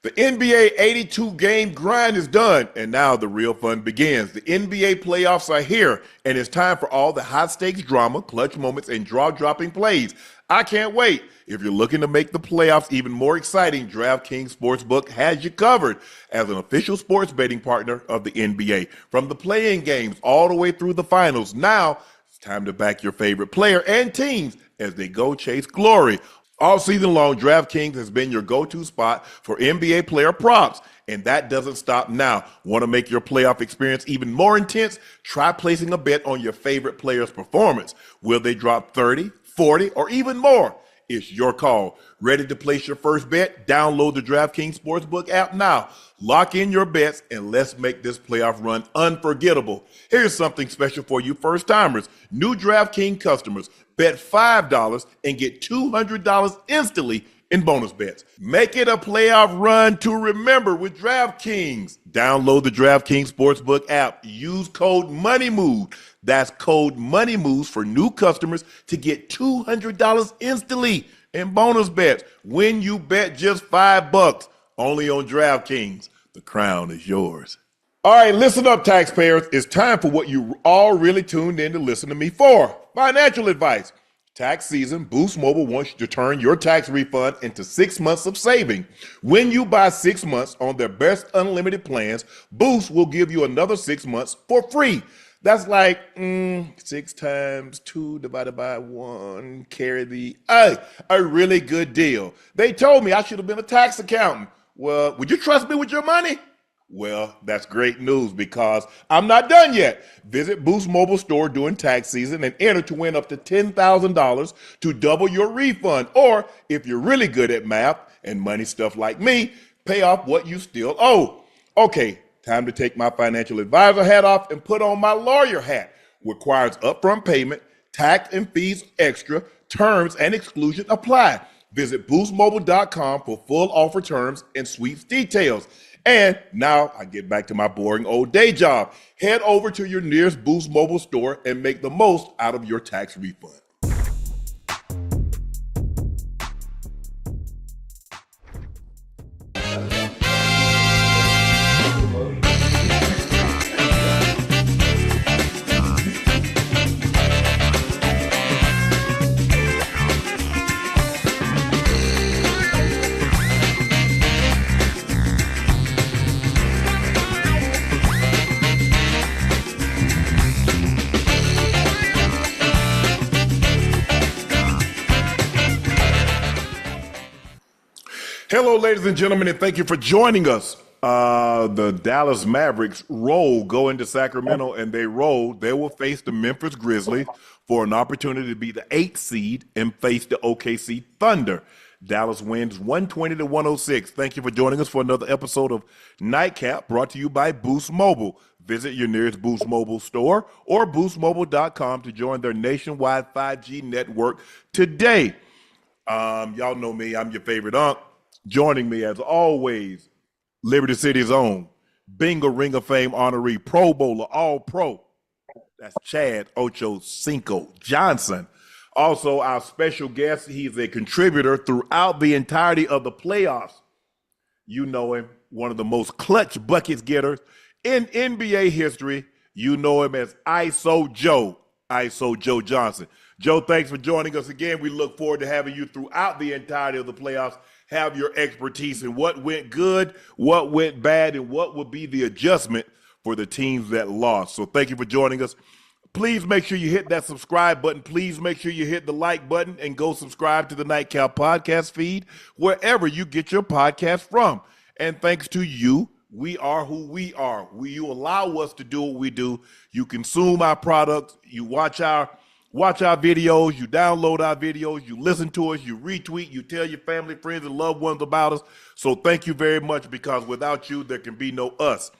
The NBA 82-game grind is done, and now the real fun begins. The NBA playoffs are here, and it's time for all the high-stakes drama, clutch moments, and draw-dropping plays. I can't wait. If you're looking to make the playoffs even more exciting, DraftKings Sportsbook has you covered as an official sports betting partner of the NBA. From the play-in games all the way through the finals, now it's time to back your favorite player and teams as they go chase glory. All season long, DraftKings has been your go-to spot for NBA player props, and that doesn't stop now. Want to make your playoff experience even more intense? Try placing a bet on your favorite player's performance. Will they drop 30, 40, or even more? It's your call. Ready to place your first bet? Download the DraftKings Sportsbook app now. Lock in your bets, and let's make this playoff run unforgettable. Here's something special for you first-timers. New DraftKings customers, bet $5 and get $200 instantly in bonus bets. Make it a playoff run to remember with DraftKings. Download the DraftKings Sportsbook app. Use code MONEYMOVE. That's code MONEYMOVE for new customers to get $200 instantly in bonus bets when you bet just $5 only on DraftKings. The crown is yours. All right, listen up, taxpayers. It's time for what you all really tuned in to listen to me for. Financial advice. Tax season, Boost Mobile wants you to turn your tax refund into 6 months of saving. When you buy 6 months on their best unlimited plans, Boost will give you another 6 months for free. That's like 6 times 2 divided by 1, carry the, a really good deal. They told me I should have been a tax accountant. Well, would you trust me with your money? Well, that's great news because I'm not done yet. Visit Boost Mobile store during tax season and enter to win up to $10,000 to double your refund. Or if you're really good at math and money stuff like me, pay off what you still owe. Okay, time to take my financial advisor hat off and put on my lawyer hat. Requires upfront payment, tax and fees extra, terms and exclusion apply. Visit boostmobile.com for full offer terms and sweeps details. And now I get back to my boring old day job. Head over to your nearest Boost Mobile store and make the most out of your tax refund. Hello, ladies and gentlemen, and thank you for joining us. The Dallas Mavericks go into Sacramento, and they will face the Memphis Grizzlies for an opportunity to be the 8th seed and face the OKC Thunder. Dallas wins 120-106. Thank you for joining us for another episode of Nightcap, brought to you by Boost Mobile. Visit your nearest Boost Mobile store or boostmobile.com to join their nationwide 5G network today. Y'all know me. I'm your favorite unc. Joining me, as always, Liberty City's own Bingo Ring of Fame honoree, Pro Bowler, All-Pro. That's Chad Ochocinco Johnson. Also, our special guest, he's a contributor throughout the entirety of the playoffs. You know him, one of the most clutch buckets getters in NBA history. You know him as Iso Joe, Iso Joe Johnson. Joe, thanks for joining us again. We look forward to having you throughout the entirety of the playoffs. Have your expertise in what went good, what went bad, and what would be the adjustment for the teams that lost. So thank you for joining us. Please make sure you hit that subscribe button. Please make sure you hit the like button and go subscribe to the Nightcap podcast feed wherever you get your podcast from. And thanks to you, we are who we are. You allow us to do what we do. You consume our products. You watch our videos, you download our videos, you listen to us, you retweet, you tell your family, friends, and loved ones about us. So thank you very much, because without you, there can be no us.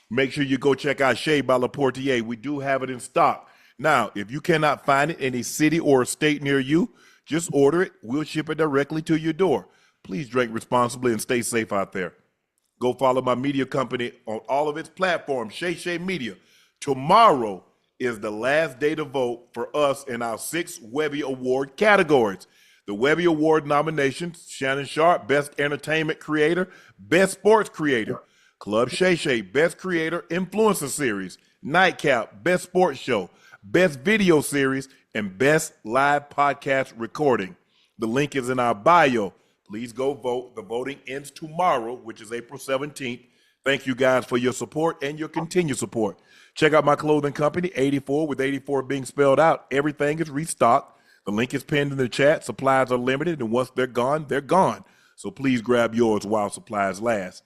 Make sure you go check out Shea by Le Portier. We do have it in stock. Now, if you cannot find it in a city or a state near you, just order it. We'll ship it directly to your door. Please drink responsibly and stay safe out there. Go follow my media company on all of its platforms, Shea Media. Tomorrow is the last day to vote for us in our 6 Webby Award categories. The Webby Award nominations: Shannon Sharpe, Best Entertainment Creator, Best Sports Creator; Club Shay Shay, Best Creator Influencer Series; Nightcap, Best Sports Show; Best Video Series; and Best Live Podcast Recording. The link is in our bio. Please go vote. The voting ends tomorrow, which is April 17th. Thank you guys for your support and your continued support. Check out my clothing company, 84, with 84 being spelled out. Everything is restocked. The link is pinned in the chat. Supplies are limited, and once they're gone, they're gone. So please grab yours while supplies last.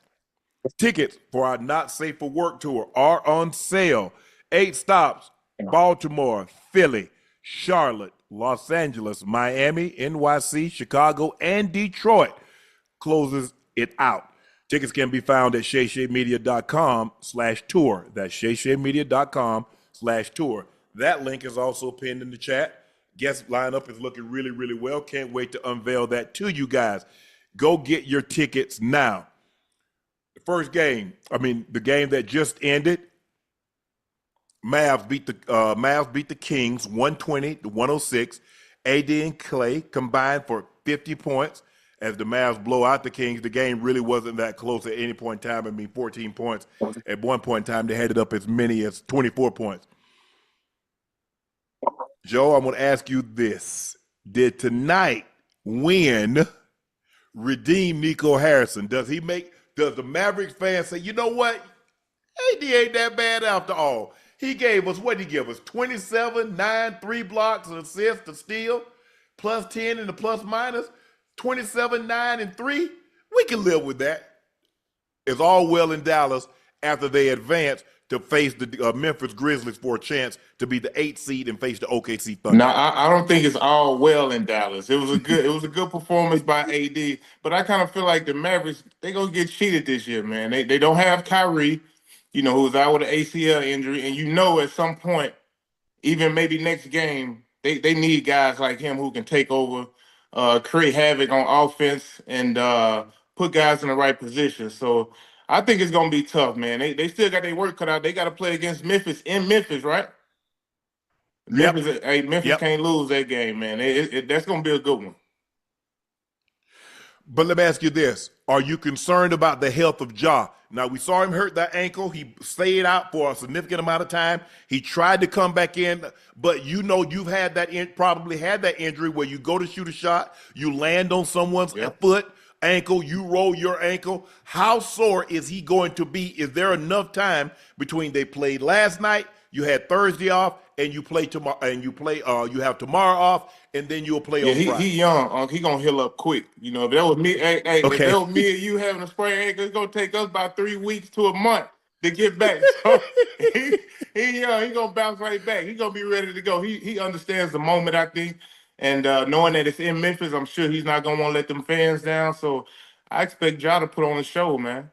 Tickets for our Not Safe for Work tour are on sale. 8 stops: Baltimore, Philly, Charlotte, Los Angeles, Miami, NYC, Chicago, and Detroit. Closes it out. Tickets can be found at shayshaymedia.com/tour. That's shayshaymedia.com/tour. That link is also pinned in the chat. Guest lineup is looking really, really well. Can't wait to unveil that to you guys. Go get your tickets now. The first game, the game that just ended, Mavs beat the Kings 120-106. AD and Clay combined for 50 points as the Mavs blow out the Kings. The game really wasn't that close at any point in time. 14 points. At one point in time, they had it up as many as 24 points. Joe, I'm going to ask you this. Did tonight win redeem Nico Harrison? Does the Mavericks fans say, you know what? AD ain't that bad after all? He gave us, what did he give us? 27, 9, 3 blocks, an assist, a steal, plus 10 in the plus minus, 27, 9, and 3. We can live with that. It's all well in Dallas after they advance to face the Memphis Grizzlies for a chance to be the 8th seed and face the OKC Thunder. No, I don't think it's all well in Dallas. It was a good performance by AD, but I kind of feel like the Mavericks, they're gonna get cheated this year, man. They don't have Kyrie, who's out with an ACL injury, and at some point, even maybe next game, they need guys like him who can take over, create havoc on offense, and put guys in the right position. So I think it's gonna be tough, man. They still got their work cut out. They got to play against Memphis in Memphis, right? Yep. Memphis can't lose that game, man. That's gonna be a good one. But let me ask you this. Are you concerned about the health of Ja? Now, we saw him hurt that ankle. He stayed out for a significant amount of time. He tried to come back in, but you've had probably had that injury where you go to shoot a shot, you land on someone's foot, ankle, you roll your ankle. How sore is he going to be? Is there enough time between they played last night, you had Thursday off, and you play tomorrow, and you have tomorrow off, and then you'll play on Friday? He young. He gonna heal up quick. If that was me, if that was me and you having a sprained ankle, it's gonna take us about 3 weeks to a month to get back. So he young. He gonna bounce right back. He gonna be ready to go. He understands the moment, I think, and knowing that it's in Memphis, I'm sure he's not gonna want to let them fans down. So I expect Ja to put on a show, man.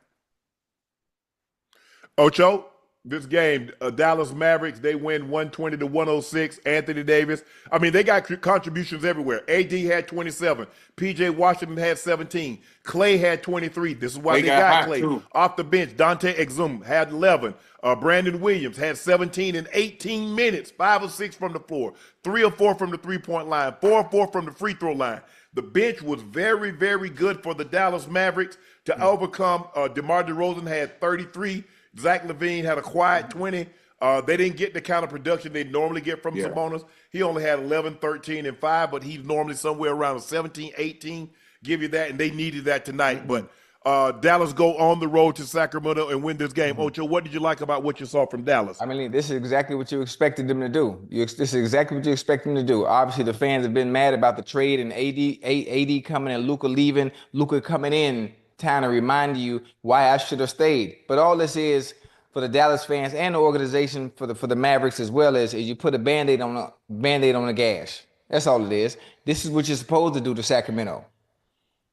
Ocho, this game, Dallas Mavericks, they win 120-106. Anthony Davis, they got contributions everywhere. AD had 27. PJ Washington had 17. Clay had 23. This is why they got Clay. Too. Off the bench, Dante Exum had 11. Brandon Williams had 17 in 18 minutes, 5 or 6 from the floor, 3 or 4 from the three-point line, 4 or 4 from the free throw line. The bench was very, very good for the Dallas Mavericks to overcome. DeMar DeRozan had 33. Zach LaVine had a quiet 20. They didn't get the kind of production they normally get from Sabonis. He only had 11, 13, and 5, but he's normally somewhere around 17, 18. Give you that, and they needed that tonight. But Dallas go on the road to Sacramento and win this game. Ocho, what did you like about what you saw from Dallas? This is exactly what you expected them to do. This is exactly what you expect them to do. Obviously, the fans have been mad about the trade and AD coming and Luka leaving, Luka coming in, trying to remind you why I should have stayed. But all this is for the Dallas fans and the organization for the Mavericks as well is you put a Band-Aid on the gash. That's all it is. This is what you're supposed to do to Sacramento.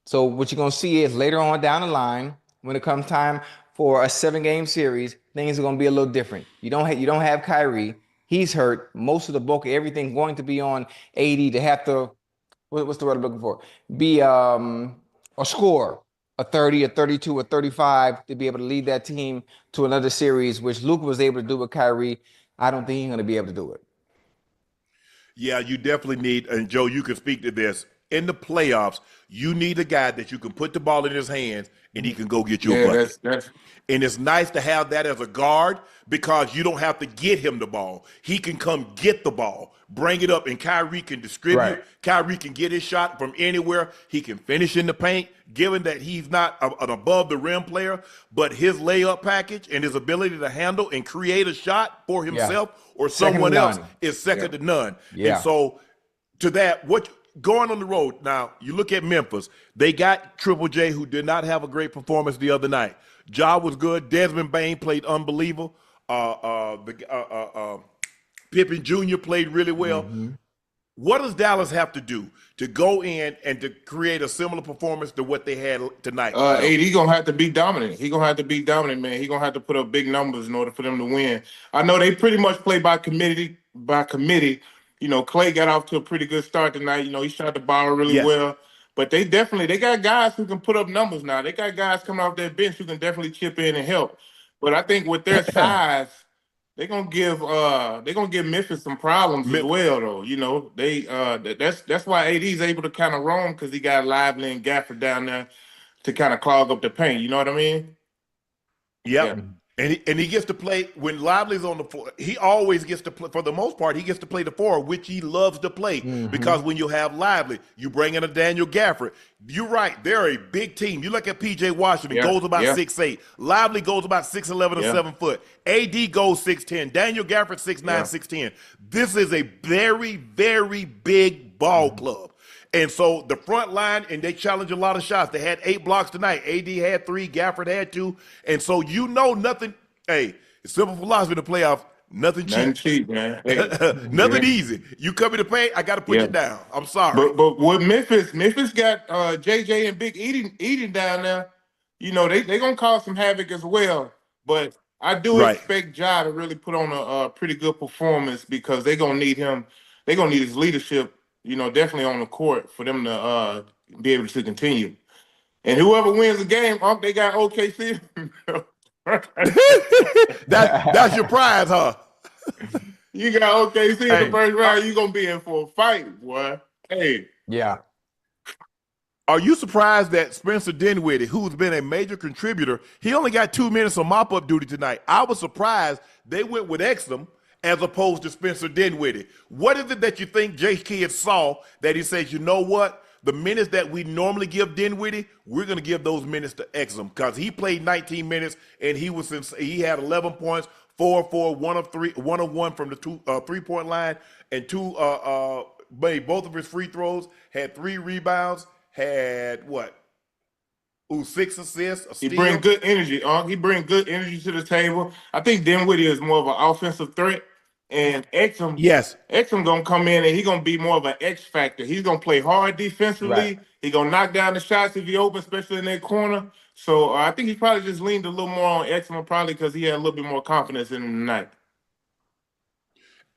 So what you're gonna see is later on down the line, when it comes time for a 7-game series, things are gonna be a little different. You don't have Kyrie. He's hurt. Most of the bulk of everything going to be on AD to have to, what's the word I'm looking for? Be a scorer. A 30, a 32, a 35 to be able to lead that team to another series, which Luka was able to do with Kyrie. I don't think he's going to be able to do it. Yeah, you definitely need, and Joe, you can speak to this. in the playoffs, you need a guy that you can put the ball in his hands and he can go get you a Yeah, bucket. that's And it's nice to have that as a guard because you don't have to get him the ball. He can come get the ball, bring it up, and Kyrie can distribute. Right. Kyrie can get his shot from anywhere. He can finish in the paint, given that he's not an above the rim player, but his layup package and his ability to handle and create a shot for himself or Second to someone else none. is second to none. Yeah. And so to that, what going on the road now, you look at Memphis, they got Triple J, who did not have a great performance the other night. Ja was good. Desmond Bain played unbelievable. Pippen Jr. played really well. What does Dallas have to do to go in and to create a similar performance to what they had tonight? AD gonna have to be dominant. He gonna have to be dominant, man. He gonna have to put up big numbers in order for them to win. I know they pretty much play by committee. You know, Clay got off to a pretty good start tonight. You know, he shot the ball really well. But they got guys who can put up numbers now. They got guys coming off their bench who can definitely chip in and help. But I think with their size, they're gonna give Memphis some problems as well, though. You know, that's why AD is able to kind of roam because he got Lively and Gafford down there to kind of clog up the paint. You know what I mean? Yep. Yeah. And he gets to play when Lively's on the floor. He always gets to play, for the most part, he gets to play the four, which he loves to play. Because when you have Lively, you bring in a Daniel Gafford. You're right. They're a big team. You look at P.J. Washington, goes about 6'8". Lively goes about 6'11" or 7 foot. AD goes 6'10". Daniel Gafford 6'9", 6'10". This is a very, very big ball club. And so the front line, and they challenge a lot of shots. They had 8 blocks tonight. AD had 3, Gafford had 2. And so you know nothing. Hey, it's simple philosophy in the playoffs. Nothing cheap. Nothing cheap, man. Hey, nothing easy. You come in the paint, I got to put you down. I'm sorry. But with Memphis got JJ and Big Eden down there. You know, they going to cause some havoc as well. But I do expect Ja to really put on a pretty good performance because they're going to need him. They're going to need his leadership, you know, definitely on the court for them to be able to continue. And whoever wins the game, they got OKC. That's your prize, huh? You got OKC in the first round, you're going to be in for a fight, boy. Hey. Yeah. Are you surprised that Spencer Dinwiddie, who's been a major contributor, he only got 2 minutes of mop-up duty tonight? I was surprised they went with Exum as opposed to Spencer Dinwiddie. What is it that you think Jay Kidd saw that he says, you know what? The minutes that we normally give Dinwiddie, we're going to give those minutes to Exum because he played 19 minutes and he had 11 points, 4 of 4, 1 of 3, 1 of 1 from the 3-point line, and made both of his free throws, had 3 rebounds, had 6 assists. He bring good energy. He bring good energy to the table. I think Dinwiddie is more of an offensive threat. And Exum gonna come in and he's gonna be more of an X factor. He's gonna play hard defensively. He's gonna knock down the shots if he open, especially in that corner. So I think he probably just leaned a little more on Exum, probably because he had a little bit more confidence in him tonight.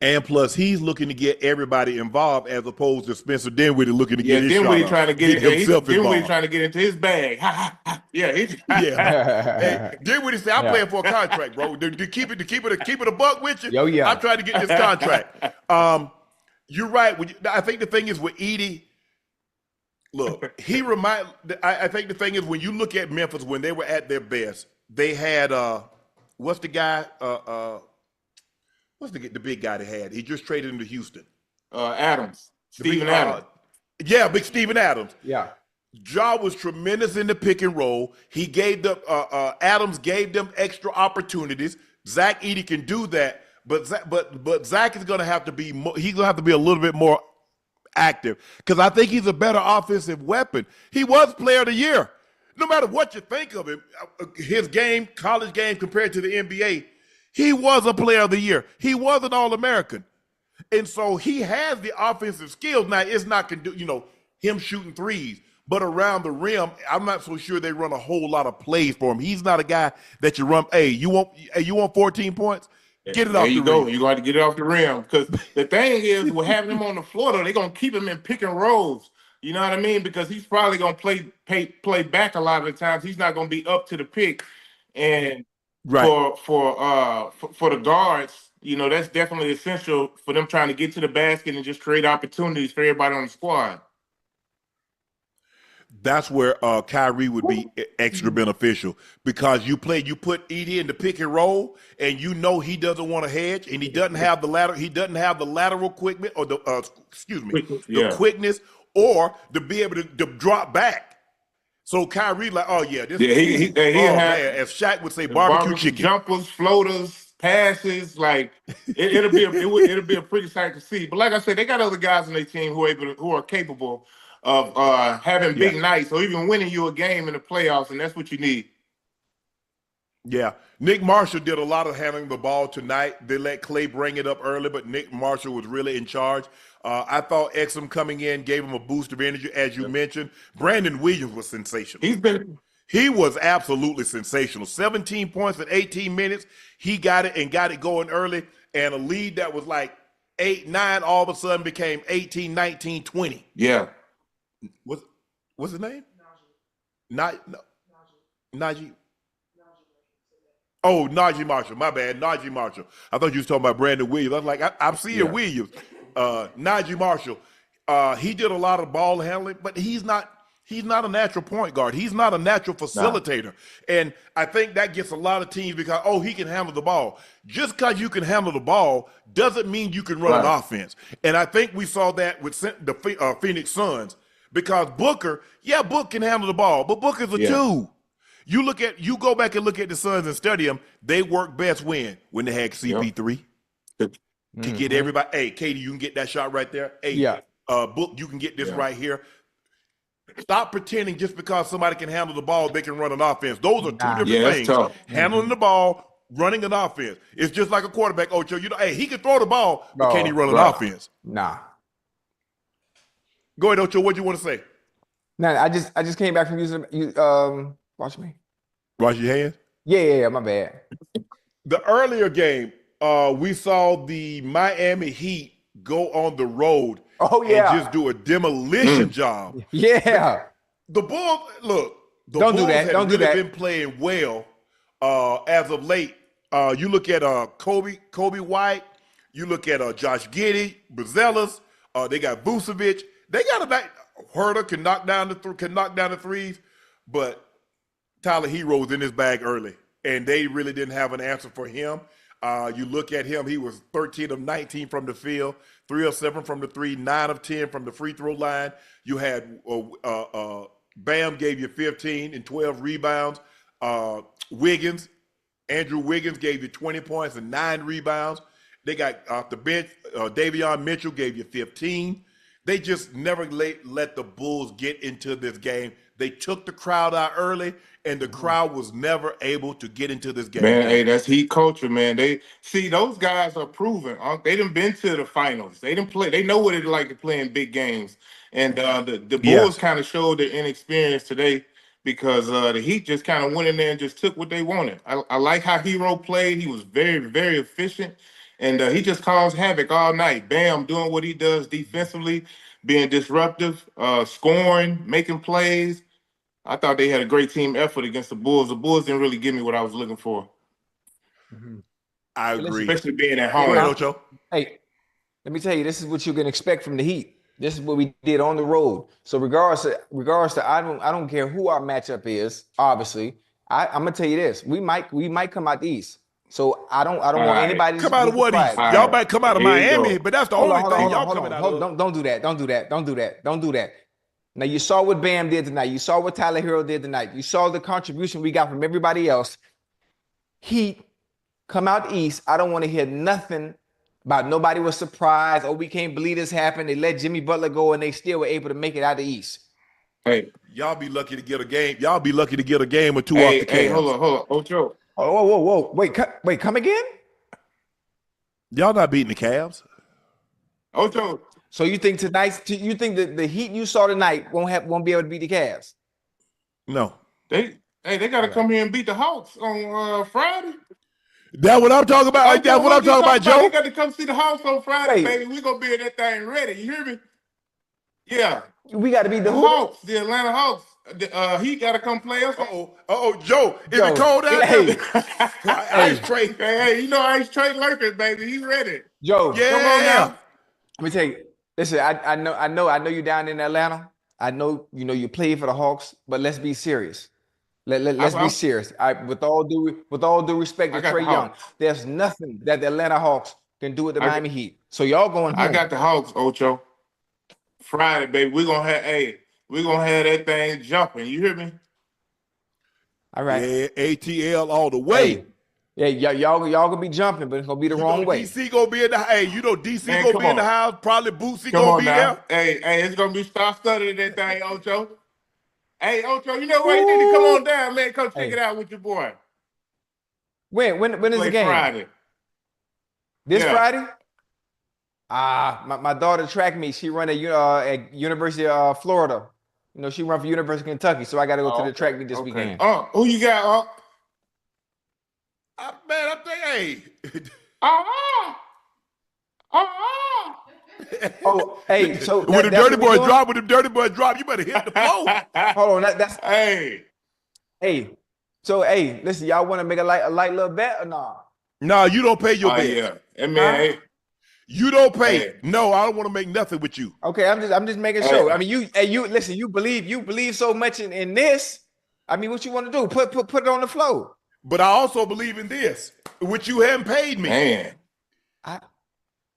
And plus, he's looking to get everybody involved as opposed to Spencer Dinwiddie looking to get his Dinwiddie shot trying to get himself involved. Dinwiddie trying to get into his bag. Hey, Dinwiddie said, "I'm playing for a contract, bro. To keep it a buck with you. I'm trying to get this contract." You're right. I think the thing is with Edie. Look, I think the thing is when you look at Memphis when they were at their best, they had what's the guy? What's the big guy they had? He just traded into Houston. Adams. Steven Adams. Big Steven Adams. Yeah. Ja was tremendous in the pick and roll. He gave them Adams gave them extra opportunities. Zach Edey can do that, but Zach is going to have to be he's going to have to be a little bit more active because I think he's a better offensive weapon. He was Player of the Year. No matter what you think of him, his game, college game compared to the NBA. He was a Player of the Year. He was an All-American. And so he has the offensive skills. Now, it's not him shooting threes, but around the rim, I'm not so sure they run a whole lot of plays for him. He's not a guy that you run, you want 14 points? Get it off the rim. You're going to have to get it off the rim. Because the thing is, with having him on the floor, though, they're going to keep him in pick and rolls. You know what I mean? Because he's probably going to play back a lot of the times. He's not going to be up to the pick. And for the guards, that's definitely essential for them trying to get to the basket and just create opportunities for everybody on the squad. That's where Kyrie would be extra beneficial because you put Edie in the pick and roll, and you know he doesn't want to hedge, and he doesn't have the lateral quickness or the the quickness or to be able to drop back. So Kyrie like, oh yeah, this he'll have, man, as Shaq would say, barbecue chicken, jumpers, floaters, passes. Like it'll be a pretty sight to see. But like I said, they got other guys on their team who are capable of having big nights or even winning you a game in the playoffs, and that's what you need. Yeah, Nick Marshall did a lot of handling the ball tonight. They let Clay bring it up early, but Nick Marshall was really in charge. I thought Exum coming in gave him a boost of energy, as you mentioned. Brandon Williams was sensational. He was absolutely sensational. 17 points in 18 minutes. He got it and got it going early, and a lead that was like 8-9 all of a sudden became 18, 19, 20. Yeah. What's his name? Najee. Oh, Najee Marshall. My bad. Najee Marshall. I thought you was talking about Brandon Williams. I was like, I'm seeing Williams. Najee Marshall. He did a lot of ball handling, but he's not a natural point guard. He's not a natural facilitator. No. And I think that gets a lot of teams because, he can handle the ball. Just because you can handle the ball doesn't mean you can run an offense. And I think we saw that with the Phoenix Suns because Booker can handle the ball, but Booker's a 2. You go back and look at the Suns and study them. They work best when they had CP3 to get everybody. Hey, Katie, you can get that shot right there. Hey, Book, you can get this right here. Stop pretending just because somebody can handle the ball, they can run an offense. Those are two different things. Tough. Handling the ball, running an offense. It's just like a quarterback, Ocho. Hey, he can throw the ball, but can he run an offense? Nah. Go ahead, Ocho. What do you want to say? Nah, I just came back from using watch me. Wash your hands? Yeah, my bad. The earlier game, we saw the Miami Heat go on the road and just do a demolition job. Yeah. The Bulls, look, the Don't Bulls do that. have Don't do really that. been playing well as of late. You look at Kobe White, you look at Josh Giddey, Brazellus, they got Vucevic. They got a back. Herter can knock down the threes, but Tyler Herro was in his bag early, and they really didn't have an answer for him. You look at him, he was 13 of 19 from the field, 3 of 7 from the 3, 9 of 10 from the free throw line. You had Bam gave you 15 and 12 rebounds. Andrew Wiggins gave you 20 points and 9 rebounds. They got off the bench, Davion Mitchell gave you 15. They just never let the Bulls get into this game. They took the crowd out early, and the crowd was never able to get into this game. Man, hey, that's Heat culture, man. Those guys are proven. They done been to the finals. They done play. They know what it's like to play in big games. And the Bulls kind of showed their inexperience today because the Heat just kind of went in there and just took what they wanted. I like how Herro played. He was very, very efficient. And he just caused havoc all night. Bam, doing what he does defensively, being disruptive, scoring, making plays. I thought they had a great team effort against the Bulls. The Bulls didn't really give me what I was looking for. I agree. Especially being at home. Go ahead, Ocho. Hey, let me tell you, this is what you can expect from the Heat. This is what we did on the road. So regardless to I don't care who our matchup is, obviously. I'm gonna tell you this. We might come out the East. So I don't want anybody to come out of what East? Y'all might come out of Miami, but that's the only thing y'all coming out of. Don't do that. Now you saw what Bam did tonight. You saw what Tyler Herro did tonight. You saw the contribution we got from everybody else. Heat come out East. I don't want to hear nothing about nobody was surprised. Oh, we can't believe this happened. They let Jimmy Butler go and they still were able to make it out the East. Hey, y'all be lucky to get a game. Y'all be lucky to get a game or two off the Cavs. Hey, hold on, Ocho. Whoa. Wait, come again? Y'all not beating the Cavs. Ocho. So you think that the Heat you saw tonight won't be able to beat the Cavs? No. They got to come here and beat the Hawks on Friday. That's what I'm talking about. That's what I'm talking about, Joe. You got to come see the Hawks on Friday, baby. We're going to be in that thing ready. You hear me? Yeah. We got to beat the Hawks, the Atlanta Hawks. Heat got to come play us. Joe, is it cold out there? Ice Tray. Hey, you know Ice Tray lurking, baby. He's ready. Joe, yeah. Come on now. Let me tell you. Listen, I know you down in Atlanta. I know you play for the Hawks, but let's be serious. Let's be serious. With all due respect to I got the Trae Young, Hawks. there's nothing that the Atlanta Hawks can do with the Miami Heat. So y'all going home. I got the Hawks, Ocho. Friday, baby. We're gonna have that thing jumping. You hear me? All right. Yeah, ATL all the way. Hey, yeah, y'all gonna be jumping, but it's gonna be the wrong way. DC gonna be in the DC Man, gonna come be in the on. house. Probably Boosie Come gonna on be now. there. Hey, it's gonna be star-studded in that thing, Ocho. Hey, Ocho, you know what? You need to come on down, man. Come check it out with your boy. When is the Play game? Friday. This Yeah. Friday? My daughter tracked me. She run at University of Florida. She run for University of Kentucky, so I got to go to the track meet this weekend. Who you got? Man, I'm thinking, hey. Oh, hey, so when the dirty boy drop, you better hit the floor. Hold on, that's Hey. So listen, y'all want to make a light little bet or nah? No, you don't pay your bet. Yeah. And man, hey. You don't pay. Hey. No, I don't want to make nothing with you. Okay, I'm just making sure. I mean, you listen. You believe so much in this. I mean, what you want to do? Put it on the floor. But I also believe in this, which you haven't paid me. Man.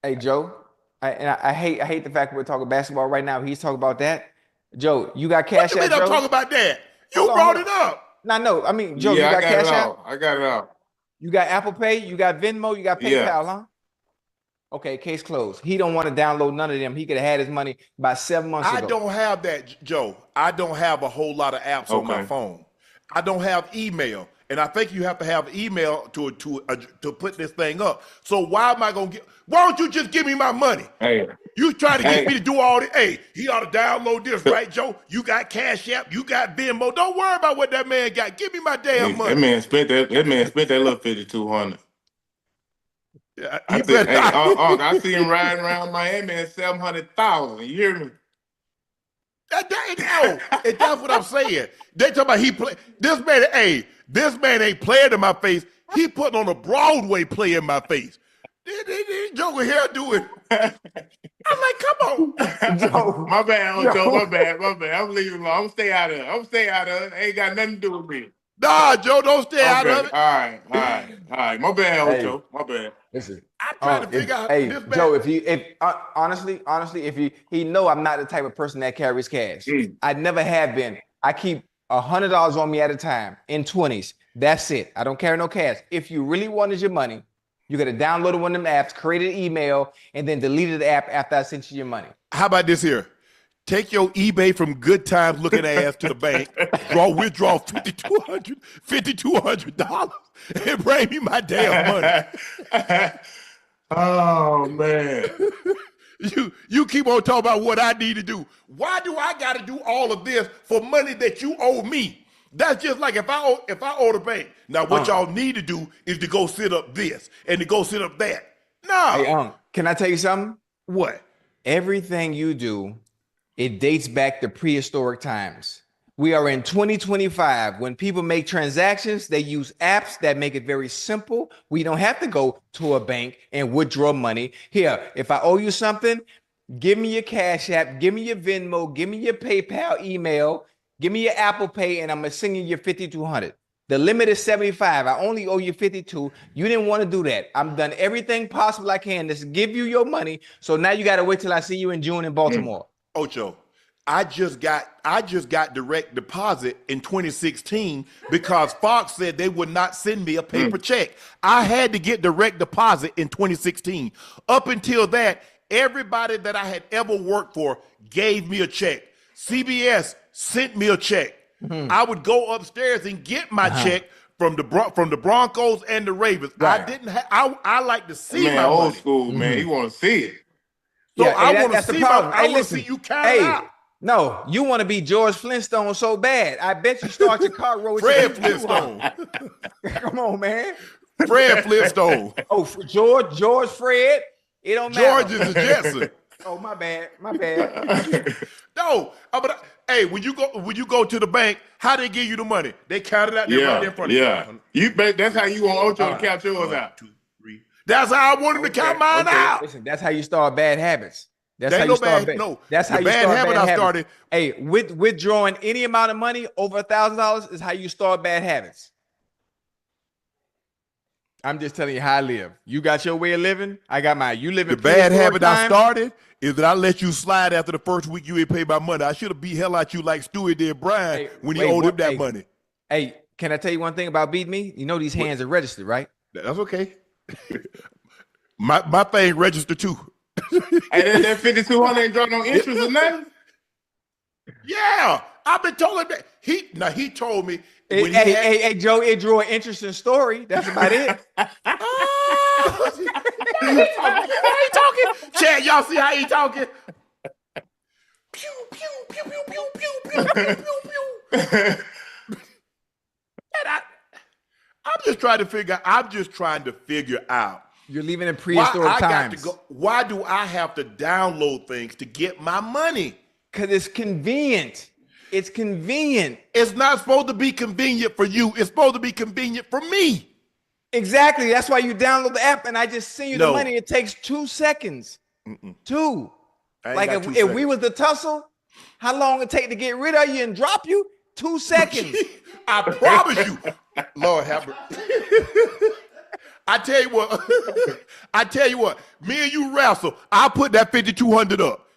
Hey Joe, I hate the fact we're talking basketball right now. He's talking about that. Joe, you got cash What you out, mean Joe? I'm talking about that? You brought it up. No. I mean, Joe, you got cash out? I got it out. You got Apple Pay? You got Venmo? You got PayPal, huh? Okay, case closed. He don't want to download none of them. He could have had his money about 7 months ago. I don't have that, Joe. I don't have a whole lot of apps on my phone. I don't have email. And I think you have to have email to put this thing up. So why am I gonna why don't you just give me my money? Hey. You trying to get me to do all this? Hey, he ought to download this, right, Joe? You got Cash App, you got Venmo. Don't worry about what that man got. Give me my damn money. That man spent that little 5,200. Yeah, I see him riding around Miami at 700,000. You hear me? And that's what I'm saying. They talking about he play. This man ain't playing in my face. He putting on a Broadway play in my face. Joker here doing. I'm like, come on. Joe. My bad, Joe. My bad. I'm leaving alone. I'm gonna stay out of it. Ain't got nothing to do with me. Nah, Joe, don't stay out of it. All right. My bad, Ocho. My bad. Listen, I'm trying to figure out. Hey, this Joe, honestly, if he know I'm not the type of person that carries cash. I never have been. I keep $100 on me at a time in 20s. That's it. I don't carry no cash. If you really wanted your money, you got to download one of them apps, create an email, and then delete the app after I sent you your money. How about this here? Take your eBay from good times looking ass to the bank, withdraw $5,200, and bring me my damn money. Oh man. You keep on talking about what I need to do. Why do I got to do all of this for money that you owe me? That's just like if I owe the bank. Now what y'all need to do is to go sit up this and to go sit up that. No. Hey, can I tell you something? What? Everything you do, it dates back to prehistoric times. We are in 2025. When people make transactions, they use apps that make it very simple. We don't have to go to a bank and withdraw money. Here, if I owe you something, give me your Cash App, give me your Venmo, give me your PayPal email, give me your Apple Pay, and I'm going to send you your $5,200. The limit is 75. I only owe you 52. You didn't want to do that. I'm done everything possible I can to give you your money. So now you got to wait till I see you in June in Baltimore. Ocho, I just got direct deposit in 2016 because Fox said they would not send me a paper check. I had to get direct deposit in 2016. Up until that, everybody that I had ever worked for gave me a check. CBS sent me a check. I would go upstairs and get my check from the Broncos and the Ravens. Right. I didn't have. I like to see Man, my old money. school, man. You want to see it. So Yeah, I want to that's the see problem. I want to see you count it out. No, you want to be George Flintstone so bad. I bet you start your car roll. Fred Flintstone. Come on, man. Fred Flintstone. Oh, George Fred. It don't matter. George is a Jetson. Oh, my bad. No, but hey, when you go to the bank, how they give you the money? They count it out there right in front of you. That's how you want Ocho to count yours out. 1, 2, 3. That's how I want him to count mine out. Listen, that's how you start bad habits. That's That how ain't you no start bad. bad. No, That's how the you bad start habit bad I habits. started. Hey, withdrawing any amount of money over $1,000 is how you start bad habits. I'm just telling you how I live. You got your way of living. I got mine. You live The in bad prehistoric habit I times. started is that I let you slide after the first week you ain't paid my money. I should have beat hell out you like Stuart did Brian when he owed him that money. Hey, can I tell you one thing about beating me? You know these hands are registered, right? That's okay. my thing registered too. Hey, that 5,200 ain't dropped no interest or nothing. Yeah, I've been told him that. He told me when Hey, Joe, it drew an interesting story. That's about it. Oh, see how he talking? Chad, y'all see how he talking? Pew, pew, pew, pew, pew, pew, pew, pew, pew, pew. And I'm just trying to figure out. You're living in prehistoric times. Why do I have to download things to get my money? Because it's convenient. It's convenient. It's not supposed to be convenient for you. It's supposed to be convenient for me. Exactly. That's why you download the app and I just send you the No. money. It takes 2 seconds. 2. Like if we was to tussle, how long it take to get rid of you and drop you? 2 seconds. I promise you. Lord have mercy. I tell you what, me and you wrestle. I'll put that 5,200 up.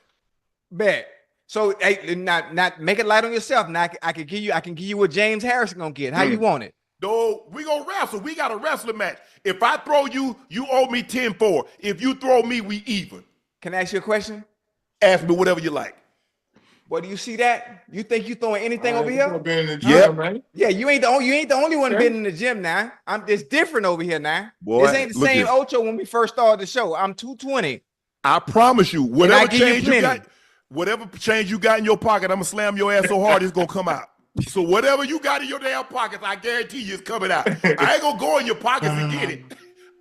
Bet. So hey, not make it light on yourself. Now I can give you what James Harrison gonna get. How you want it? No, we gonna wrestle. We got a wrestling match. If I throw you, you owe me 10-4. If you throw me, we even. Can I ask you a question? Ask me whatever you like. Well, do you see that? You think you throwing anything over here? Been in the gym, man. Yeah, you ain't the only one been in the gym now. It's different over here now. Boy, this ain't the same Ocho when we first started the show. I'm 220. I promise you, whatever change you got in your pocket, I'm gonna slam your ass so hard it's gonna come out. So whatever you got in your damn pockets, I guarantee you it's coming out. I ain't gonna go in your pockets and get it.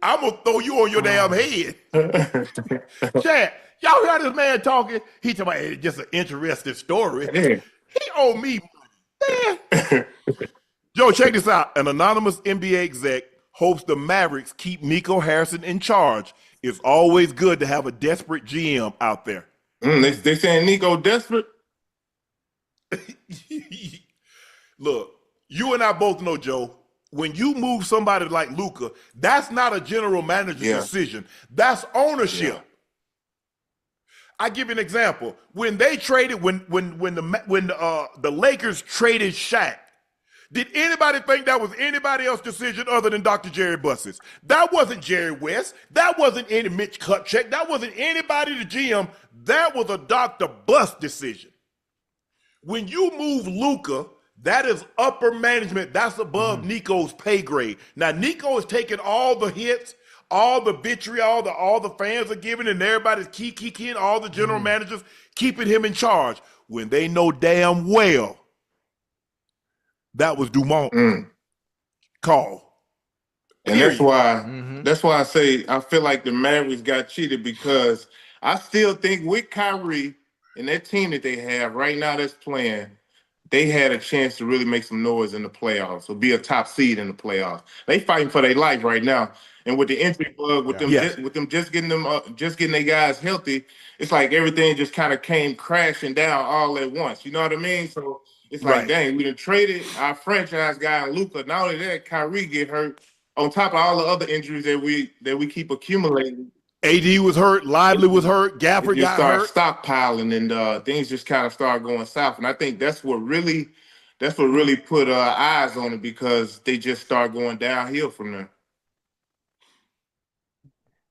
I'm gonna throw you on your damn head. Chad, y'all heard this man talking? He talking about it's just an interesting story. Yeah. He owe me money. Joe, check this out. An anonymous NBA exec hopes the Mavericks keep Nico Harrison in charge. It's always good to have a desperate GM out there. They saying Nico desperate? Look, you and I both know, Joe, when you move somebody like Luka, that's not a general manager's decision. That's ownership. Yeah. I give you an example. When they traded, when the Lakers traded Shaq, did anybody think that was anybody else's decision other than Dr. Jerry Buss's? That wasn't Jerry West. That wasn't any Mitch Kupchak. That wasn't anybody the GM. That was a Dr. Buss decision. When you move Luka, that is upper management. That's above Nico's pay grade. Now, Nico is taking all the hits, all the vitriol, all the fans are giving, and everybody's keying, all the general managers keeping him in charge when they know damn well that was Dumont call. And that's why I say I feel like the Mavericks got cheated, because I still think with Kyrie and that team that they have right now that's playing, they had a chance to really make some noise in the playoffs or be a top seed in the playoffs. They fighting for their life right now. And with the injury bug, with them just getting their guys healthy, it's like everything just kind of came crashing down all at once. You know what I mean? So it's like, dang, we done traded our franchise guy Luka. Not only that, Kyrie get hurt on top of all the other injuries that we keep accumulating. AD was hurt, Lively was hurt, Gafford got hurt. Stockpiling, and things just kind of start going south. And I think that's what really put eyes on it, because they just start going downhill from there.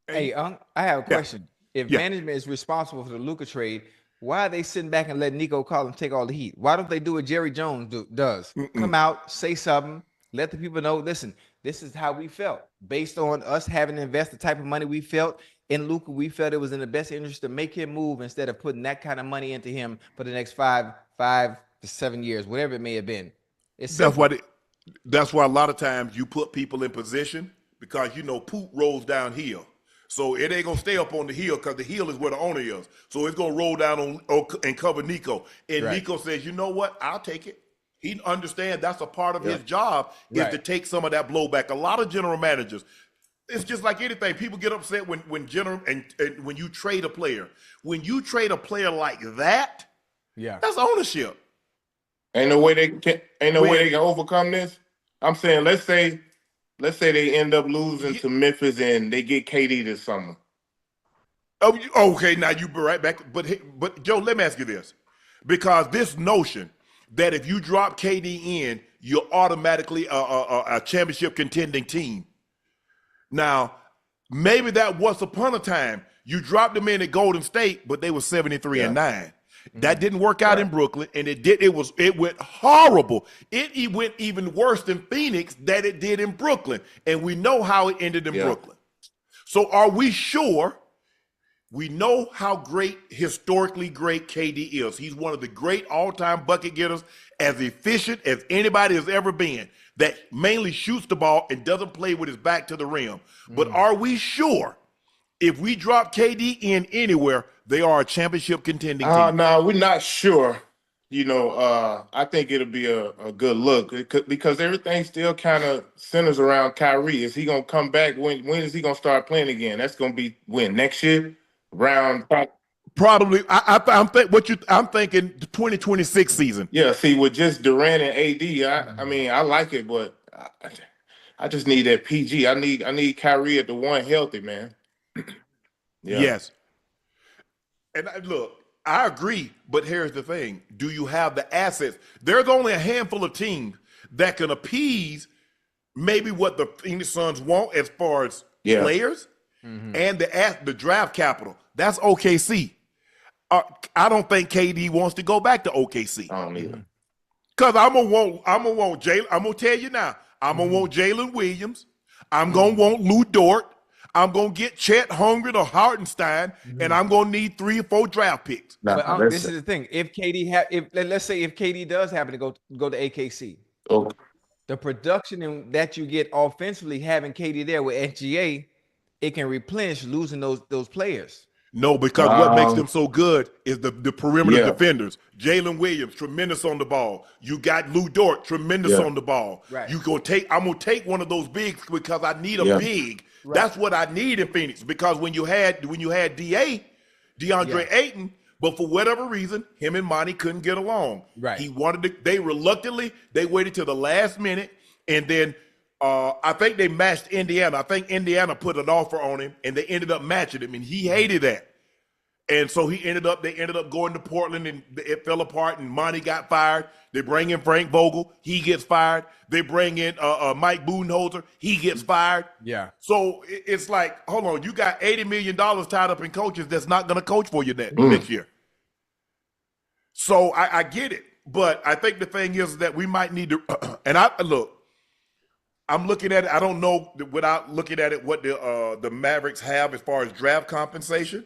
Hey, I have a question. If management is responsible for the Luka trade, why are they sitting back and letting Nico call and take all the heat? Why don't they do what Jerry Jones does? Come out, say something, let the people know, listen, this is how we felt. Based on us having to invest the type of money we felt in Luka, we felt it was in the best interest to make him move instead of putting that kind of money into him for the next 5 to 7 years, whatever it may have been. That's why a lot of times you put people in position, because poop rolls downhill. So it ain't gonna stay up on the hill, because the hill is where the owner is. So it's gonna roll down and cover Nico. And Nico says, you know what? I'll take it. He understands that's a part of his job is to take some of that blowback. A lot of general managers, it's just like anything. People get upset when general and when you trade a player. When you trade a player like that, Yeah. that's ownership. Ain't no way they can. Ain't no way When they can overcome this. I'm saying, let's say they end up losing to Memphis and they get KD this summer. okay, now you be right back. But Joe, let me ask you this, because this notion that if you drop KD in, you're automatically a championship contending team. Now, maybe that once upon a time you dropped them in at Golden State, but they were 73-9. That didn't work out in Brooklyn, and it went horrible. It went even worse than Phoenix that it did in Brooklyn, and we know how it ended in Brooklyn. So are we sure? We know how great, historically great KD is. He's one of the great all-time bucket getters, as efficient as anybody has ever been, that mainly shoots the ball and doesn't play with his back to the rim. But are we sure if we drop KD in anywhere, they are a championship contending team? No, we're not sure. I think it'll be a good look because everything still kind of centers around Kyrie. Is he gonna come back? When is he gonna start playing again? That's gonna be when, next year, round. Probably. I'm thinking the 2026 season. Yeah. See, with just Durant and AD, I mean, I like it, but I just need that PG. I need Kyrie at the one healthy, man. Yes. And look, I agree, but here's the thing. Do you have the assets? There's only a handful of teams that can appease maybe what the Phoenix Suns want as far as players and the draft capital. That's OKC. I don't think KD wants to go back to OKC. I don't either. Because I'm gonna want Jalen. I'm gonna tell you now. I'm gonna want Jalen Williams. I'm gonna want Lou Dort. I'm gonna get Chet Holmgren or Hartenstein, and I'm gonna need 3 or 4 draft picks. But this is the thing: if let's say if KD does happen to go to AKC, the production that you get offensively having KD there with SGA, it can replenish losing those players. No, because what makes them so good is the perimeter defenders. Jalen Williams, tremendous on the ball. You got Lou Dort, tremendous on the ball. Right. I'm gonna take one of those bigs because I need a big. Right. That's what I need in Phoenix, because when you had DeAndre Ayton, but for whatever reason, him and Monty couldn't get along. Right. He wanted to. They waited till the last minute, and then I think they matched Indiana. I think Indiana put an offer on him, and they ended up matching him, and he hated that. And so they ended up going to Portland, and it fell apart, and Monty got fired. They bring in Frank Vogel, he gets fired. They bring in Mike Budenholzer, he gets fired. Yeah. So it's like, hold on, you got $80 million tied up in coaches that's not going to coach for you next year. So I get it, but I think the thing is that we might need to, and I'm looking at it. I don't know without looking at it what the Mavericks have as far as draft compensation.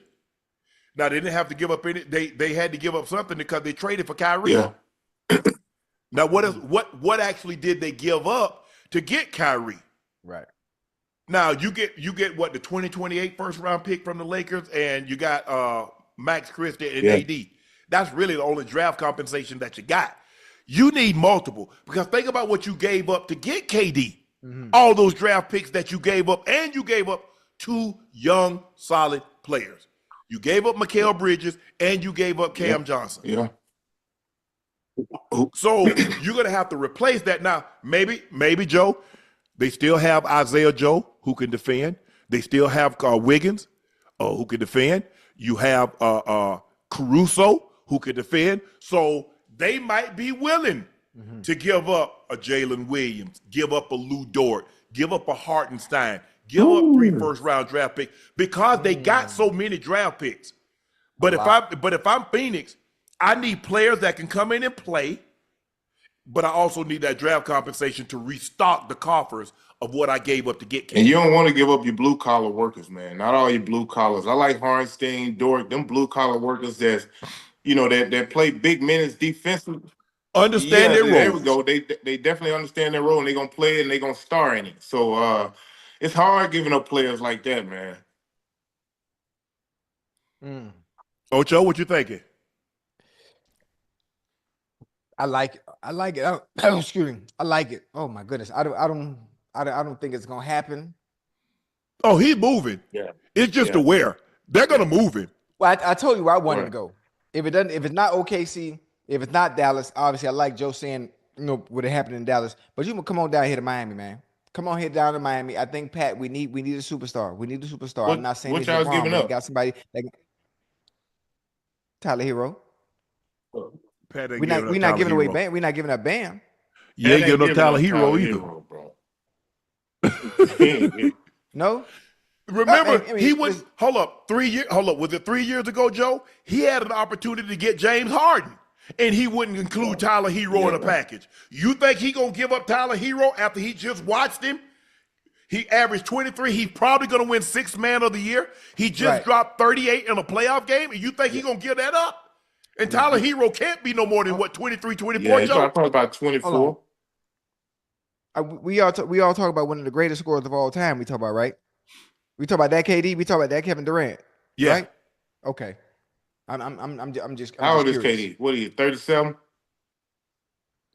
Now, they didn't have to give up any. They had to give up something because they traded for Kyrie. Yeah. Now, what actually did they give up to get Kyrie? Right. Now you get what, the 2028 first round pick from the Lakers, and you got Max Christie and AD. That's really the only draft compensation that you got. You need multiple, because think about what you gave up to get KD. All those draft picks that you gave up, and you gave up 2 young, solid players. You gave up Mikal Bridges, and you gave up Cam Johnson. Yeah. So you're going to have to replace that. Now, maybe, Joe, they still have Isaiah Joe, who can defend. They still have Wiggins, who can defend. You have Caruso, who can defend. So they might be willing to give up a Jalen Williams, give up a Lou Dort, give up a Hartenstein, give up 3 first-round draft picks, because they got so many draft picks. But if I'm Phoenix, I need players that can come in and play, but I also need that draft compensation to restock the coffers of what I gave up to get KD. And you don't want to give up your blue-collar workers, man. Not all your blue-collars. I like Hartenstein, Dort, them blue-collar workers that play big minutes defensively. Understand their role. There we go. They definitely understand their role, and they're going to play it, and they're going to star in it. So it's hard giving up players like that, man. Ocho, what you thinking? I like it. Excuse me. I like it. Oh my goodness. I don't think it's gonna happen. Oh, he's moving. Yeah. It's just the where. They're gonna move him. Well, I told you where I want him Right. to go. If it's not OKC, if it's not Dallas, obviously I like Joe saying, what happened in Dallas. But you can come on down here to Miami, man. Come on here down to Miami. I think Pat, we need a superstar. We need a superstar. I'm not saying What he's y'all was LeBron, giving but he up? got somebody like Tyler Herro. Pat ain't We're not giving up giving away Tyler Herro. Bam. We're not giving up Bam. You ain't giving up Tyler Herro either. Bro. No. Remember, I mean, he was hold up. Was it 3 years ago, Joe? He had an opportunity to get James Harden, and he wouldn't include Tyler Herro in a package. You think he gonna give up Tyler Herro after he just watched him? He averaged 23. He's probably gonna win Sixth Man of the Year. He just dropped 38 in a playoff game, and you think he gonna give that up? And Tyler Herro can't be no more than what 23, 24. Yeah, Joe? probably about 24. We all talk about one of the greatest scorers of all time. We talk about, right? We talk about that KD. We talk about that Kevin Durant. Yeah. Right? Okay. I'm just. How old is curious. KD? What are you, 37?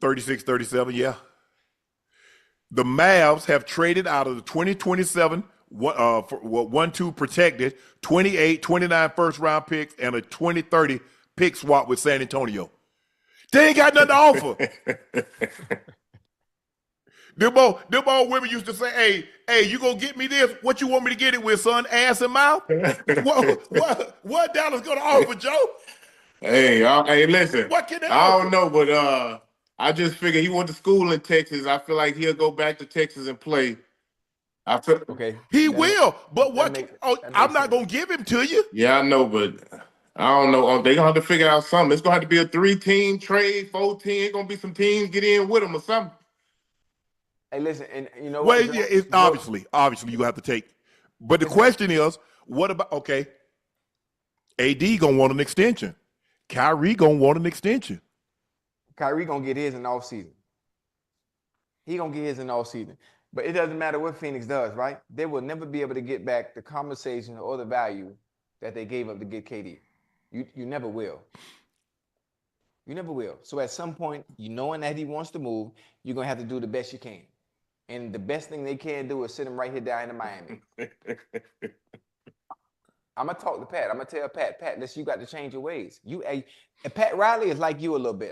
36, 37, yeah. The Mavs have traded out of the 2027 1-2 protected 28, 29 first-round picks and a 2030 pick swap with San Antonio. They ain't got nothing to offer. Them old women used to say, hey, you gonna get me this? What you want me to get it with, son? Ass and mouth? what Dallas gonna offer, Joe? Hey, listen. What can they I offer? don't know, but I just figured he went to school in Texas. I feel like he'll go back to Texas and play. Okay. He will, but what? I'm not sense. gonna give him to you. Yeah, I know, but I don't know. They're gonna have to figure out something. It's gonna have to be a 3-team trade, 4-team. It's gonna be some teams get in with him or something. Hey, listen, and you know Well, what? yeah, it's obviously you have to take. But the question is, what about AD gonna want an extension. Kyrie gonna want an extension. Kyrie gonna get his in the offseason. He gonna get his in the offseason. But it doesn't matter what Phoenix does, right? They will never be able to get back the compensation or the value that they gave up to get KD. You never will. You never will. So at some point, knowing that he wants to move, you're gonna have to do the best you can. And the best thing they can do is sit him right here down in Miami. I'm gonna talk to Pat. I'm gonna tell Pat, listen, you got to change your ways. Pat Riley is like you a little bit.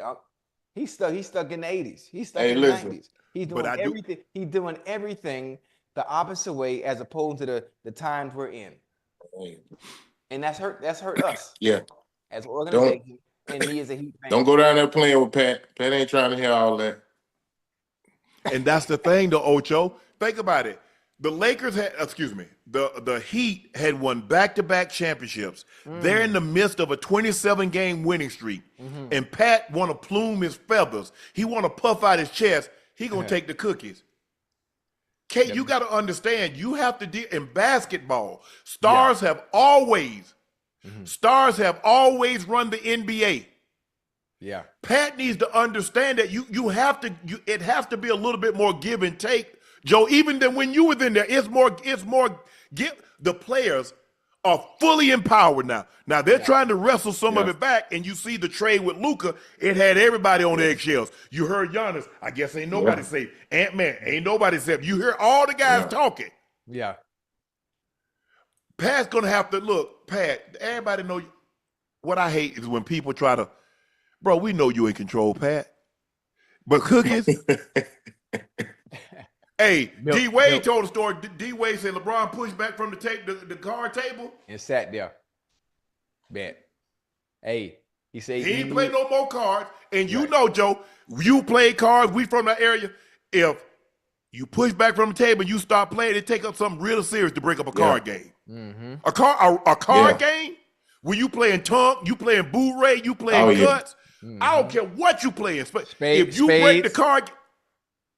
He's stuck in the 80s. He's stuck in the 90s. He's doing everything. He's doing everything the opposite way as opposed to the times we're in. And that's hurt us. Yeah. As an organization. And he is a Heat fan. Don't go down there playing with Pat. Pat ain't trying to hear all that. And that's the thing, though, Ocho. Think about it. The Lakers the Heat had won back-to-back championships. They're in the midst of a 27-game winning streak. And Pat want to plume his feathers. He want to puff out his chest. He going to take the cookies. Kate, you got to understand, you have to deal in basketball. Stars have always run the NBA. Yeah. Pat needs to understand that it has to be a little bit more give and take, Joe. Even than when you were in there, it's more. The players are fully empowered now. Now they're trying to wrestle some of it back, and you see the trade with Luka. It had everybody on eggshells. You heard Giannis. I guess ain't nobody safe. Ant-Man ain't nobody safe. You hear all the guys talking. Yeah. Pat's gonna have to look. Pat, everybody know. What I hate is when people try to. Bro, we know you in control, Pat. But cookies. Hey, D-Wade told a story. D-Wade said LeBron pushed back from the card table. And sat there. Bet. Hey, he said he ain't play no more cards. And you know, Joe, you play cards. We from that area. If you push back from the table and you start playing, it take up something real serious to break up a card game. A card game? When you playing tongue, you playing Boo-Ray, you playing guts. I don't care what you playing. If you break the card,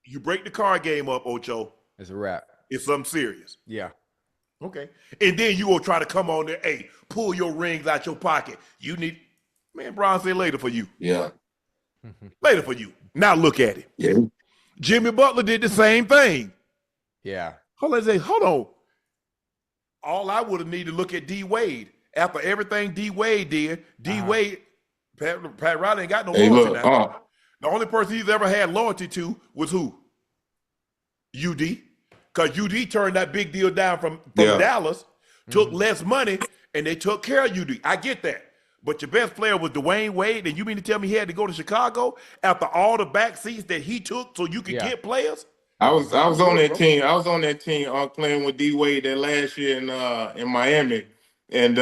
you break the card game up, Ocho. It's a wrap. It's something serious. Yeah. Okay. And then you will try to come on there, hey, pull your rings out your pocket. You need, man, Brian said later for you. Yeah. Later for you. Now look at it. Yeah. Jimmy Butler did the same thing. Yeah. Hold on. All I would have needed to look at D-Wade. After everything D-Wade did, D-Wade, Pat Riley ain't got no loyalty now. The only person he's ever had loyalty to was who? UD. because UD turned that big deal down from Yeah. Dallas, took less money, and they took care of UD. I get that. But your best player was Dwayne Wade, and you mean to tell me he had to go to Chicago after all the back seats that he took so you could get players? I was on that team. I was on that team playing with D Wade that last year in Miami. And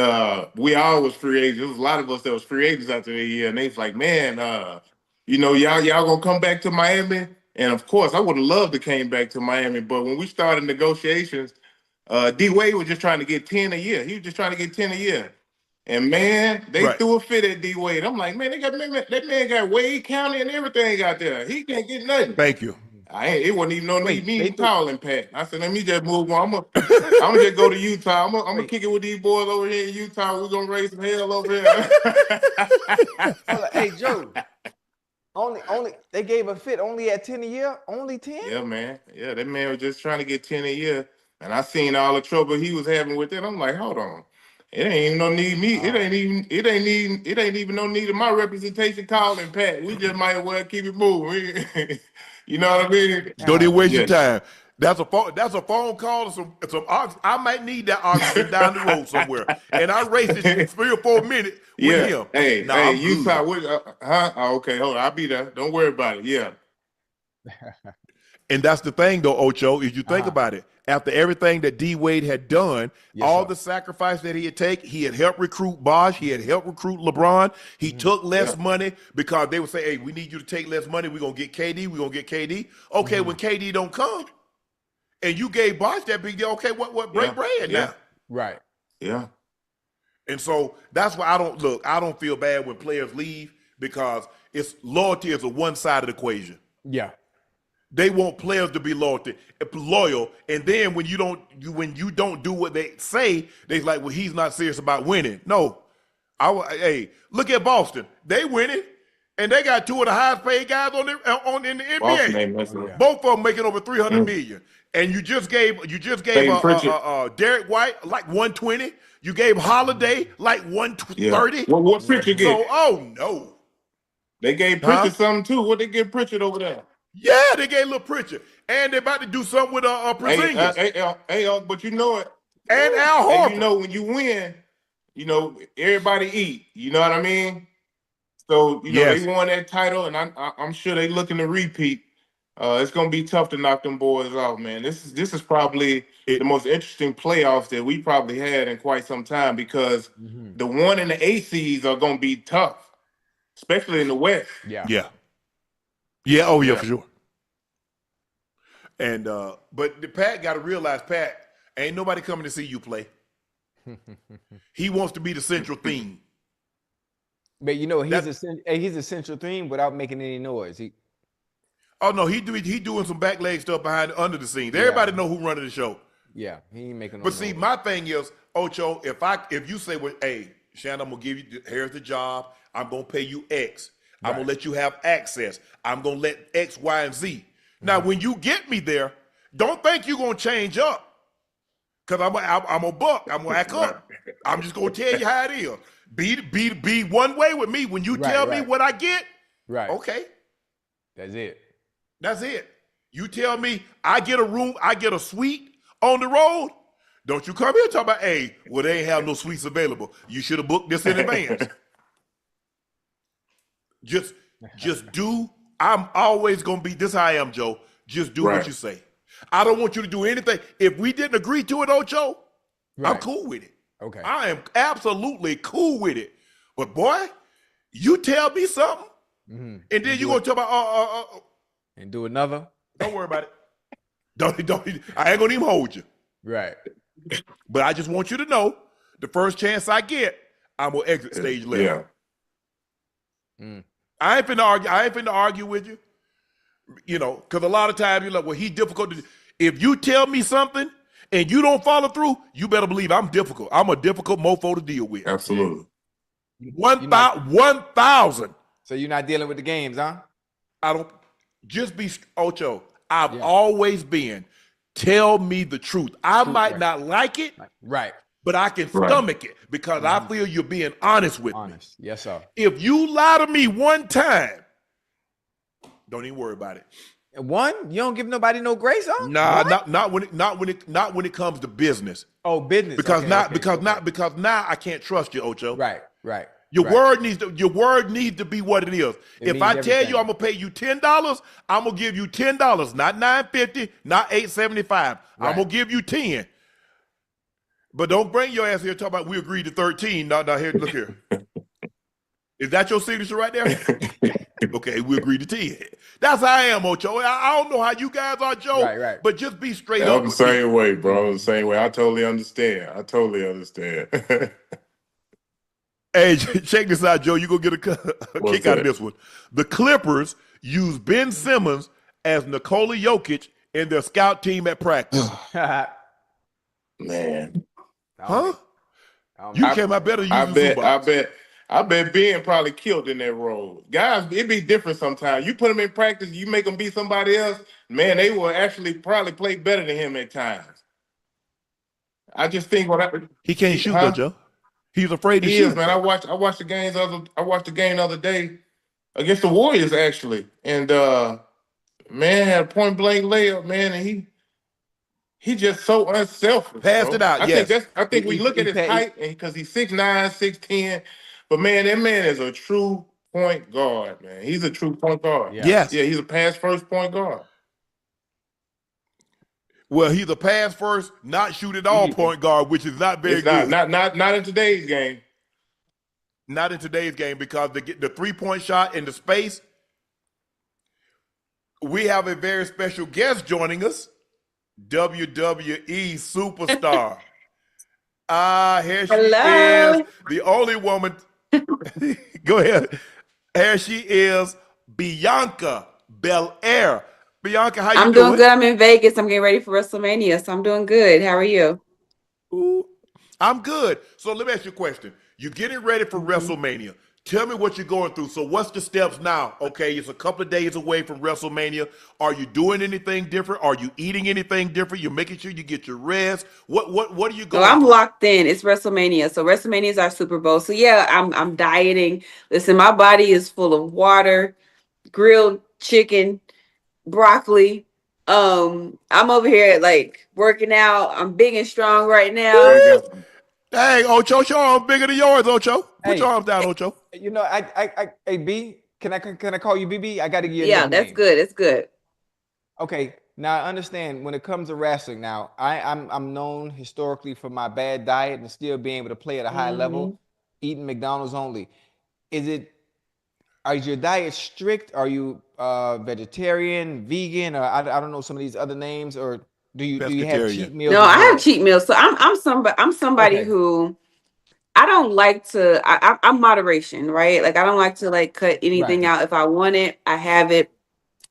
we all was free agents. There was a lot of us that was free agents after the year. And they was like, man, y'all gonna come back to Miami? And of course, I would have loved to came back to Miami. But when we started negotiations, D Wade was just trying to get 10 a year. He was just trying to get 10 a year. And man, they threw a fit at D Wade. I'm like, man, that man got Wade County and everything out there. He can't get nothing. Thank you. It wasn't even no need me calling Pat. I said, let me just move on. I'm gonna just go to Utah. I'm gonna kick it with these boys over here in Utah. We're gonna raise some hell over here. Hey Joe, only they gave a fit only at 10 a year, only 10. Yeah, man. Yeah, that man was just trying to get 10 a year, and I seen all the trouble he was having with it. I'm like, hold on. It ain't even no need me. It ain't even no need of my representation calling Pat. We just might as well keep it moving. You know what I mean? Don't even waste your time. That's a phone call to some I might need that oxygen down the road somewhere. And I raced it 3 or 4 minutes with him. Hey, Utah, okay, hold on. I'll be there. Don't worry about it. Yeah. And that's the thing, though, Ocho, is you think about it. After everything that D Wade had done, the sacrifice that he had taken, he had helped recruit Bosh, he had helped recruit LeBron. He took less money because they would say, hey, we need you to take less money. We're going to get KD. We're going to get KD. Okay, when KD don't come, and you gave Bosh that big deal, okay, what break bread now? Right. Yeah. And so that's why I don't feel bad when players leave because loyalty is a one-sided equation. Yeah. They want players to be loyal, and then when you don't do what they say, they're like, well, he's not serious about winning. No, hey, look at Boston. They winning, and they got 2 of the highest paid guys in the NBA. Both of them making over $300 million. And you just gave Derek White like 120. You gave Holiday like 130. Yeah. What Pritchard get? So, no. They gave Pritchard something too. What they give Pritchard over there? Yeah, they gave little Pritchard, and they're about to do something with Porzingis. But you know it. And Al Horford. And you know when you win, everybody eat. You know what I mean? So they won that title, and I'm sure they looking to repeat. It's gonna be tough to knock them boys off, man. This is probably the most interesting playoffs that we probably had in quite some time because the 1 and the 8 seeds are gonna be tough, especially in the West. Yeah, for sure. And but Pat got to realize, Pat, ain't nobody coming to see you play. He wants to be the central theme. But he's a central theme without making any noise. He doing some back leg stuff under the scenes. Everybody know who running the show. Yeah, he ain't making no But noise. see, my thing is, Ocho, if you say, well, hey, Shannon, I'm gonna give you here's the job, I'm gonna pay you X. I'm going to let you have access. I'm going to let X, Y, and Z. Now, when you get me there, don't think you're going to change up because I'm a buck. I'm going to act up. I'm just going to tell you how it is. Be one way with me. When you tell me what I get, okay. That's it. You tell me I get a room, I get a suite on the road, don't you come here and talk about, hey, well, they ain't have no suites available. You should have booked this in advance. Just do. I'm always gonna be this. How I am, Joe. Just do what you say. I don't want you to do anything. If we didn't agree to it, Ocho, I'm cool with it. Okay. I am absolutely cool with it. But boy, you tell me something, and then you gonna talk about and do another. Don't worry about it. Don't. I ain't gonna even hold you. Right. But I just want you to know, the first chance I get, I'm gonna exit stage left. Yeah. I ain't finna argue with you, because a lot of times you're like, well, he's difficult to. If you tell me something and you don't follow through, you better believe I'm difficult. I'm a difficult mofo to deal with. Absolutely. 1,000. So you're not dealing with the games, huh? I don't. Just be Ocho. I've always been. Tell me the truth. I might not like it. Right. But I can stomach it because I feel you're being honest with me. Yes, sir. If you lie to me one time, don't even worry about it. One, you don't give nobody no grace on. Nah, What? not when it comes to business. Oh, business. Because Okay. because now I can't trust you, Ocho. Right. Your Right. word needs to be what it is. It If I means tell you everything. I'm gonna pay you $10, I'm gonna give you $10, not $9.50, not $8.75. I'm Right. gonna give you 10. But don't bring your ass here talking about we agreed to 13. Now here, look here. Is that your signature right there? Okay, we agreed to 10. That's how I am, Ocho. I don't know how you guys are, Joe. Right. But just be straight I'm up the with me. same way, bro. I'm the same way. I totally understand. Hey, check this out, Joe. You're going to get a What's kick out of that? this one. The Clippers use Ben Simmons as Nikola Jokic in their scout team at practice. Man, Huh? I You came out better I using Zubats. bet Ben probably killed in that role. Guys, it be different sometimes. You put them in practice, you make them be somebody else. Man, they will actually probably play better than him at times. I just think He can't shoot though, Joe. He's afraid to he shoot. is, man. I watched the game the other day against the Warriors actually, and man had a point blank layup, man, and he just so unselfish. Passed Bro. it out, yes. I think we look at his height and because he's 6'9", 6'10", but man, that man is a true point guard, man. He's a true point guard. Yes. Yeah, he's a pass first point guard. Well, he's a pass first, not shoot at all point guard, which is not very good. Not in today's game. Not in today's game because the 3-point shot in the space. We have a very special guest joining us, WWE Superstar. Here she Hello. is, the only woman. Go ahead. Here she is, Bianca Belair. Bianca, how you I'm doing good. I'm in Vegas. I'm getting ready for WrestleMania, so I'm doing good. How are you? Ooh, I'm good. So let me ask you a question. You're getting ready for WrestleMania. Tell me what you're going through. So what's the steps now? Okay, it's a couple of days away from WrestleMania. Are you doing anything different? Are you eating anything different? You're making sure you get your rest. What are you So going I'm through? locked in. It's WrestleMania. So WrestleMania is our Super Bowl. So yeah, I'm dieting. Listen, my body is full of water, grilled chicken, broccoli. I'm over here like working out. I'm big and strong right There you now. go. Hey, Ocho, your arm bigger than yours, Ocho. Put Hey, your arms down, Ocho. you know, hey, B, can I call you BB? I got to give you a Yeah, nickname. that's good. It's good. Okay, now I understand when it comes to wrestling. Now I'm known historically for my bad diet and still being able to play at a high level, eating McDonald's only. Is your diet strict? Are you vegetarian, vegan, or I don't know some of these other names, or do you have Pescatarian. cheat meals No, as I well? have cheat meals. So I'm somebody Okay. who I don't like to. I'm moderation, right? Like I don't like to like cut anything Right. out. If I want it, I have it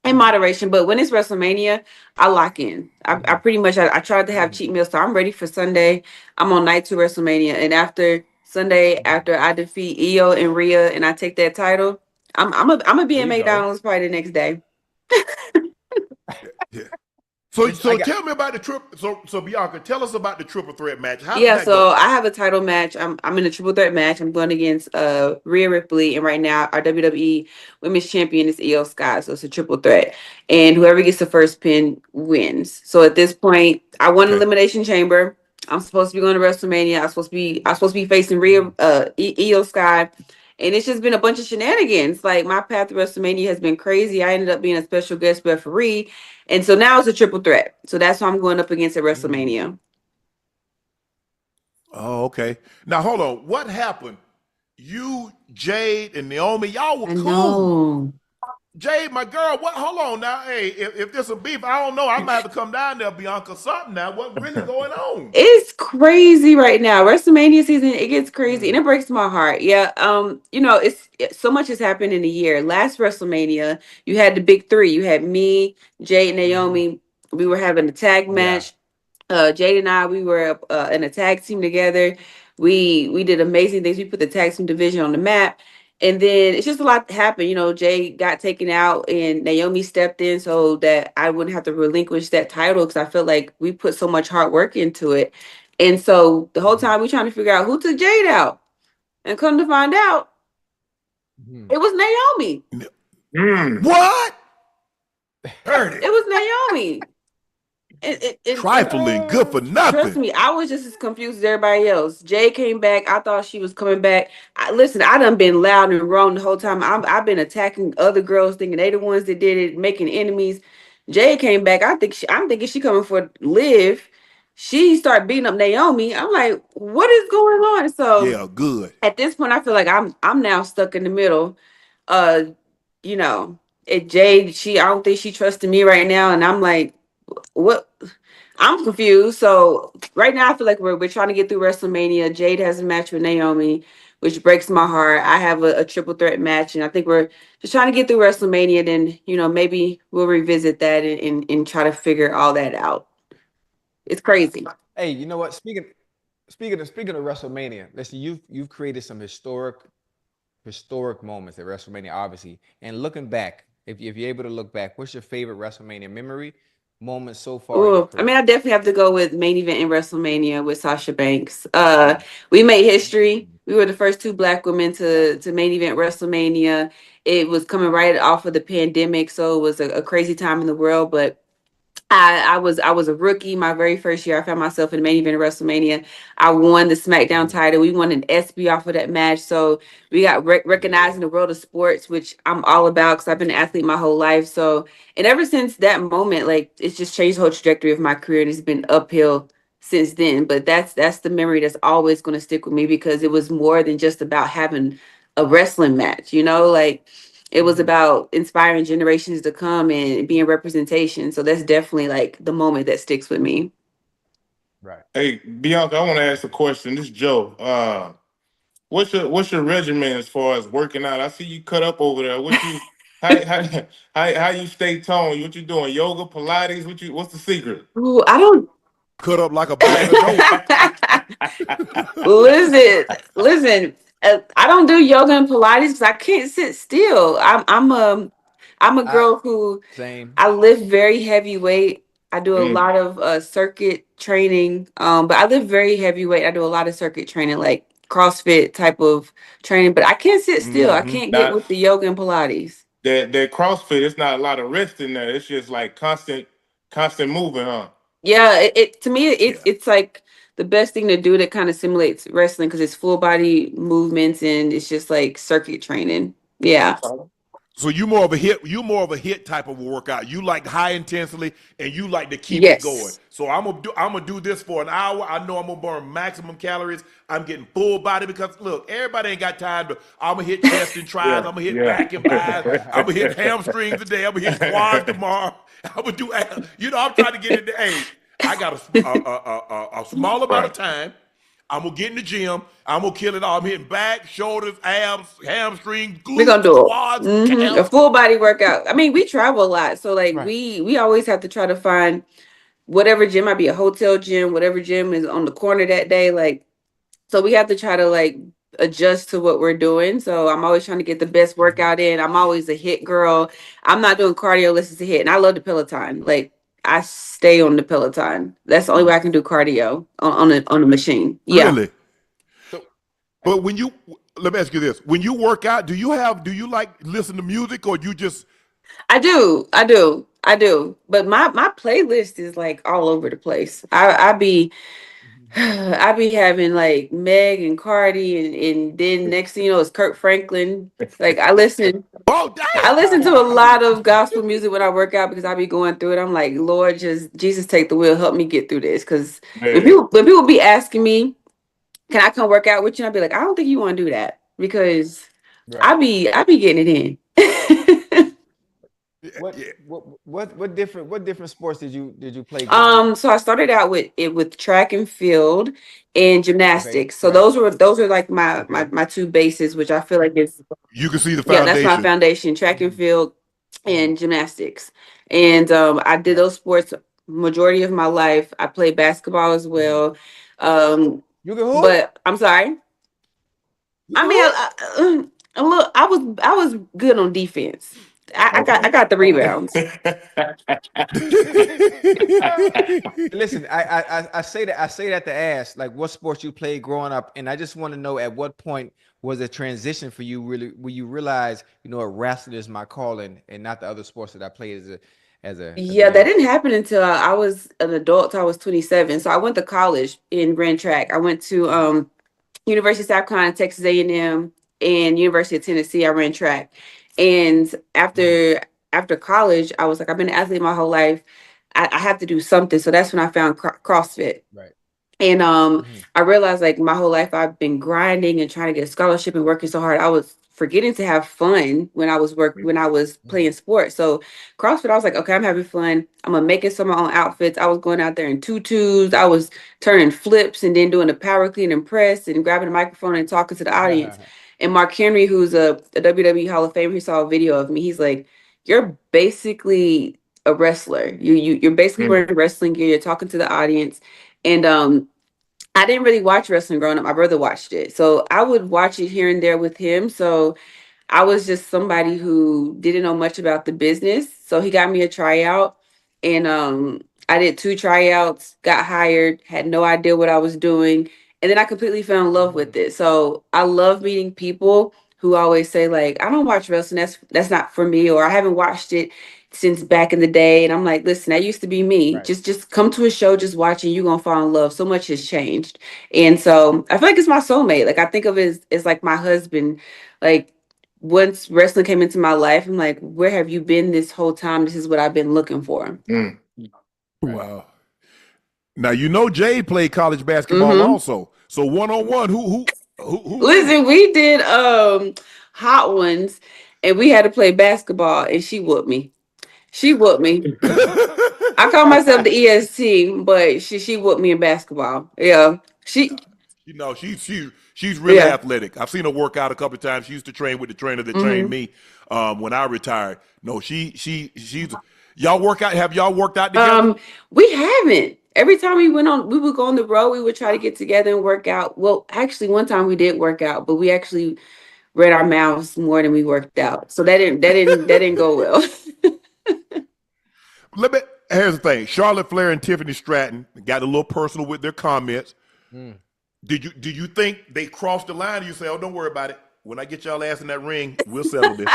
in moderation. But when it's WrestleMania, I lock in. I pretty much I tried to have cheat meals, so I'm ready for Sunday. I'm on night 2 WrestleMania, and after Sunday, after I defeat Io and Rhea, and I take that title, I'm gonna be There in you go. McDonald's probably the next day. Yeah. So I got- tell me about the trip. So Bianca, tell us about the triple threat match. How Yeah, did that so go? I have a title match. I'm in a triple threat match. I'm going against Rhea Ripley, and right now our WWE Women's Champion is Io Sky. So it's a triple threat, and whoever gets the first pin wins. So at this point, I won Elimination Chamber. I'm supposed to be going to WrestleMania. I'm supposed to be facing Rhea Io Sky, and it's just been a bunch of shenanigans. Like my path to WrestleMania has been crazy. I ended up being a special guest referee, and so now it's a triple threat. So that's who I'm going up against at WrestleMania. Oh, okay. Now hold on. What happened? You, Jade, and Naomi, y'all were I cool. know. Jade, my girl, what? Hold on now. Hey, if there's a beef, I don't know. I might have to come down there, Bianca, something now. What really going on? It's crazy right now. WrestleMania season, it gets crazy and it breaks my heart. Yeah. So much has happened in a year. Last WrestleMania, you had the big three. You had me, Jade, and Naomi. We were having a tag match. Jade and I, we were in a tag team together. We did amazing things. We put the tag team division on the map. And then it's just a lot happened. You know, Jay got taken out and Naomi stepped in so that I wouldn't have to relinquish that title because I felt like we put so much hard work into it. And so the whole time we trying to figure out who took Jade out. And come to find out, it was Naomi. What? Heard It it. was Naomi. And Trifling, good for trust nothing. me, I was just as confused as everybody else. Jay came back. I thought she was coming back. Listen, I done been loud and wrong the whole time. I've been attacking other girls, thinking they the ones that did it, making enemies. Jay came back. I'm thinking she coming for Liv. She started beating up Naomi. I'm like, what is going on? So Yeah, good. at this point, I feel like I'm now stuck in the middle. Uh, you know, Jade, I don't think she trusted me right now, and I'm like, what? I'm confused. So right now, I feel like we're trying to get through WrestleMania. Jade has a match with Naomi, which breaks my heart. I have a triple threat match, and I think we're just trying to get through WrestleMania. Then maybe we'll revisit that and try to figure all that out. It's crazy. Hey, you know what? Speaking of WrestleMania, listen, you've created some historic moments at WrestleMania, obviously. And looking back, if you're able to look back, what's your favorite WrestleMania memory moment so far in your Ooh, I mean, career? I definitely have to go with main event in WrestleMania with Sasha Banks. We made history. We were the first two black women to main event WrestleMania. It was coming right off of the pandemic, so it was a crazy time in the world. But I was a rookie my very first year. I found myself in the main event of WrestleMania. I won the SmackDown title. We won an SB off of that match. So we got recognized in Yeah. the world of sports, which I'm all about because I've been an athlete my whole life. So and ever since that moment, like it's just changed the whole trajectory of my career and it's been uphill since then. But that's the memory that's always going to stick with me because it was more than just about having a wrestling match, like it was Mhm. about inspiring generations to come and being representation. So that's definitely like the moment that sticks with me. Right. Hey, Bianca, I want to ask a question. This is Joe. What's your regimen as far as working out? I see you cut up over there. What you how how you stay toned? What you doing? Yoga, Pilates? What's the secret? Ooh, I don't Cut up like a bag of dope. listen, listen. I don't do yoga and Pilates because I can't sit still. I'm a I girl who same. I lift very heavy weight. I do a Mm, lot of circuit training. But I lift very heavy weight. I do a lot of circuit training, like CrossFit type of training. But I can't sit still. I Mm-hmm. can't get that with the yoga and Pilates. that CrossFit, it's not a lot of rest in there. It's just like constant moving, huh? Yeah, it to me Yeah. it's like the best thing to do that kind of simulates wrestling because it's full body movements and it's just like circuit training. Yeah. Okay. So you more of a hit type of workout. You like high intensity and you like to keep it going. Yes. So I'm gonna do this for an hour. I know I'm gonna burn maximum calories. I'm getting full body because look, everybody ain't got time to. I'm gonna hit chest and tries. Yeah, I'm gonna hit yeah. back and buys. I'm gonna hit hamstrings today. I'm gonna hit quads tomorrow. I'm gonna do. I'm trying to get into. Hey, I got a small amount of Right. time. I'm gonna get in the gym. I'm gonna kill it all. I'm hitting back, shoulders, abs, hamstrings, We're gonna glutes, do quads, a calves. full body workout. I mean, we travel a lot, so like Right. we always have to try to find whatever gym might be a hotel gym, whatever gym is on the corner that day. Like, so we have to try to like adjust to what we're doing. So I'm always trying to get the best Mhm. workout in. I'm always a hit girl. I'm not doing cardio unless it's a hit, and I love the Peloton. Like I stay on the Peloton. That's the only way I can do cardio on a machine. Yeah. Really? So But let me ask you this: when you work out, do you like listen to music or you just I do. I do. I do. But my playlist is like all over the place. I be Mhm. I be having like Meg and Cardi and then next thing you know it's Kirk Franklin. Like oh I damn? listen to a lot of gospel music when I work out because I be going through it. I'm like, Lord, just Jesus take the wheel, help me get through this. Cause when Man. people be asking me, can I come work out with you? And I be like, I don't think you want to do that because Right. I be getting it in. What Yeah. what different sports did you play growing up? So I started out with track and field and Okay. gymnastics. So Right. those are like my my Okay. my two bases, which I feel like is You can see the yeah, that's my foundation. foundation, track and Mhm. field Mhm. and gymnastics. And I did Right. those sports majority of my life. I played basketball as Mhm. well. Um, You can hoop? but I'm sorry. You I can mean, hoop? look, I was good on defense. I Okay. got the Okay. rebounds. Listen, I say that to ask like what sports you played growing up, and I just want to know at what point was a transition for you really where you realize wrestling is my calling and not the other sports that I played Yeah, that didn't happen until I was an adult. I was 27. So I went to college and ran track. I went to University of South Carolina, Texas A&M, and University of Tennessee. I ran track, and after college, I was like, I've been an athlete my whole life. I have to do something. So that's when I found CrossFit. Right. And I realized like my whole life I've been grinding and trying to get a scholarship and working so hard. I was forgetting to have fun when I was playing sports. So CrossFit, I was like, okay, I'm having fun. I'm gonna make it some of my own outfits. I was going out there in tutus. I was turning flips and then doing the power clean and press and grabbing the microphone and talking to the audience. And Mark Henry, who's a WWE Hall of Famer, he saw a video of me. He's like, you're basically a wrestler. You're basically wearing wrestling gear. You're talking to the audience. And I didn't really watch wrestling growing up. My brother watched it. So I would watch it here and there with him. So I was just somebody who didn't know much about the business. So he got me a tryout and I did 2 tryouts, got hired, had no idea what I was doing, and then I completely fell in love with it. So I love meeting people who always say like, I don't watch wrestling, that's not for me, or I haven't watched it since back in the day. And I'm like, listen, that used to be me. Right. Just come to a show, just watching, you're gonna fall in love. So much has changed. And so I feel like it's my soulmate. Like I think of it as like my husband. Like once wrestling came into my life, I'm like, where have you been this whole time? This is what I've been looking for. Wow. Now you know Jay played college basketball also. So one-on-one, who Listen, we did hot ones and we had to play basketball and she whooped me. She whooped me. I call myself the EST, but she whooped me in basketball. Yeah. She's really athletic. I've seen her work out a couple of times. She used to train with the trainer that trained me when I retired. No, she's y'all work out. Have y'all worked out together? We haven't. Every time we would go on the road, we would try to get together and work out. Well, actually one time we did work out, but we actually read our mouths more than we worked out. So that didn't go well. Here's the thing. Charlotte Flair and Tiffany Stratton got a little personal with their comments. Did you think they crossed the line? You say, oh, don't worry about it. When I get y'all ass in that ring, we'll settle this.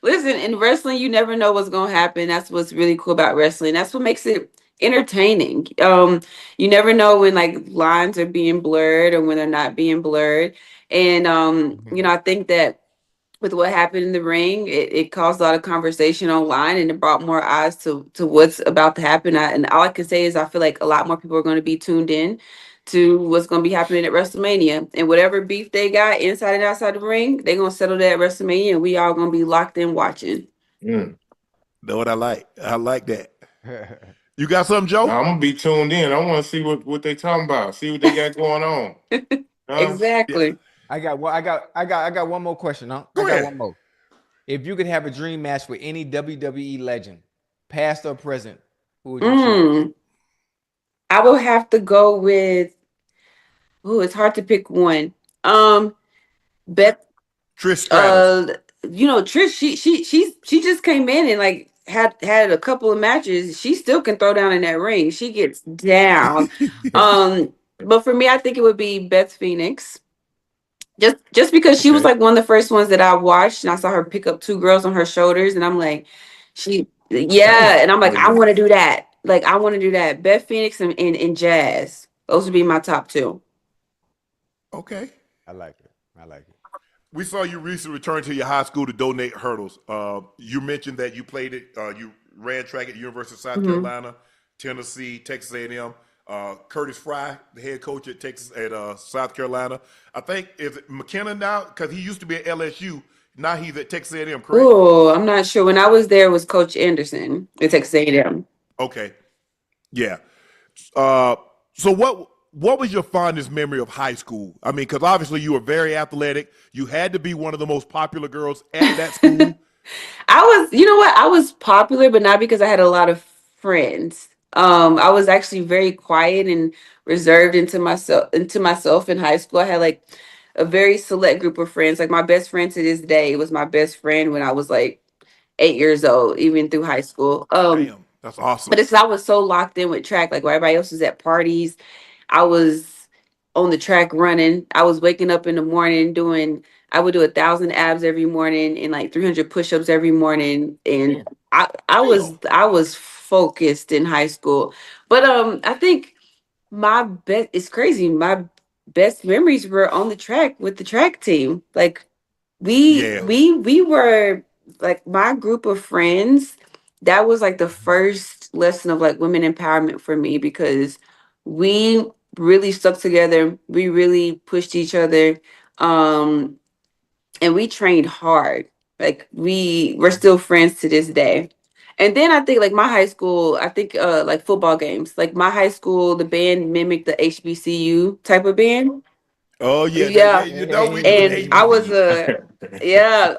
Listen, in wrestling, you never know what's going to happen. That's what's really cool about wrestling. That's what makes it entertaining. You never know when like lines are being blurred or when they're not being blurred. And I think that with what happened in the ring, it caused a lot of conversation online and it brought more eyes to what's about to happen. And all I can say is I feel like a lot more people are going to be tuned in to what's going to be happening at WrestleMania. And whatever beef they got inside and outside the ring, they're going to settle that at WrestleMania and we all going to be locked in watching. Know what I like? I like that. You got something, Joe? I'm going to be tuned in. I want to see what they talking about. See what they got going on. Exactly. Yeah. I got one more question. Huh? I got one more. If you could have a dream match with any WWE legend, past or present, who would you choose? I will have to go with. It's hard to pick one. Beth. Trish Stratus. Trish. She just came in and like had a couple of matches. She still can throw down in that ring. She gets down. But for me, I think it would be Beth Phoenix. Just because she was like one of the first ones that I watched and I saw her pick up 2 girls on her shoulders and I'm like, and I'm like, I want to do that. Like, I want to do that. Beth Phoenix and Jazz. Those would be my top 2. Okay. I like it. We saw you recently return to your high school to donate hurdles. You mentioned that you played it, you ran track at the University of South Carolina, Tennessee, Texas A&M. Curtis Fry, the head coach at South Carolina. I think, is it McKenna now? Because he used to be at LSU. Now he's at Texas A&M, correct? Oh, I'm not sure. When I was there, it was Coach Anderson at Texas A&M. Okay. Yeah. So what was your fondest memory of high school? I mean, because obviously you were very athletic. You had to be one of the most popular girls at that school. I was popular, but not because I had a lot of friends. I was actually very quiet and reserved into myself in high school. I had like a very select group of friends. Like my best friend to this day was my best friend when I was like 8 years old, even through high school. Damn, that's awesome. But I was so locked in with track. Like while everybody else was at parties, I was on the track running. I was waking up in the morning I would do 1,000 abs every morning and like 300 push-ups every morning. And I was focused in high school. But I think it's crazy. My best memories were on the track with the track team. Like Yeah. we were like my group of friends. That was like the first lesson of like women empowerment for me because we really stuck together. We really pushed each other. Um and we trained hard. Like we're still friends to this day. And then I think like my high school, I think like football games. Like my high school, the band mimicked the HBCU type of band. Oh yeah, Yeah. you know we do the And I was HBCU.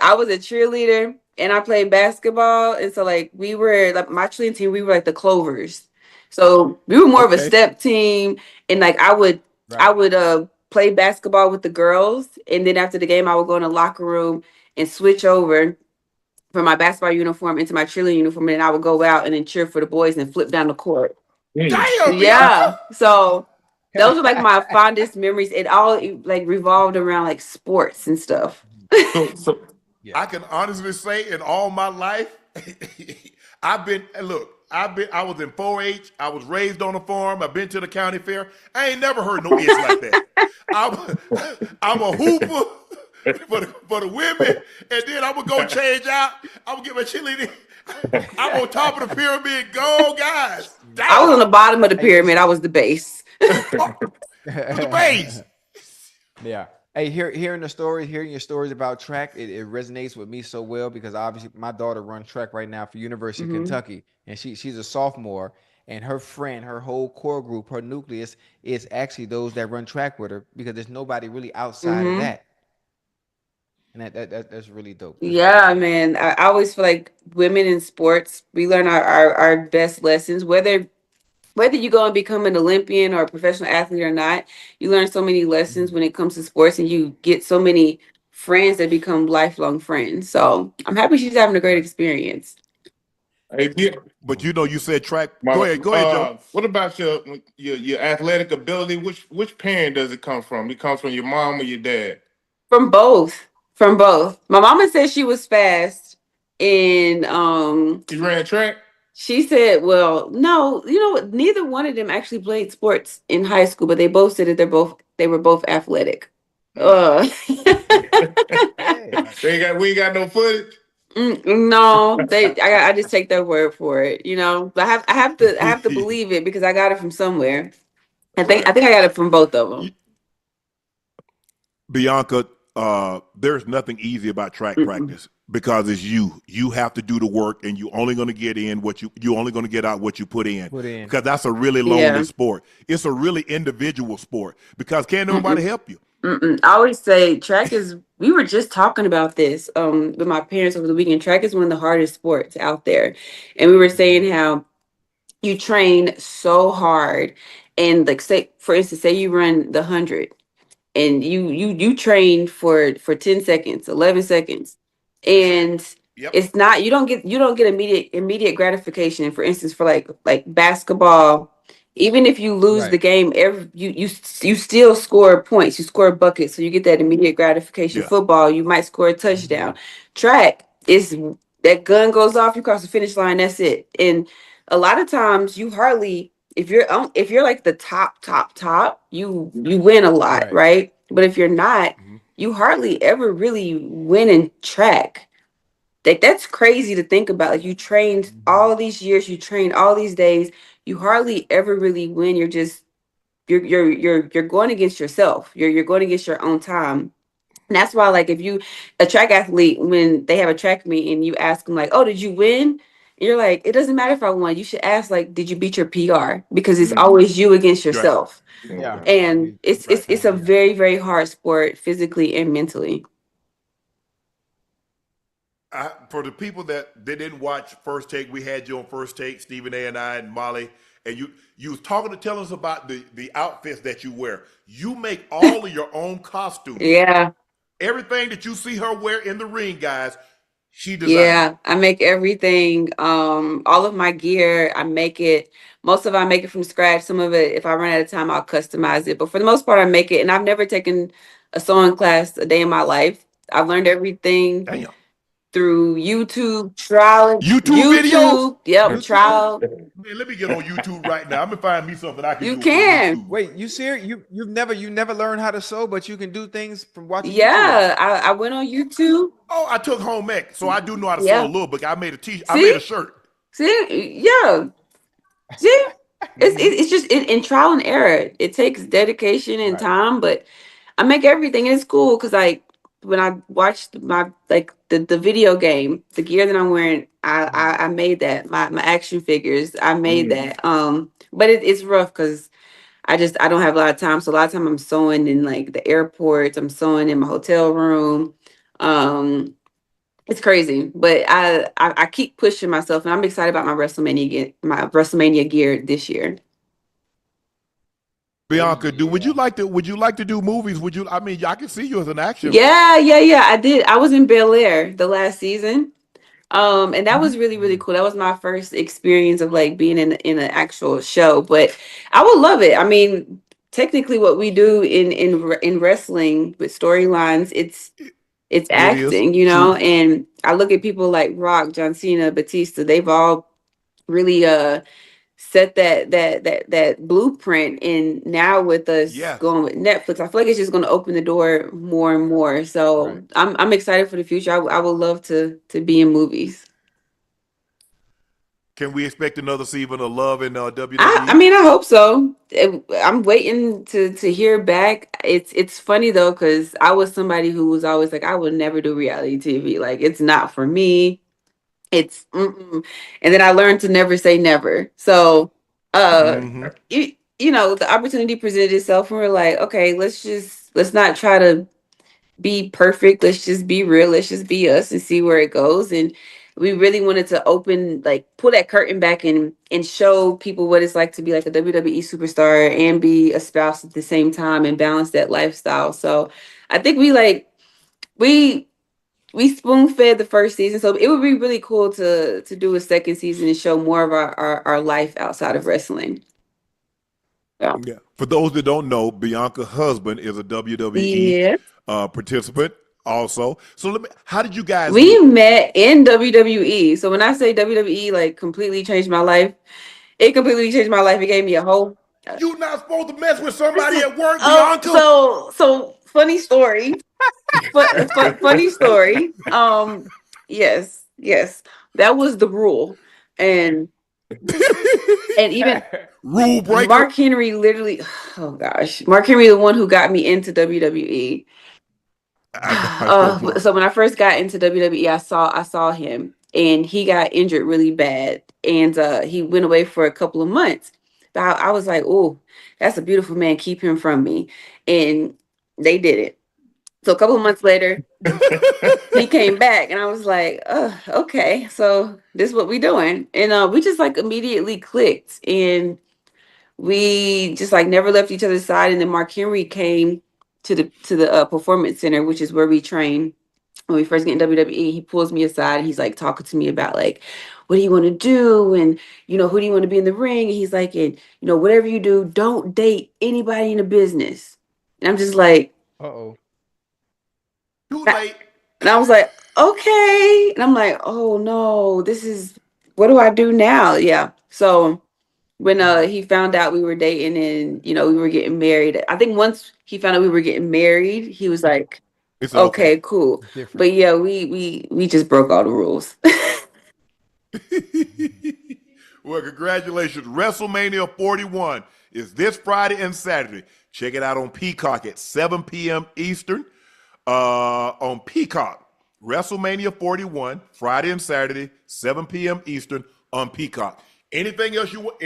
I was a cheerleader and I played basketball. And so like we were like my cheerleading team, we were like the Clovers. So we were more of a Okay. step team. And like I would play basketball with the girls. And then after the game I would go in the locker room and switch over from my basketball uniform into my cheerleading uniform. And then I would go out and then cheer for the boys and flip down the court. Damn, Yeah. Bianca. So those are like my fondest memories. It all like revolved around like sports and stuff. So I can honestly say in all my life, I was in 4-H. I was raised on a farm. I've been to the county fair. I ain't never heard no itch like that. I'm, I'm a hooper for the women, and then I'm gonna go change out. I'm gonna get my cheerleading. I'm on top of the pyramid. Go, guys. I was on Damn. the bottom of the Hey, pyramid. I was the base. For the base. Yeah. Hey, hearing your stories about track, it resonates with me so well because obviously my daughter runs track right now for University of Hmm. Kentucky, and she's a sophomore, and her whole core group, her nucleus is actually those that run track with her because there's nobody really outside of Hmm. that, and that's really dope. That's really Yeah, dope. man. I always feel like women in sports, we learn our best lessons, whether you go and become an Olympian or a professional athlete or not, you learn so many lessons when it comes to sports and you get so many friends that become lifelong friends. So I'm happy she's having a great Right. experience. hey, But you know, you said track. my, Go ahead, Joe. what about your athletic ability? Which parent does it come from? It comes from your mom or your dad? From both. From both. My mama said she was fast and You ran track? she said, well, no, you know what? Neither one of them actually played sports in high school, but they both said that they were both athletic. Mm. Uh Hey, We ain't got no footage. No, I just take their word for it, you know. But I have to believe it because I got it from somewhere. Right. I think I got it from both of them. Bianca, there's nothing easy about track Mm-mm. practice because it's you. You have to do the work, and you're only going to get in you only going to get out what you put in. put in. Because that's a really lonely Yeah. sport. It's a really individual sport because can't nobody Mm-mm. help you. Mm-mm. I always say track is. We were just talking about this with my parents over the weekend. Track is one of the hardest sports out there, and we were saying how you train so hard, and like say for instance, say you run the 100 and you train for 10 seconds, 11 seconds, and Yep. it's not you don't get immediate gratification. For instance, for like basketball, even if you lose the Right. game, you still score points, you score buckets, so you get that immediate gratification. Yeah. Football, you might score a touchdown. Track is that gun goes off, you cross the finish line, that's it. And a lot of times you hardly if you're like the top, you win a lot, Right. right? But if you're not, Mhm. you hardly ever really win in track. Like that's crazy to think about. Like you trained all these years, you trained all these days, you hardly ever really win. You're just you're going against yourself. You're going against your own time. And that's why, like, if you a track athlete, when they have a track meet and you ask them, like, "Oh, did you win?" And you're like, "It doesn't matter if I won." You should ask, like, "Did you beat your PR?" Because it's Mm. always you against Right. yourself, Yeah. Okay. and Right. it's a very very hard sport physically and mentally. For the people that they didn't watch First Take, we had you on First Take, Stephen A. and I and Molly, and you was talking to tell us about the outfits that you wear. You make all of your own costumes. Yeah. Everything that you see her wear in the ring, guys, She designed Yeah, it. I make everything. All of my gear, I make it. Most of it, I make it from scratch. Some of it, if I run out of time, I'll customize it. But for the most part, I make it. And I've never taken a sewing class a day in my life. I've learned everything Damn. through YouTube, trial, YouTube videos? YouTube. Yep, YouTube? trial. Man, let me get on YouTube right now. I'm gonna find me something I can You do from can. YouTube. Wait, you serious? You never learned how to sew, but you can do things from watching YouTube. Yeah, I went on YouTube. Oh, I took home ec, so I do know how to sew a Yeah. little bit. I made a t. I made a See? shirt. See? Yeah. See? It's just in trial and error. It takes dedication and Right. time, but I make everything and it's cool because like when I watched my like the video game, the gear that I'm wearing, I made that. My action figures, I made that. But it's rough because I don't have a lot of time. So a lot of time I'm sewing in like the airports, I'm sewing in my hotel room. Um it's crazy, but I keep pushing myself, and I'm excited about my WrestleMania gear this year. Bianca, would you like to do movies? I mean, I can see you as an action. Yeah. I did. I was in Bel Air the last season. And that was really, really Mm. cool. That was my first experience of like being in an actual show. But I would love it. I mean, technically, what we do in wrestling with storylines, it's It is acting, true. And I look at people like Rock, John Cena, Batista. They've all really set that blueprint. And now with us Yes. going with Netflix, I feel like it's just going to open the door more and more. Right. So I'm excited for the future. I would love to be in movies. Can we expect another season of Love in I WWE? mean I hope so. I'm waiting to hear back. It's funny though because I was somebody who was always like I would never do reality TV. Like it's not for me. It's and then I learned to never say never. So uh Mm-hmm. the opportunity presented itself and we're like, okay, let's not try to be perfect. Let's just be real. Let's just be us and see where it goes. And we really wanted to open, like, pull that curtain back and show people what it's like to be like a WWE superstar and be a spouse at the same time and balance that lifestyle. So I think we we spoon fed the first season. So it would be really cool to do a second season and show more of our life outside of wrestling. Yeah. Yeah. For those that don't know, Bianca's husband is a WWE Yeah. participant also. So how did you guys We meet? met in WWE. So when I say WWE like completely changed my life, it completely changed my life. It gave me a whole You're not supposed to mess with somebody listen. at work, Oh, Bianca. so funny story. Funny story. Yes, that was the rule, and even Rule breaker. Mark Henry literally. Oh gosh, Mark Henry, the one who got me into WWE. I know Mark. So when I first got into WWE, I saw him, and he got injured really bad, and he went away for a couple of months. But I was like, oh, that's a beautiful man. Keep him from me, and they did it. So a couple of months later, he came back, and I was like, oh, okay, so this is what we doing, and we just like immediately clicked, and we just like never left each other's side. And then Mark Henry came to the performance center, which is where we train when we first get in WWE. He pulls me aside and he's like talking to me about like, what do you want to do? And who do you want to be in the ring? And he's like, and whatever you do, don't date anybody in the business. And I'm just like, Uh-oh. Too late. and I was like, okay. And I'm like, oh no, what do I do now? Yeah. So when he found out we were dating and we were getting married, I think once he found out we were getting married, he was like, It's okay. okay, cool. Different. But yeah, we just broke all the rules. Well, congratulations. WrestleMania 41 is this Friday and Saturday. Check it out on Peacock at 7 p.m. Eastern. On Peacock, WrestleMania 41, Friday and Saturday, 7 p.m. Eastern on Peacock. Anything else you want?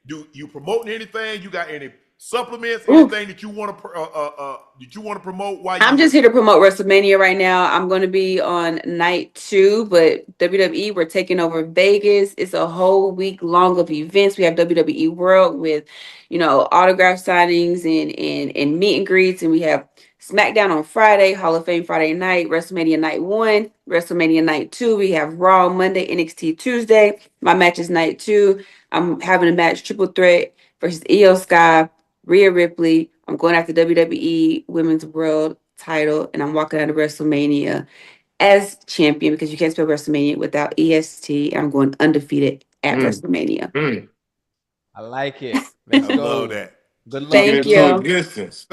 Do you promoting anything? You got any supplements? Ooh. Anything that you want to promote while I'm you? just here to promote WrestleMania right now. I'm going to be on night 2, but WWE, we're taking over Vegas. It's a whole week long of events. We have WWE World with, autograph signings and meet and greets, and we have SmackDown on Friday, Hall of Fame Friday night, WrestleMania night 1, WrestleMania night 2. We have Raw Monday, NXT Tuesday. My match is night 2. I'm having a match triple threat versus Io Sky, Rhea Ripley. I'm going after WWE Women's World title, and I'm walking out of WrestleMania as champion because you can't spell WrestleMania without EST. I'm going undefeated at WrestleMania. I like it. Let's I go. love that. Good luck. Thank you. Existence.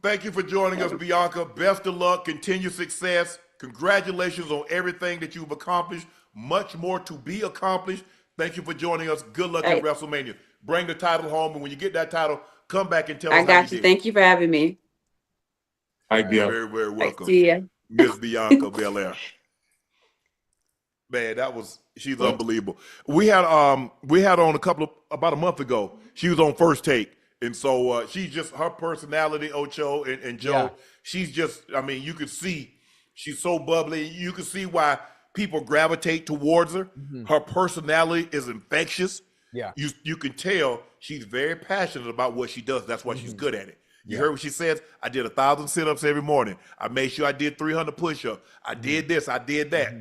Thank you for joining us, Bianca. Best of luck, continued success. Congratulations on everything that you've accomplished. Much more to be accomplished. Thank you for joining us. Good luck at WrestleMania. Bring the title home, and when you get that title, come back and tell us I how got you you. did. Thank you for having me. You're very, very welcome. See ya. Miss Bianca Belair. Man, she's unbelievable. We had on about a month ago. She was on First Take. And so she's just, her personality, Ocho and Joe, Yeah. she's just, I mean, you can see she's so bubbly. You can see why people gravitate towards her. Her personality is infectious. Yeah. You can tell she's very passionate about what she does. That's why she's good at it. You heard what she says? I did 1,000 sit-ups every morning. I made sure I did 300 push-ups. I did this, I did that.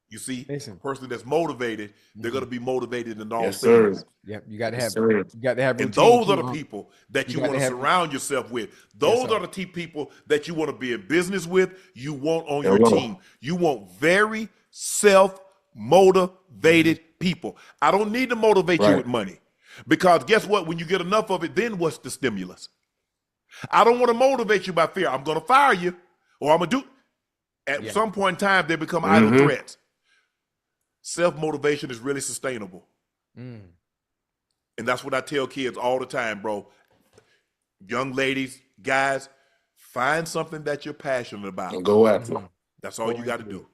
You see, a person that's motivated, they're going to be motivated in all things. Sir. Yep, you got to have Sir. you got to have And routine those are too, the huh? people that you You want to gotta have- surround yourself with. Those sir. are the people that you want to be in business with, you want on your team. You want very self-motivated people. I don't need to motivate you with money. Because guess what? When you get enough of it, then what's the stimulus? I don't want to motivate you by fear. I'm going to fire you, or I'm going to do. At some point in time, they become idle threats. Self-motivation is really sustainable. And that's what I tell kids all the time, bro. Young ladies, guys, find something that you're passionate about. And go after it. That's all you got to do.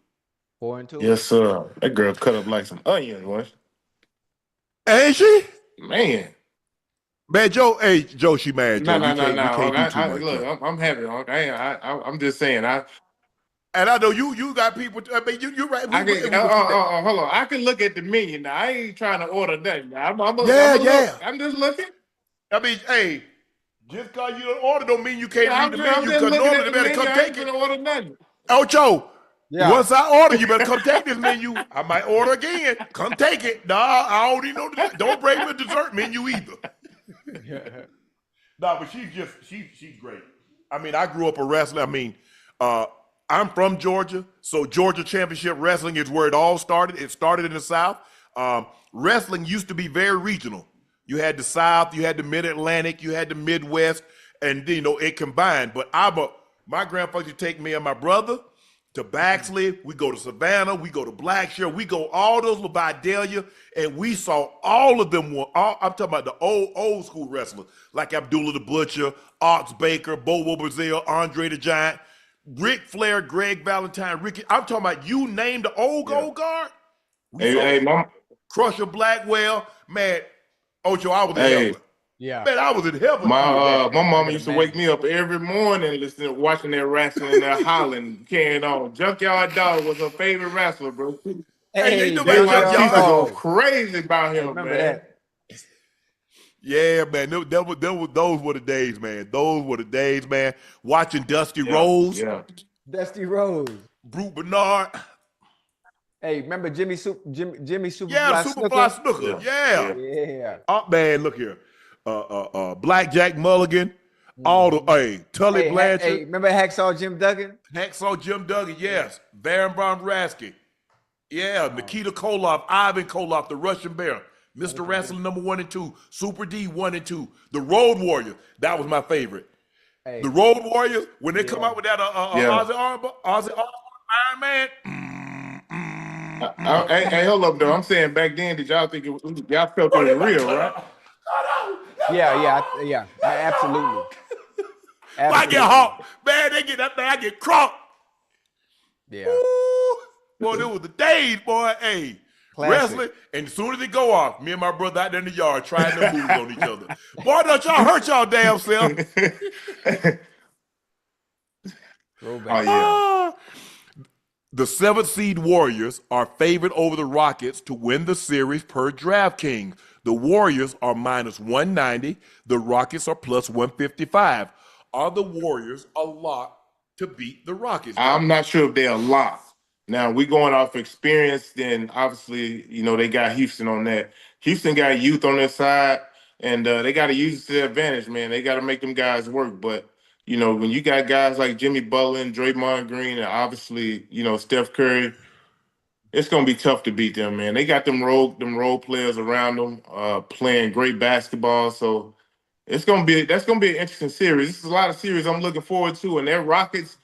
4 and 2. Yes, sir. That girl cut up like some onions, boy. Ain't she? Man. Man, Joe, Joe, she mad. Joe. No. We can't do too much. Look, I'm happy. I'm just saying. And I know you got people. I mean, you're right. Hold on. I can look at the menu now. I ain't trying to order nothing. I'm just looking. I mean, hey, just because you don't order don't mean you can't read the menu. I'm just Because looking normally at they the better menu. come I take ain't it. gonna order nothing. Ocho, Yeah. once I order, you better come take this menu. I might order again. Come take it. Nah, I don't even know. Don't bring me a dessert menu either. Nah, but she's great. I mean, I grew up a wrestler. I mean, I'm from Georgia, so Georgia Championship Wrestling is where it all started. It started in the South. Wrestling used to be very regional. You had the South, you had the Mid-Atlantic, you had the Midwest, and it combined. But my grandfather used to take me and my brother to Baxley. We go to Savannah, we go to Blackshear, we go all those to Vidalia, and we saw all of them. I'm talking about the old school wrestlers like Abdullah the Butcher, Ox Baker, Bobo Brazil, Andre the Giant, Ric Flair, Greg Valentine, Ricky. I'm talking about you name the old guard. Hey, mom. Crusher Blackwell, man. Ocho, I was in heaven. Yeah. Man, I was in heaven. My mama used to wake me up every morning listening, watching that wrestling and that hollering, carrying on. Junkyard Dog was her favorite wrestler, bro. Hey, She used to go crazy about him, Remember man. that. Yeah, man. Those were the days, man. Those were the days, man. Watching Dusty Rhodes, Dusty Rhodes. Brute Bernard. Hey, remember Jimmy Superfly Yeah, Superfly Snooker? Snooker. Yeah. Yeah. Oh, man, look here. Blackjack Mulligan. All the Tully Blanchard. Hey, remember Hacksaw Jim Duggan? Hacksaw Jim Duggan, yes. Baron Von Raschke. Yeah, Nikita Koloff, Ivan Koloff, the Russian Bear. Mr. Wrestling number 1 and 2. Super D 1 and 2. The Road Warriors. That was my favorite. Hey. The Road Warriors, when they come out with that Ozzy Iron Man. Hey, hold up, though. I'm saying back then, did y'all think y'all felt it was real, right? Yeah, absolutely. I get hot. Man, they get that thing, I get crunk. Yeah. Ooh. Boy, it was the days, boy. Hey, Classic. wrestling, and as soon as it go off, me and my brother out there in the yard trying to move on each other. Boy, don't y'all hurt y'all damn self. The 7th seed Warriors are favored over the Rockets to win the series per DraftKings. The Warriors are minus 190. The Rockets are plus 155. Are the Warriors a lock to beat the Rockets. I'm not sure if they're a lock. Now we going off experience, then obviously, they got Houston on that. Houston got youth on their side, and they got to use it to their advantage, man. They got to make them guys work. But, when you got guys like Jimmy Butler and Draymond Green, and obviously, Steph Curry, it's gonna be tough to beat them, man. They got them role players around them, playing great basketball. So that's gonna be an interesting series. This is a lot of series I'm looking forward to, and their Rockets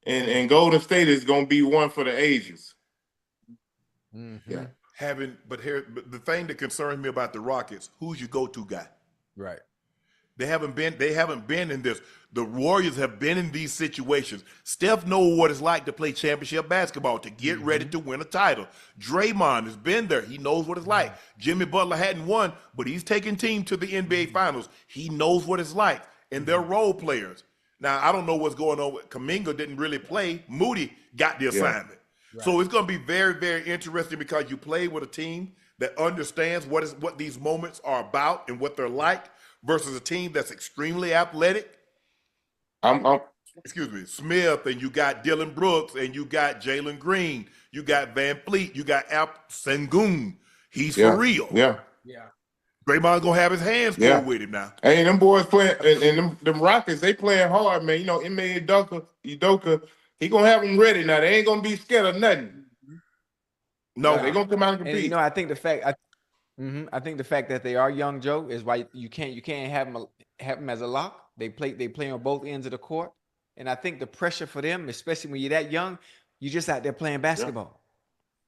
and Golden State is gonna be one for the ages. Mm-hmm. Yeah. But the thing that concerns me about the Rockets, who's your go-to guy? Right. They haven't been in this. The Warriors have been in these situations. Steph knows what it's like to play championship basketball, to get ready to win a title. Draymond has been there. He knows what it's like. Jimmy Butler hadn't won, but he's taken team to the NBA Finals. He knows what it's like. And they're role players. Now, I don't know what's going on with Kuminga, didn't really play. Moody got the assignment. Right. So it's going to be very, very interesting because you play with a team that understands what these moments are about and what they're like versus a team that's extremely athletic. Excuse me, Smith, and you got Dylan Brooks, and you got Jalen Green, you got Van Fleet, you got Sengun. He's for real. Yeah. Draymond's gonna have his hands full with him now. Hey, them boys playing, and them Rockets, they playing hard, man. Ime Udoka, he gonna have them ready now. They ain't gonna be scared of nothing. No, they gonna come out and compete. And, I think the fact that they are young, Joe, is why you can't have them as a lock. They play on both ends of the court, and I think the pressure for them, especially when you're that young, you're just out there playing basketball.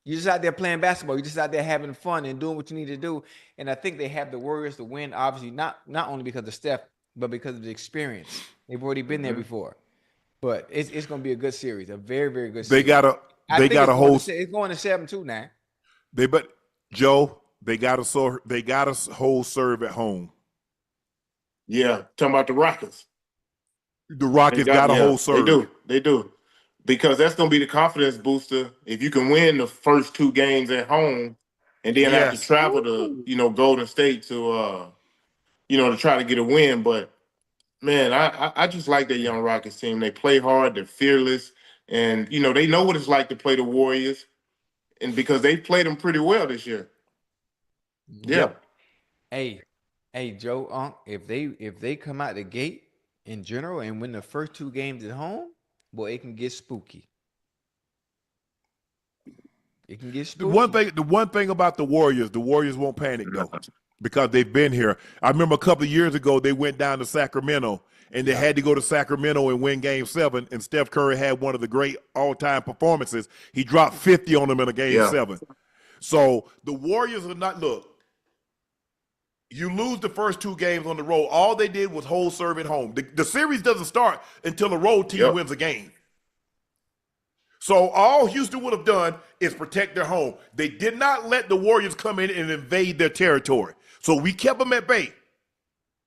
You're just out there playing basketball. You're just out there having fun and doing what you need to do. And I think they have the Warriors to win, obviously not only because of Steph, but because of the experience. They've already been there before. But it's going to be a good series, a very, very good series. It's going to 7-2 now. They got a whole serve at home. Yeah, talking about the Rockets. The Rockets got a whole serve. They do. Because that's going to be the confidence booster. If you can win the first 2 games at home and then have to travel to, Golden State to, to try to get a win. But, man, I just like that young Rockets team. They play hard. They're fearless. And, they know what it's like to play the Warriors. And because they played them pretty well this year. Yeah. Hey, Joe, if they come out the gate in general and win the first 2 games at home, boy, it can get spooky. It can get spooky. The one thing about the Warriors won't panic though, because they've been here. I remember a couple of years ago they went down to Sacramento and they had to go to Sacramento and win Game 7. And Steph Curry had one of the great all-time performances. He dropped 50 on them in a Game 7. So the Warriors are not look. You lose the first 2 games on the road. All they did was hold serve at home. The series doesn't start until the road team wins a game. So all Houston would have done is protect their home. They did not let the Warriors come in and invade their territory. So we kept them at bay.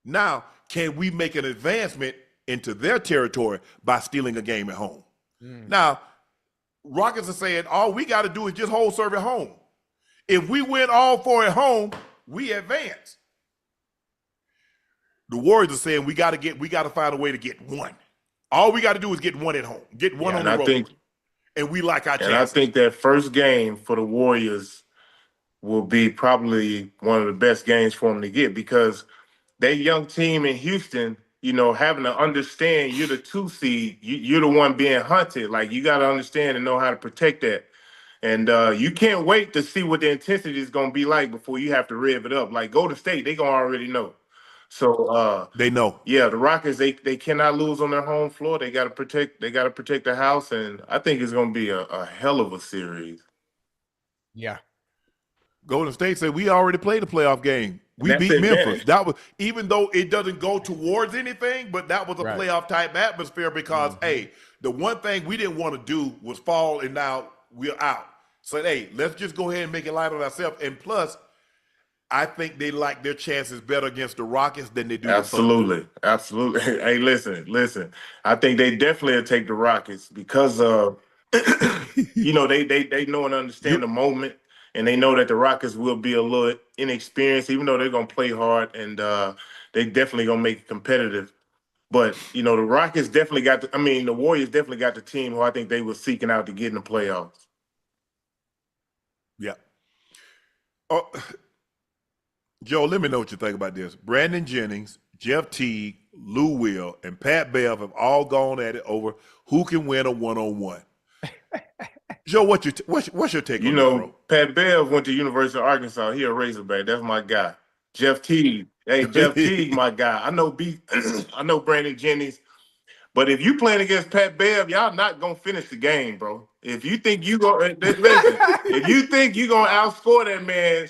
Now, can we make an advancement into their territory by stealing a game at home? Now, Rockets are saying all we got to do is just hold serve at home. If we win all 4 at home, we advance. The Warriors are saying we got to find a way to get 1. All we got to do is get 1 at home, get 1 on the road, and we like our chances. And I think that first game for the Warriors will be probably one of the best games for them to get because that young team in Houston, having to understand you're the 2 seed, you're the one being hunted. Like you got to understand and know how to protect that. And you can't wait to see what the intensity is going to be like before you have to rev it up. Like Golden State, they going to already know. So they know. Yeah, the Rockets they cannot lose on their home floor. They got to protect the house, and I think it's going to be a hell of a series. Yeah. Golden State said we already played a playoff game. We beat Memphis. That was even though it doesn't go towards anything, but that was a playoff type atmosphere because the one thing we didn't want to do was fall and now we're out. So let's just go ahead and make it light on ourselves. And plus, I think they like their chances better against the Rockets than they do. Absolutely. Hey, listen. I think they definitely will take the Rockets because they know and understand the moment, and they know that the Rockets will be a little inexperienced, even though they're gonna play hard, and they definitely gonna make it competitive. But the Rockets definitely got the Warriors definitely got the team who I think they were seeking out to get in the playoffs. Yeah. Oh, Joe, let me know what you think about this. Brandon Jennings, Jeff Teague, Lou Will, and Pat Bev have all gone at it over who can win a one-on-one. Joe, what's your take on this, bro? Pat Bev went to University of Arkansas. He a Razorback. That's my guy. Jeff Teague. Hey, Jeff Teague, my guy. I know I know Brandon Jennings. But if you playing against Pat Bev, y'all not gonna finish the game, bro. If you think you gonna listen, if you think you gonna outscore that man,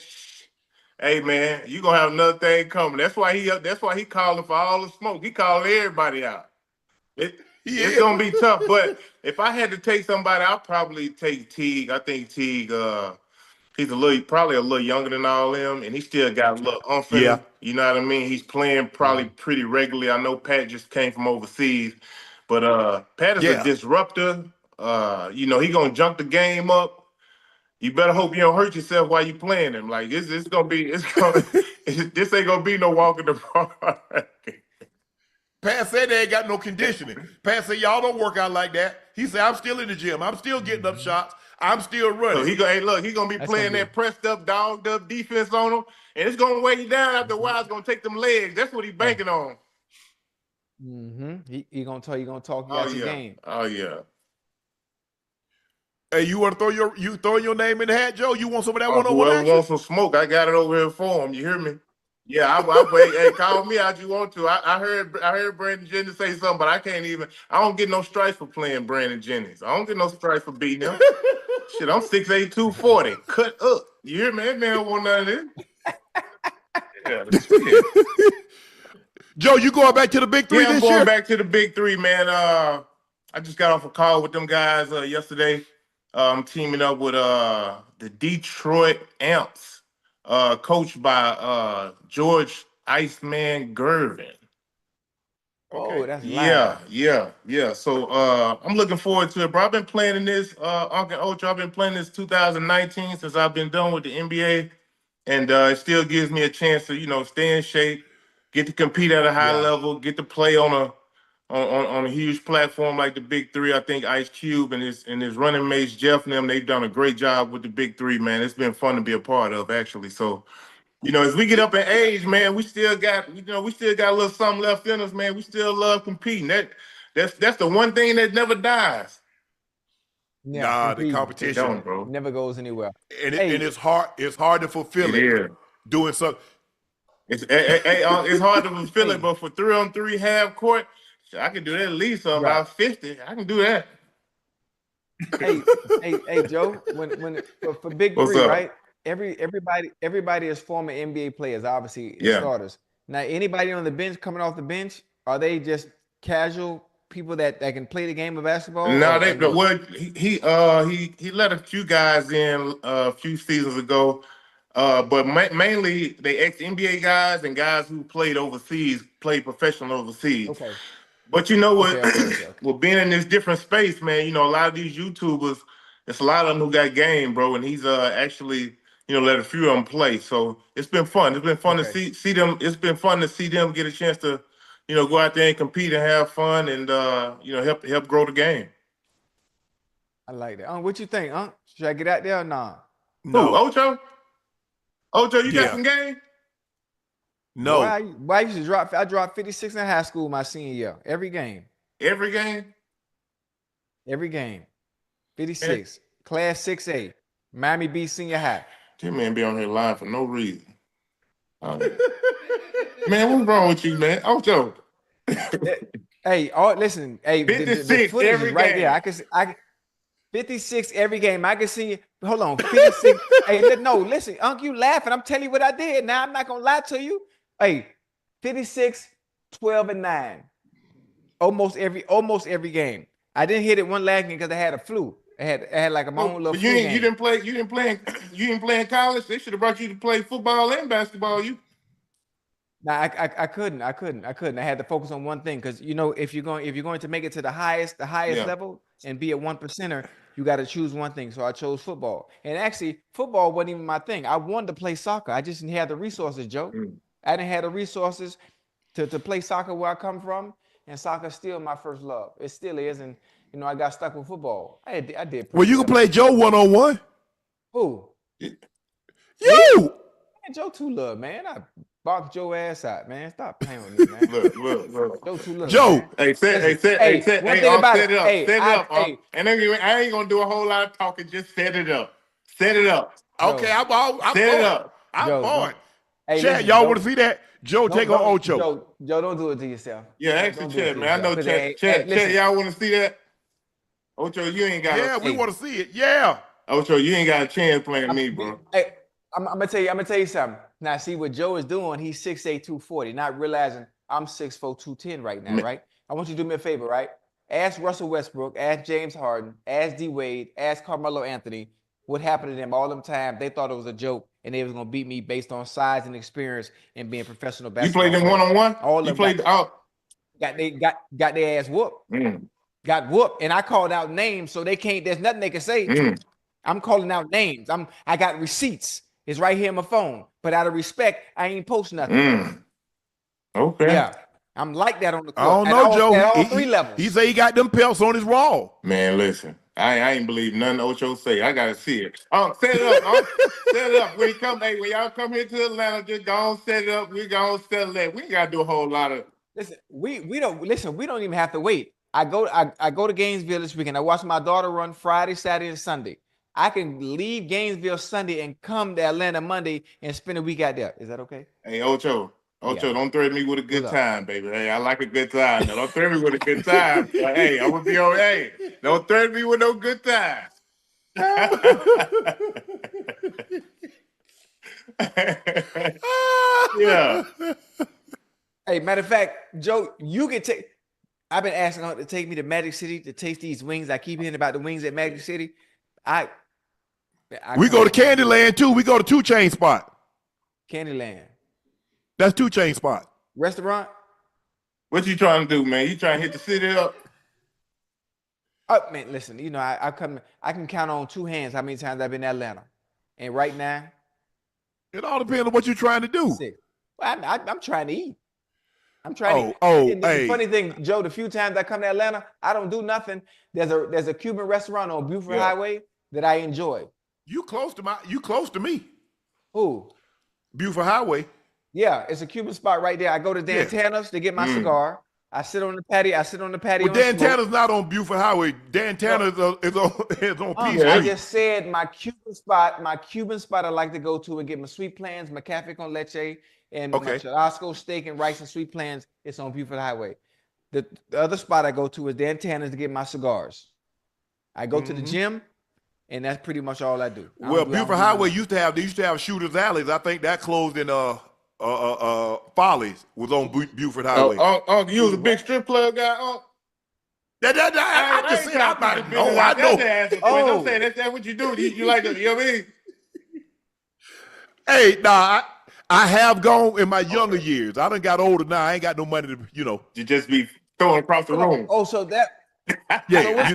hey man, you gonna have another thing coming. That's why he calling for all the smoke. He calling everybody out. It's gonna be tough. But if I had to take somebody, I'll probably take Teague. I think Teague, he's probably a little younger than all them, and he still got a little umph in him. You know what I mean? He's playing probably pretty regularly. I know Pat just came from overseas, but Pat is a disruptor. He gonna jump the game up. You better hope you don't hurt yourself while you playing him. Like this ain't gonna be no walk in the park. Pat said they ain't got no conditioning. Pat said y'all don't work out like that. He said I'm still in the gym. I'm still getting up shots. I'm still running. So he gonna be playing that pressed up, dogged up defense on him, and it's gonna weigh you down after a while. It's gonna take them legs. That's what he's banking on. He gonna talk you out your game. Oh yeah. Hey, you want to throw your name in the hat, Joe? You want some of that one-on-one Whoever action? wants some smoke, I got it over here for him. You hear me? Yeah, hey, call me out. You want to? I heard Brandon Jennings say something, but I can't even. I don't get no stripes for playing Brandon Jennings. I don't get no stripes for beating him. Shit, I'm 6'8", 240. Cut up. You hear me? That man don't want none of this. Yeah. Joe, you going back to the Big Three this year? I'm going back to the Big Three, man. I just got off a call with them guys yesterday. I'm teaming up with the Detroit Amps, coached by George Iceman Gervin. Oh, that's live. Yeah. So I'm looking forward to it, bro. I've been playing in this, Uncle Ocho. I've been playing this 2019 since I've been done with the NBA, and it still gives me a chance to stay in shape, get to compete at a high level, get to play on a huge platform like the Big Three. I think Ice Cube and his running mates Jeff and them, they've done a great job with the Big Three, man. It's been fun to be a part of, actually. So, as we get up in age, man, we still got a little something left in us, man. We still love competing. That's the one thing that never dies. Yeah, the competition bro. Never goes anywhere. And it's hard to fulfill it. Doing something. It's hard to fulfill it, but for 3-on-3 half court, I can do that at least about 50. I can do that. Hey, Joe. When for Big What's Three, up? right? Everybody is former NBA players, obviously, starters. Now, anybody on the bench coming off the bench, are they just casual people that can play the game of basketball? No, he let a few guys in a few seasons ago, but mainly they ex-NBA guys and guys who played professional overseas. Okay. But you know what? Okay. Well, being in this different space, man, a lot of these YouTubers, it's a lot of them who got game, bro, and he's actually let a few of them play. So it's been fun. It's been fun to see them. It's been fun to see them get a chance to, go out there and compete and have fun and help grow the game. I like that. What you think, Should I get out there or nah? No. Ooh, Ocho? Ocho, you got some game? No. Why you should drop? I dropped 56 in high school my senior year. Every game. Every game? Every game. 56. Class 6A. Miami Beach Senior High. This man be on here lying for no reason. Man, what's wrong with you, man? Ocho. Hey, listen. Hey, 56 the footage every is right game. there. I can 56 every game. I can see. Hold on, 56. Hey, no, listen, Unc, you laughing. I'm telling you what I did. Now I'm not gonna lie to you. Hey, 56, 12, and 9. Almost every game. I didn't hit it one last game because I had a flu. I had like my own little flu game. You didn't play in college. They should have brought you to play football and basketball. Nah, I couldn't. I had to focus on one thing because if you're going to make it to the highest level and be a 1%er, you got to choose one thing. So I chose football. And actually, football wasn't even my thing. I wanted to play soccer. I just didn't have the resources, Joe. I didn't have the resources to play soccer where I come from. and soccer's still my first love. It still is, and you know I got stuck with football. I did. Well, you can play Joe 1-on-1. Who? You. Man, Joe too love, man. I boxed Joe ass out, man. Stop playing with me, man. Look. Joe too love. Joe. Man. Hey, set it up. And I ain't gonna do a whole lot of talking. Just set it up. Set it up. Okay, Joe. I'm Set it for up. I'm Joe, for it. Hey, Chad, listen, y'all want to see that? Joe take on Ocho. Joe, don't do it to yourself. Yeah, actually, Chad, man. I know Chad, listen. y'all want to see that? Ocho, you ain't got Yeah, we want to see it. Yeah. Ocho, you ain't got a chance playing me, bro. Hey, I'm gonna tell you something. Now, see what Joe is doing. He's 6'8", 240, not realizing I'm 6'4", 210 right now, right? I want you to do me a favor, right? Ask Russell Westbrook, ask James Harden, ask D Wade, ask Carmelo Anthony what happened to them all them time. They thought it was a joke and they was gonna beat me based on size and experience and being professional basketball. You played them 1-on-1? All you of played got their ass whooped. Got whooped, and I called out names, so they can't. There's nothing they can say. I'm calling out names. I got receipts. It's right here on my phone. But out of respect, I ain't post nothing. Okay. Yeah, I'm like that on the court. I don't know, Joe. At all three levels. He say he got them pelts on his wall. Man, listen. I ain't believe nothing Ocho say. I gotta see it. Set it up. Set it up. When y'all come here to Atlanta, just go on set it up. We go on settle that. We ain't gotta do a whole lot of. Listen, we don't even have to wait. I go to Gainesville this weekend. I watch my daughter run Friday, Saturday, and Sunday. I can leave Gainesville Sunday and come to Atlanta Monday and spend a week out there. Is that okay? Hey, Ocho, Yeah. don't threaten me with a good time, baby. Hey, I like a good time. Now, don't threaten me with a good time. Like, hey, I'm gonna be okay. Don't threaten me with no good time. Yeah. Hey, matter of fact, Joe, you can take. I've been asking her to take me to Magic City to taste these wings. I keep hearing about the wings at Magic City. We go to Candyland too. We go to 2 Chain spot. Candyland. That's 2 Chain spot. Restaurant? What you trying to do, man? You trying to hit the city up? Oh man, listen, you know, I can count on 2 hands how many times I've been to Atlanta. And right now, it all depends on what you're trying to do. Well, I'm trying to eat. I'm trying to eat. The funny thing, Joe, the few times I come to Atlanta, I don't do nothing. There's a Cuban restaurant on Buford Highway that I enjoy. You close to me. Who? Buford Highway. Yeah, it's a Cuban spot right there. I go to Dan Tanner's to get my cigar. I sit on the patio. Well, Dan Tanner's not on Buford Highway. Dan Tanner is on P Street. I just said my Cuban spot. I like to go to and get my sweet plans, my cafe con leche, and my churrasco steak and rice and sweet plans. It's on Buford Highway. The other spot I go to is Dan Tanner's to get my cigars. I go to the gym, and that's pretty much all I do. Well, Buford Highway used to have Shooters Alleys. I think that closed in Follies was on Buford Highway. You was a big strip club guy. I just said I might know. I know. Don't say that's what you do. You like it, you know what I mean? Hey, I have gone in my younger years. I done got older now. I ain't got no money to, You just be throwing across the room. Oh, so that. Yeah,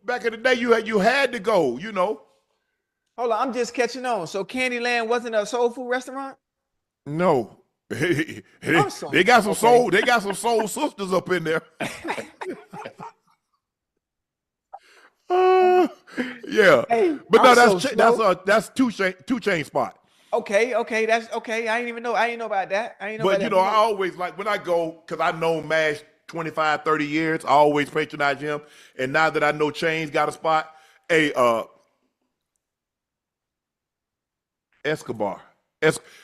back in the day you had to go, Hold on, I'm just catching on. So Candyland wasn't a soul food restaurant? No. They got some soul sisters up in there. Yeah. Hey, but no, that's 2 Chain spot. Okay, that's okay. I ain't know about that. I always like when I go, because I know Mash 25, 30 years, I always patronize him. And now that I know Chain's got a spot, Escobar.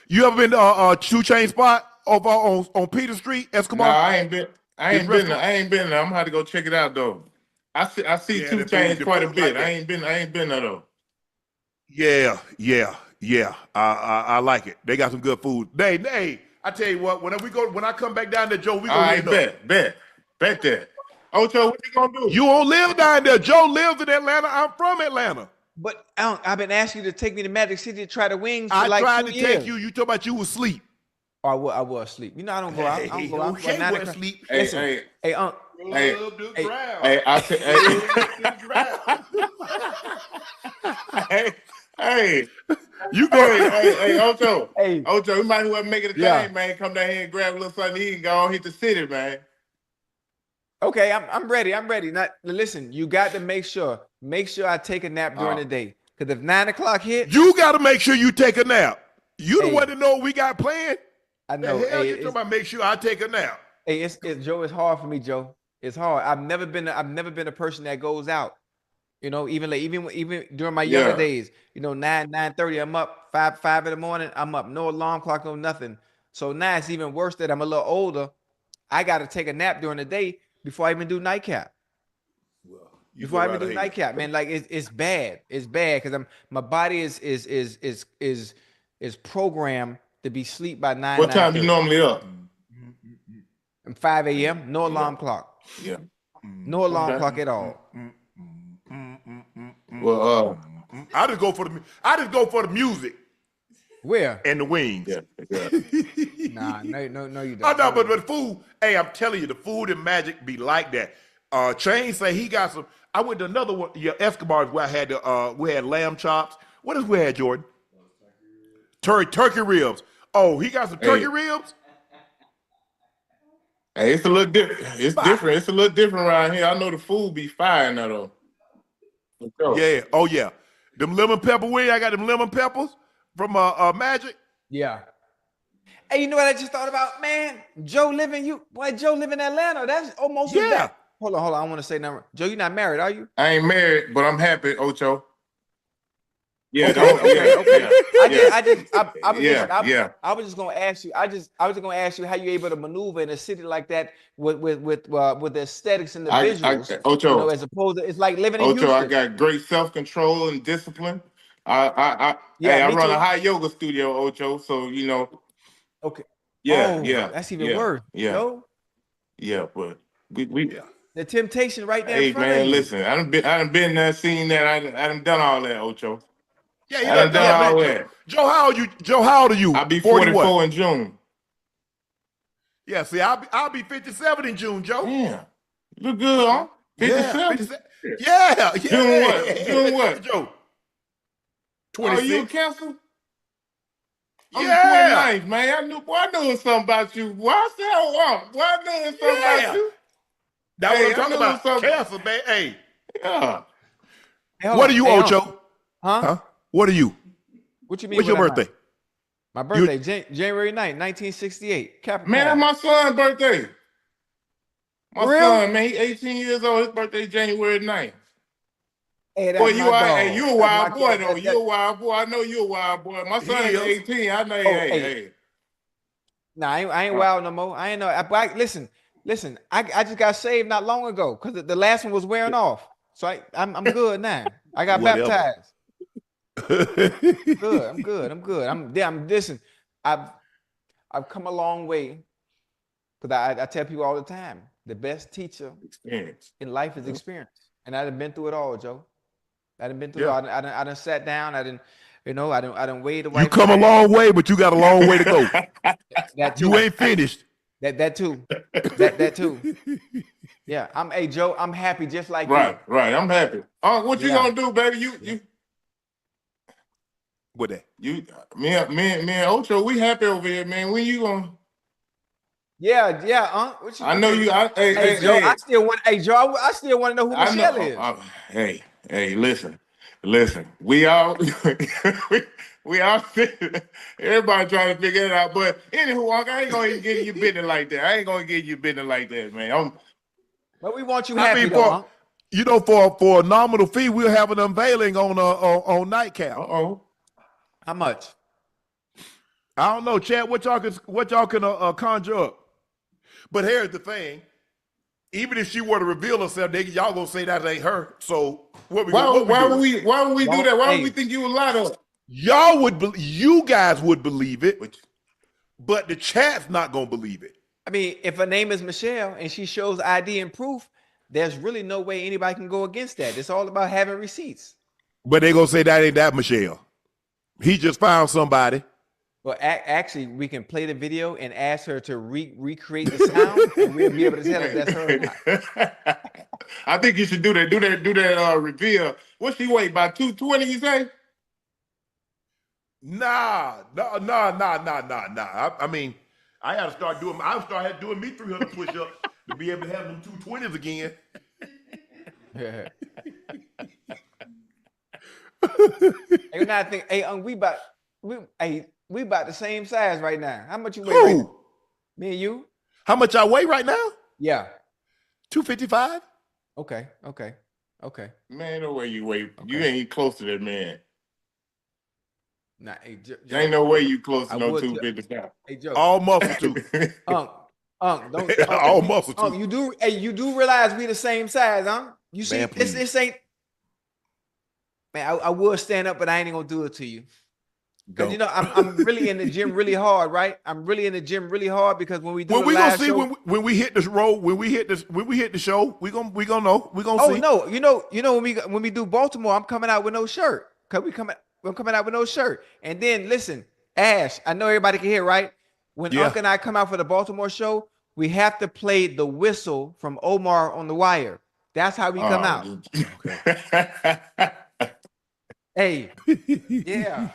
You ever been to 2 Chain spot over on Peter Street, Escobar? No, I ain't been there. I'm gonna have to go check it out though. I see 2 Chains quite a bit. Like I ain't been there though. Yeah. I like it. They got some good food. Hey, I tell you what, when I come back down there, Joe, we gonna bet that. Ocho, what you gonna do? You won't live down there. Joe lives in Atlanta. I'm from Atlanta. But I've been asking you to take me to Magic City to try the wings for I tried 2 to years. take you. You talking about you was asleep. I was asleep. I don't go out. I don't go out. Okay, sleep. Hey, You go. Hey, Ocho. Hey, Ocho, you might as well make it a yeah. thing, man. Come down here and grab a little something to eat and go on hit the city, man. Okay, I'm ready. I'm ready. Now, listen, you got to make sure I take a nap during the day. Because if 9 o'clock hit, You got to make sure you take a nap. You the Hey. one that know what we got planned. I The know. hell Hey, you talking about? Make sure I take a nap. hey, it's Joe. It's hard for me, Joe. It's hard. I've never been a person that goes out. You know, even during my younger Yeah. days. You know, 9:30, I'm up. 5 in the morning, I'm up. No alarm clock, no nothing. So now it's even worse that I'm a little older. I got to take a nap during the day before I even do nightcap. Before I even do nightcap, man, like it's bad. It's bad because my body is programmed to be sleep by 9. What time you normally up? I'm 5 a.m. No alarm clock. Yeah. No alarm clock at all. Well, I just go for the music Where? and the wings. yeah. Nah, no, you Oh don't. no, but the food. Hey, I'm telling you, the food and Magic be like that. Chain say he got some. I went to another one. Yeah, Escobar's where I had we had lamb chops. What else we had, Jordan? Turkey ribs. Oh, he got some turkey ribs. Hey, it's a little different. It's different. It's a little different around here. I know the food be fire now though. For sure. Yeah. Oh yeah. Them lemon pepper wings. I got them lemon peppers from Magic. Yeah. Hey, you know what I just thought about, man? Joe live in Atlanta. That's almost Yeah. Hold on. I want to say number. Joe, you're not married, are you? I ain't married, but I'm happy, Ocho. Yeah, Okay. Yeah. I was just gonna ask you. I was just gonna ask you how you able to maneuver in a city like that with the aesthetics and the visuals. Ocho, you know, as opposed to it's like living in Ocho, Houston. I got great self-control and discipline. I me run too. a high yoga studio, Ocho. So you know. Okay. Yeah. That's even worse. Yeah. Joe? Yeah, but we The temptation right there hey in front man, of you. listen. I done been there, seen that. I done done all that, Ocho. Yeah, you I done done all Joe, that. Joe, how old you? Joe, how old are you? I'll be 41. 44 in June. Yeah, see, I'll be 57 in June, Joe. Damn. You look good, huh? 57? Yeah. June what? June what? Joe. Oh, 26. you a Cancer? I'm Yeah. the 29th, man. I knew it was something about you. Why say I knew it was something about you? That's Hey, what I'm talking I knew about. Cancer, man. Hey. Yeah. Hey, hold What on. are you, Hey, Ocho? Huh? What are you? What you mean? What's your what am I? birthday? My birthday, January 9th, 1968. Capricorn. Man, that's my son's birthday. My For real? son, man, he 18 years old. His birthday January 9th. Hey, that's Boy, my dog. you a That's wild my boy, cat. though. You a wild boy. I know you a wild boy. My son He is is. 18. I know, hey. Nah, I ain't wild no more. I ain't know. Listen. I just got saved not long ago because the last one was wearing off. So I'm good now. I got Whatever. baptized. I'm good. Listen. I've come a long way because I tell people all the time the best teacher Experience. in life is experience, and I done been through it all, Joe. I done been through it all. I done sat down. I done weighed the white. You come a long way, but you got a long way to go. That too. You ain't finished. That too. That too. Yeah, Joe, I'm happy just like you. Right. I'm happy. What you gonna do, baby? You What that? me and Ocho, we happy over here, man. When you gonna? Yeah. What you I know you. Hey, Joe, I still want. Hey, Joe, I still want to know who Michelle is. Hey, listen. We all we all everybody trying to figure it out. But anywho, I ain't gonna even get you business like that. Man. But we want you happy, though, You know, for a nominal fee, we'll have an unveiling on Nightcap. How much? I don't know, Chad. What y'all can conjure up? But here's the thing: even if she were to reveal herself, y'all gonna say that ain't her. So why would we do that? Why would we think you a lot of? You guys would believe it, but the chat's not gonna believe it. I mean, if her name is Michelle and she shows ID and proof, there's really no way anybody can go against that. It's all about having receipts. But they gonna say that ain't that Michelle. He just found somebody. Well, actually, we can play the video and ask her to recreate the sound, and we'll be able to tell if that's her or not. I think you should do that. Do that reveal. What's she weigh? About 220? You say? Nah. I mean, I had to start doing. I started doing me 300 push-ups to be able to have them 220s again. Hey, now I think, we about the same size right now. How much you weigh Who? right now? Me and you? How much I weigh right now? Yeah. 255. Okay. Man, no way you wait. You ain't close to that man. Nah, hey, There ain't no way you close to I no would 255. Hey, Joe. All muscle too. Don't All muscle too. you do realize we the same size, huh? You see, Man, this ain't. Man, I would stand up, but I ain't gonna do it to you. Because you know, I'm really in the gym really hard, right? I'm really in the gym really hard because when we do When we live gonna see show, when we hit this road, when we hit the show, we gonna know. We gonna see. no, you know when we do Baltimore, I'm coming out with no shirt. I'm coming out with no shirt. And then listen, Ash, I know everybody can hear, right? When Yeah. Unc and I come out for the Baltimore show, we have to play the whistle from Omar on the Wire. That's how we come out. Okay. Hey, yeah,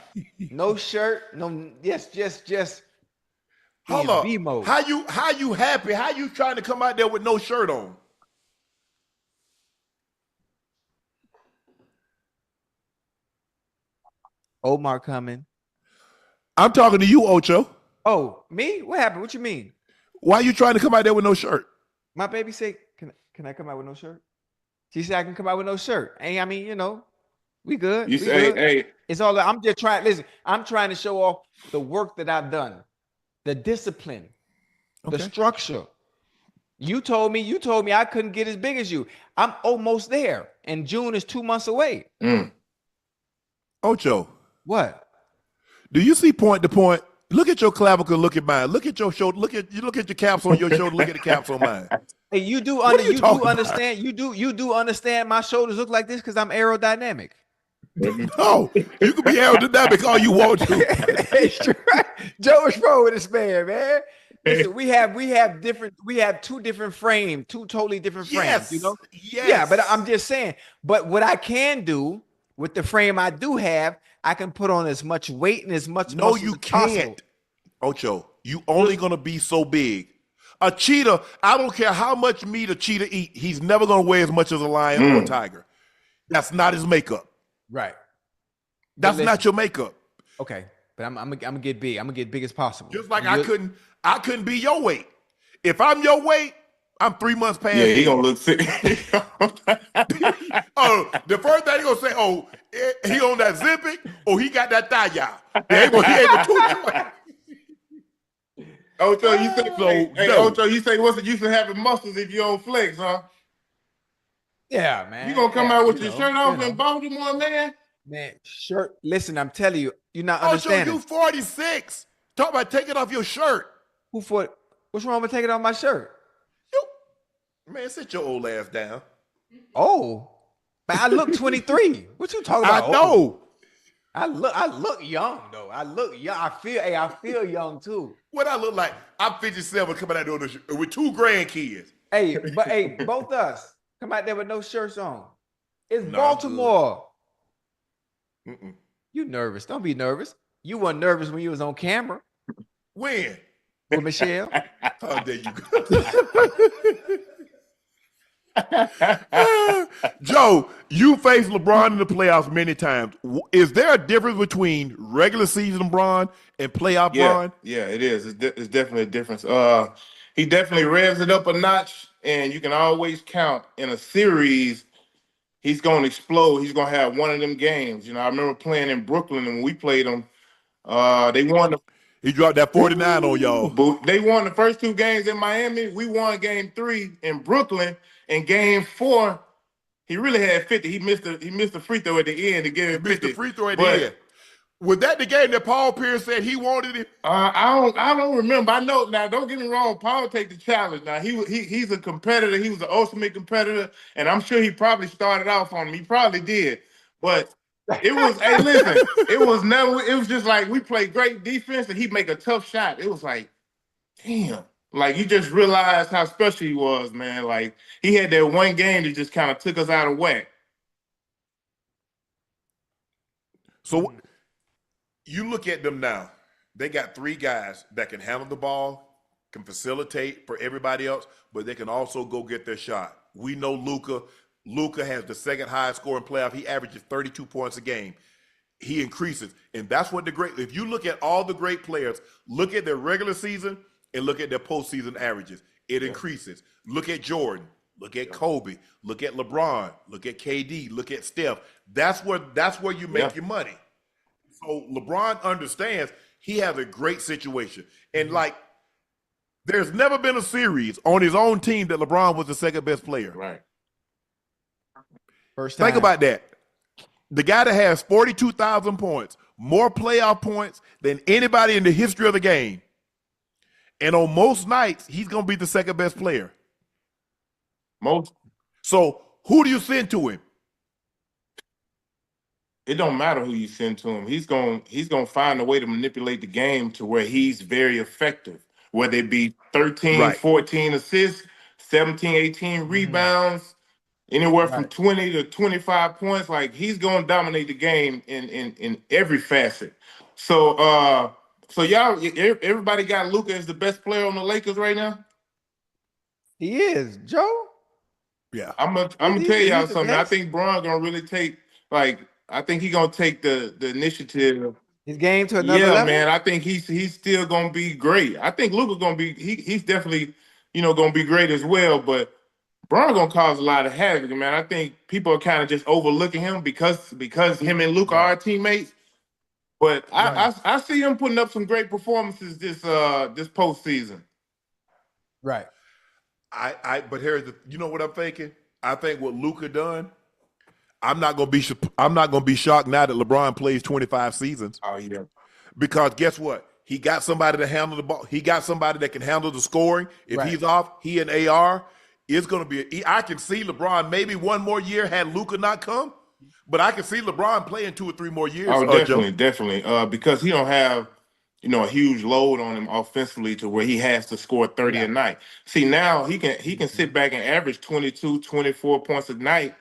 no shirt, no, just Hold in up. B mode. How you happy? How you trying to come out there with no shirt on? Omar coming. I'm talking to you, Ocho. Oh, me? What happened? What you mean? Why you trying to come out there with no shirt? My baby said, "Can I come out with no shirt?" She said, "I can come out with no shirt." Hey, I mean, you know, we good. You we say, good. hey, It's all. I'm just trying. Listen, I'm trying to show off the work that I've done, the discipline, the structure. You told me I couldn't get as big as you. I'm almost there, and June is 2 months away. Ocho, What? do you see point to point? Look at your clavicle. Look at mine. Look at your shoulder. Look at your caps on your shoulder. Look at the caps on mine. Hey, you do What are you talking about? understand? You do understand my shoulders look like this because I'm aerodynamic. No, you can be aerodynamic all you want to. It's true. Joe is wrong with this man. Listen, we have two different frames, two totally different frames. You know? Yes. Yeah, but I'm just saying. But what I can do with the frame I do have, I can put on as much weight and as much No, muscle you as possible. can't. Ocho, you only gonna be so big. A cheetah, I don't care how much meat a cheetah eat, he's never gonna weigh as much as a lion or a tiger. That's not his makeup. Right. That's not your makeup. Okay, but I'm gonna get big. I'm gonna get big as possible. Just like I couldn't be your weight. If I'm your weight, I'm 3 months past. yeah, he gonna look sick. Oh, the first thing he gonna say, oh, he on that Zipic, or he got that thigh out. He ain't the two choice. Ocho, you say, So, hey, no. Ocho, you say, what's the use of having muscles if you don't flex, huh? Yeah, man. You gonna come out with your know, shirt off in Baltimore, man? Man, shirt. Listen, I'm telling you, you're not Ocho, understanding. you 46. Talk about taking off your shirt. What's wrong with taking off my shirt? Man, sit your old ass down. Oh, man, I look 23. What you talking about? I know. I look young though. I look young. I feel young too. What I look like? I'm 57 coming out there with 2 grandkids. Hey, both us come out there with no shirts on. It's Baltimore. You nervous? Don't be nervous. You weren't nervous when you was on camera When? with Michelle. Oh, there you go. Joe, you faced LeBron in the playoffs many times. Is there a difference between regular season LeBron and playoff LeBron? Yeah, it is. It's definitely a difference. He definitely revs it up a notch, and you can always count in a series. He's gonna explode. He's gonna have one of them games. You know, I remember playing in Brooklyn, and when we played them, they won. He dropped that 49 on y'all. But they won the first 2 games in Miami. We won game 3 in Brooklyn. And game 4, he really had 50. He missed the free throw at the end to get him 50. Missed the free throw at the end. Was that the game that Paul Pierce said he wanted it? I don't remember. I know now. Don't get me wrong. Paul take the challenge. Now he's a competitor. He was an ultimate competitor, and I'm sure he probably started off on him. He probably did, but it was. Hey, listen. It was never. It was just like we played great defense, and he'd make a tough shot. It was like, damn. Like you just realized how special he was, man. Like he had that one game that just kind of took us out of whack. So You look at them now. They got 3 guys that can handle the ball, can facilitate for everybody else, but they can also go get their shot. We know Luka. Luka has the second highest scoring playoff. He averages 32 points a game. He increases. And that's what if you look at all the great players, look at their regular season and look at their postseason averages. It increases. Look at Jordan. Look at Kobe. Look at LeBron. Look at KD. Look at Steph. That's where you make your money. So LeBron understands he has a great situation. And there's never been a series on his own team that LeBron was the second best player. Right. First time. Think about that. The guy that has 42,000 points, more playoff points than anybody in the history of the game. And on most nights, he's going to be the second best player. Most. So who do you send to him? It don't matter who you send to him. He's going to find a way to manipulate the game to where he's very effective, whether it be 13, 14 assists, 17, 18 rebounds, anywhere from 20 to 25 points. Like, he's going to dominate the game in every facet. So y'all, everybody got Luka as the best player on the Lakers right now? He is, Joe. Yeah. I'm gonna tell y'all something. I think Bron gonna really take, I think he's gonna take the initiative. His game to another level? Man. I think he's still gonna be great. I think Luka gonna be he's definitely, gonna be great as well, but Bron gonna cause a lot of havoc, man. I think people are kind of just overlooking him because him and Luka are teammates. But I see him putting up some great performances this postseason. Right. But here's you know what I'm thinking? I think what Luka done, I'm not gonna be shocked now that LeBron plays 25 seasons. Oh yeah. Because guess what? He got somebody to handle the ball. He got somebody that can handle the scoring. If he's off, he and AR, it's gonna be. I can see LeBron maybe one more year had Luka not come, but I can see LeBron playing 2 or 3 more years. Oh, definitely. Because he don't have, a huge load on him offensively to where he has to score 30 a night. See, now he can sit back and average 22, 24 points a night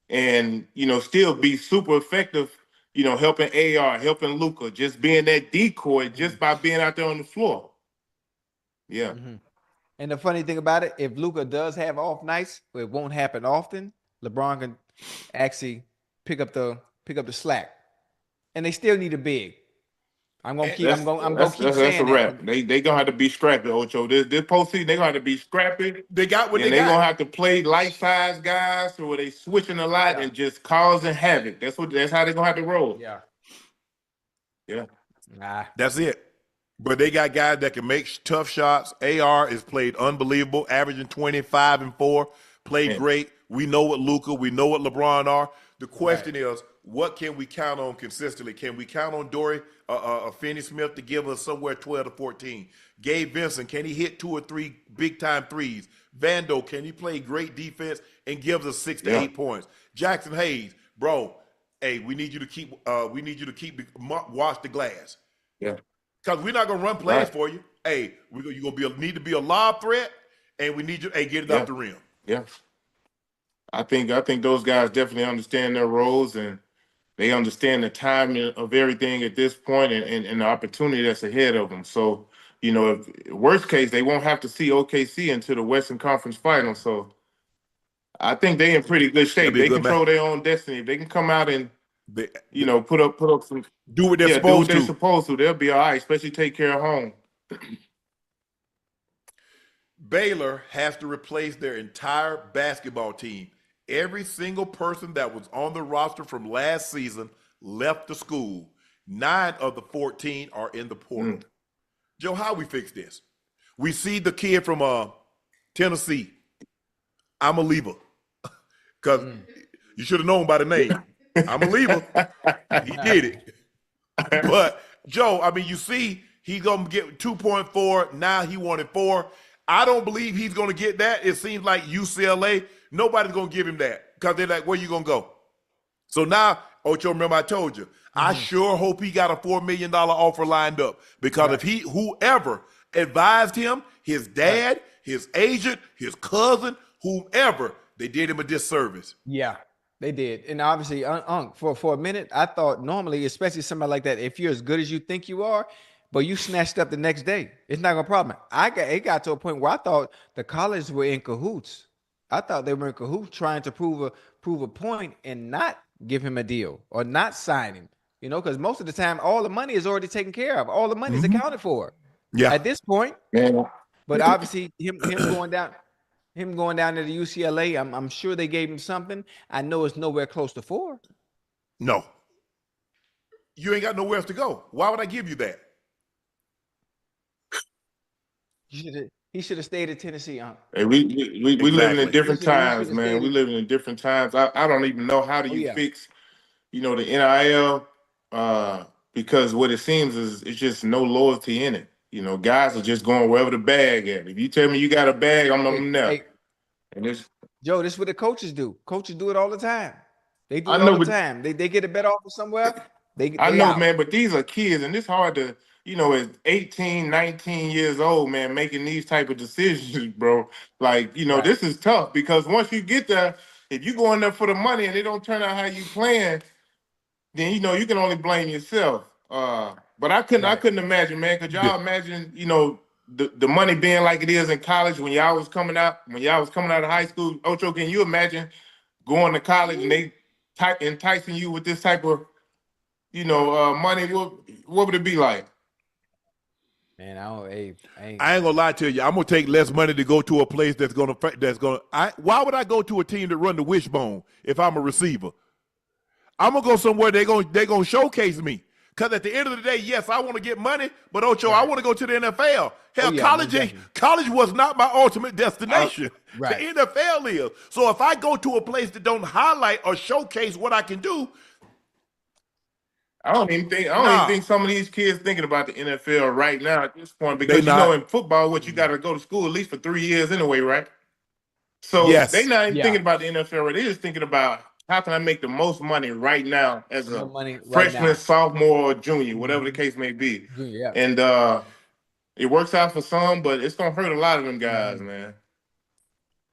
and, still be super effective, helping AR, helping Luka, just being that decoy just by being out there on the floor. Yeah. And the funny thing about it, if Luka does have off nights, it won't happen often, LeBron can actually pick up the slack. And they still need a big. I'm gonna keep saying that's a wrap. They gonna have to be scrappy, Ocho. This postseason, they gonna have to be scrappy. They got what they got. They're gonna have to play light size guys where they switching a lot and just causing havoc. That's how they're gonna have to roll. Yeah. That's it. But they got guys that can make tough shots. AR is played unbelievable, averaging 25 and 4, played great. We know what Luka, we know what LeBron are. The question is, what can we count on consistently? Can we count on Finney-Smith to give us somewhere 12 to 14? Gabe Vincent, can he hit 2 or 3 big-time threes? Vando, can he play great defense and gives us 6 to 8 points? Jackson Hayes, bro, hey, we need you to keep wash the glass. Yeah. Because we're not gonna run plays for you. Hey, you're gonna need to be a lob threat, and we need you. Hey, get it off the rim. Yeah. I think those guys definitely understand their roles and they understand the timing of everything at this point and the opportunity that's ahead of them. So, if worst case, they won't have to see OKC until the Western Conference Finals. So I think they're in pretty good shape. They control their own destiny. If they can come out and put up some do what they're supposed to, they'll be all right, especially take care of home. Baylor has to replace their entire basketball team. Every single person that was on the roster from last season left the school. 9 of the 14 are in the portal. Joe, how we fix this? We see the kid from Tennessee, Iamaleava, because you should have known by the name. Iamaleava, he did it. But Joe, I mean, you see, he's gonna get 2.4. Now he wanted 4. I don't believe he's gonna get that. It seems like UCLA. Nobody's going to give him that because they're like, where you going to go? So now, Ocho, remember I told you, I sure hope he got a $4 million offer lined up because if whoever advised him, his dad, his agent, his cousin, whomever, they did him a disservice. Yeah. They did, and obviously, for a minute, I thought normally, especially somebody like that, if you're as good as you think you are, but you snatched up the next day, it's not gonna problem. It got to a point where I thought the colleges were in cahoots. I thought they were in cahoots trying to prove a point and not give him a deal or not sign him. You know, because most of the time, all the money is already taken care of. All the money is accounted for. Yeah. At this point, Man, but obviously, him going down. Him going down to the UCLA, I'm sure they gave him something. I know it's nowhere close to 4. No. You ain't got nowhere else to go. Why would I give you that? He should have stayed at Tennessee, hey, we living in Exactly. different He times, should've man. stayed We in- living in different times. I don't even know how do Oh, you yeah. fix, the NIL, because what it seems is it's just no loyalty in it. You know, guys are just going wherever the bag at. If you tell me you got a bag, I'm there. Hey, And it's, Joe, this is what the coaches do. Coaches do it all the time. They do I it know, all the but time. They get a bet offer somewhere. They I know, out. man, but these are kids, and it's hard to, at 18, 19 years old, man, making these type of decisions, bro. Like, Right. this is tough because once you get there, if you go in there for the money and it don't turn out how you plan, then you can only blame yourself. But I Right. couldn't imagine, man. Could Yeah. y'all imagine, the money being like it is in college when y'all was coming out of high school? Ocho, can you imagine going to college and they enticing you with this type of money? What would it be like? Man, I ain't. I ain't gonna lie to you. I'm gonna take less money to go to a place that's gonna. Why would I go to a team that run the wishbone if I'm a receiver? I'm gonna go somewhere they gonna showcase me. Cause at the end of the day, yes, I want to get money, but Ocho, I want to go to the NFL. Hell, yeah, college was not my ultimate destination. Right. The NFL is. So if I go to a place that don't highlight or showcase what I can do, I don't even think some of these kids thinking about the NFL right now at this point because not. in football, what you got to go to school at least for 3 years anyway, right? So Yes. they not even Yeah. thinking about the NFL. Right? They're just thinking about how can I make the most money right now as a More money right freshman, now. sophomore, or junior, whatever the case may be. Yeah. And it works out for some, but it's gonna hurt a lot of them guys, man.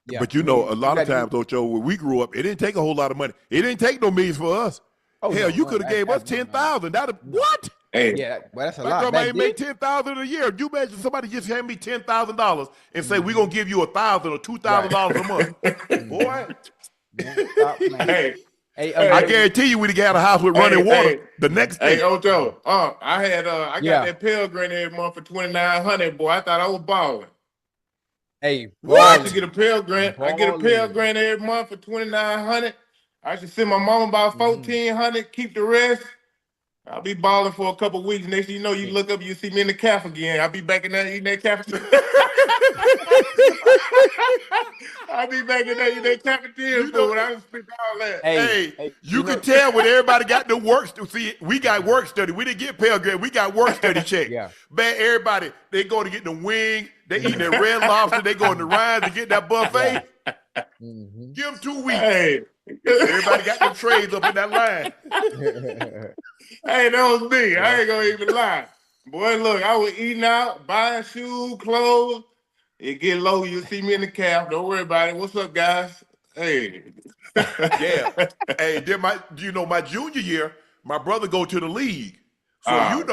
Yeah. But a lot of times, Ocho, when we grew up, it didn't take a whole lot of money. It didn't take no millions for us. Oh, Hell, no, you no, could have gave us 10,000. What? Hey, Yeah, well, that's a My lot. grandma Back ain't make then? 10,000 a year. You imagine somebody just hand me $10,000 and say we're gonna give you $1,000 or $2,000 a month, boy. Man, stop playing. hey, I guarantee you we'd have got a house with running water the next day. Hey, Ocho, I got that Pell Grant every month for $2,900. Boy, I thought I was balling. Hey, I balling. should get a Pell Grant. I get a Pell Grant every month for $2,900. I should send my mom about $1,400. Keep the rest. I'll be balling for a couple weeks. Next thing you know, you look up, you see me in the calf again. I'll be back in there eating that cafeteria. I'll be back in there eating that cafeteria food. I done spent all that. Hey, you can tell when everybody got the work. See, we got work study. We didn't get Pell Grant. We got work study check. Yeah. Man, everybody, they go to get the wing. They eat their red lobster. They go in the Rhines to get that buffet. Give them 2 weeks. Hey. Everybody got them trays up in that line. Hey, that was me. I ain't gonna even lie. Boy, look, I was eating out, buying shoes, clothes. It get low, you'll see me in the calf. Don't worry about it. What's up, guys? Hey. Yeah. Hey, then my junior year, my brother go to the league. So man.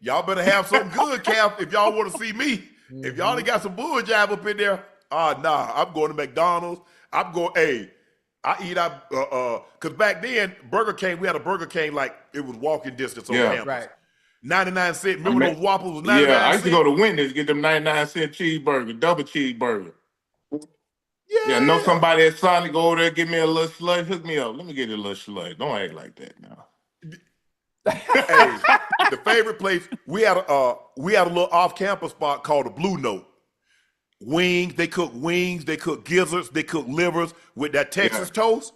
Y'all better have something good, Calf, if y'all want to see me. If y'all ain't got some bull jive up in there, I'm going to McDonald's. I eat out, because back then, Burger King, we had a Burger King like it was walking distance on campus. Right. 99 cents. Remember those Whoppers was 99 Yeah, I cents? used to go to Wendy's to get them 99-cent cheeseburger, double cheeseburger. Yeah. I know somebody at Sonic go over there, give me a little slush, hook me up. Let me get you a little slush. Don't act like that now. Hey, the favorite place, we had a little off-campus spot called the Blue Note. Wings, they cook gizzards, they cook livers with that Texas toast.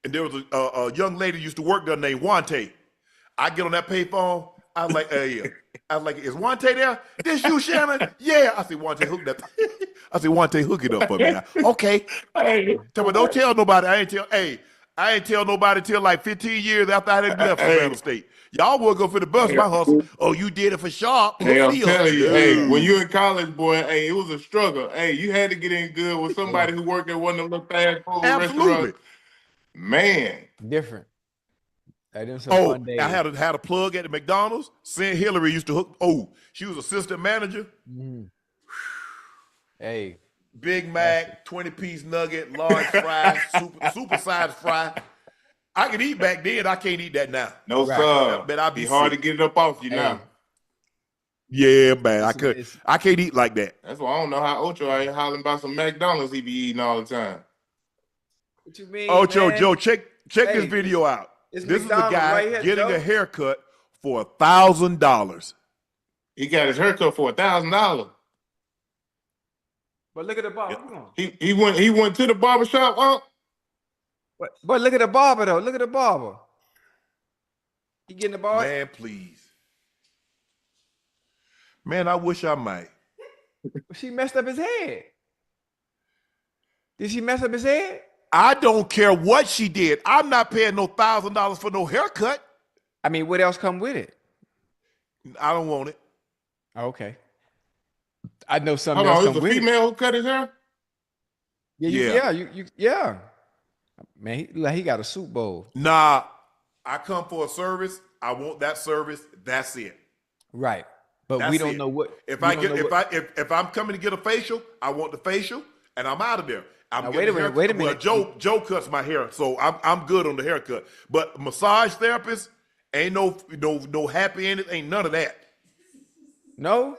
And there was a young lady used to work there named Wante. I get on that payphone, I was like, is Wante there? This you, Shannon? Yeah. I said, Wante, hook that. I said, Wante, hook it up for me now. Okay. Hey, Tell me, don't tell nobody. I ain't tell. Hey, I ain't tell nobody till like 15 years after I had left Hey, Sacramento State. Y'all would go for the bus my hustle. Oh, you did it for Sharpe. hey, Hook I'm me up. telling you, hey, when No. you in college, boy, hey, it was a struggle. Hey, you had to get in good with somebody who worked at one of them little fast food Absolutely. restaurants. Man. Different. Hey, them some Oh, fun days. I had a plug at the McDonald's. St. Hillary used to hook. Oh, she was assistant manager. Hey, Big Mac, 20-piece nugget, large fry, super sized fry. I could eat back then. I can't eat that now. No, Right. sir. Bet I'd be hard sick. to get it up off you Hey. now. Yeah, man. It's- I can't eat like that. That's why I don't know how Ocho ain't hollering about some McDonald's he be eating all the time. what you mean, Ocho man? Joe, check Hey, this video out. it's This is a McDonald's guy right here, getting Joe. a haircut for $1,000. He got his haircut for $1,000. But look at the barber. Come on. He went to the barbershop, huh? But look at the barber though. Look at the barber. He getting the barber. Man, please. Man, I wish I might. She messed up his head. Did she mess up his head? I don't care what she did. I'm not paying no $1,000 for no haircut. I mean, what else come with it? I don't want it. Okay. I know something Hold else on, it come was a with it. female who cut his hair? Yeah. Man, he got a Super Bowl. Nah, I come for a service. I want that service. That's it. Right. But That's we don't it. know what. If we I don't get know if I'm coming to get a facial, I want the facial, and I'm out of there. I'm Now, getting wait a Well, minute. Joe cuts my hair, so I'm good on the haircut. But massage therapist ain't no happy ending, ain't none of that. No?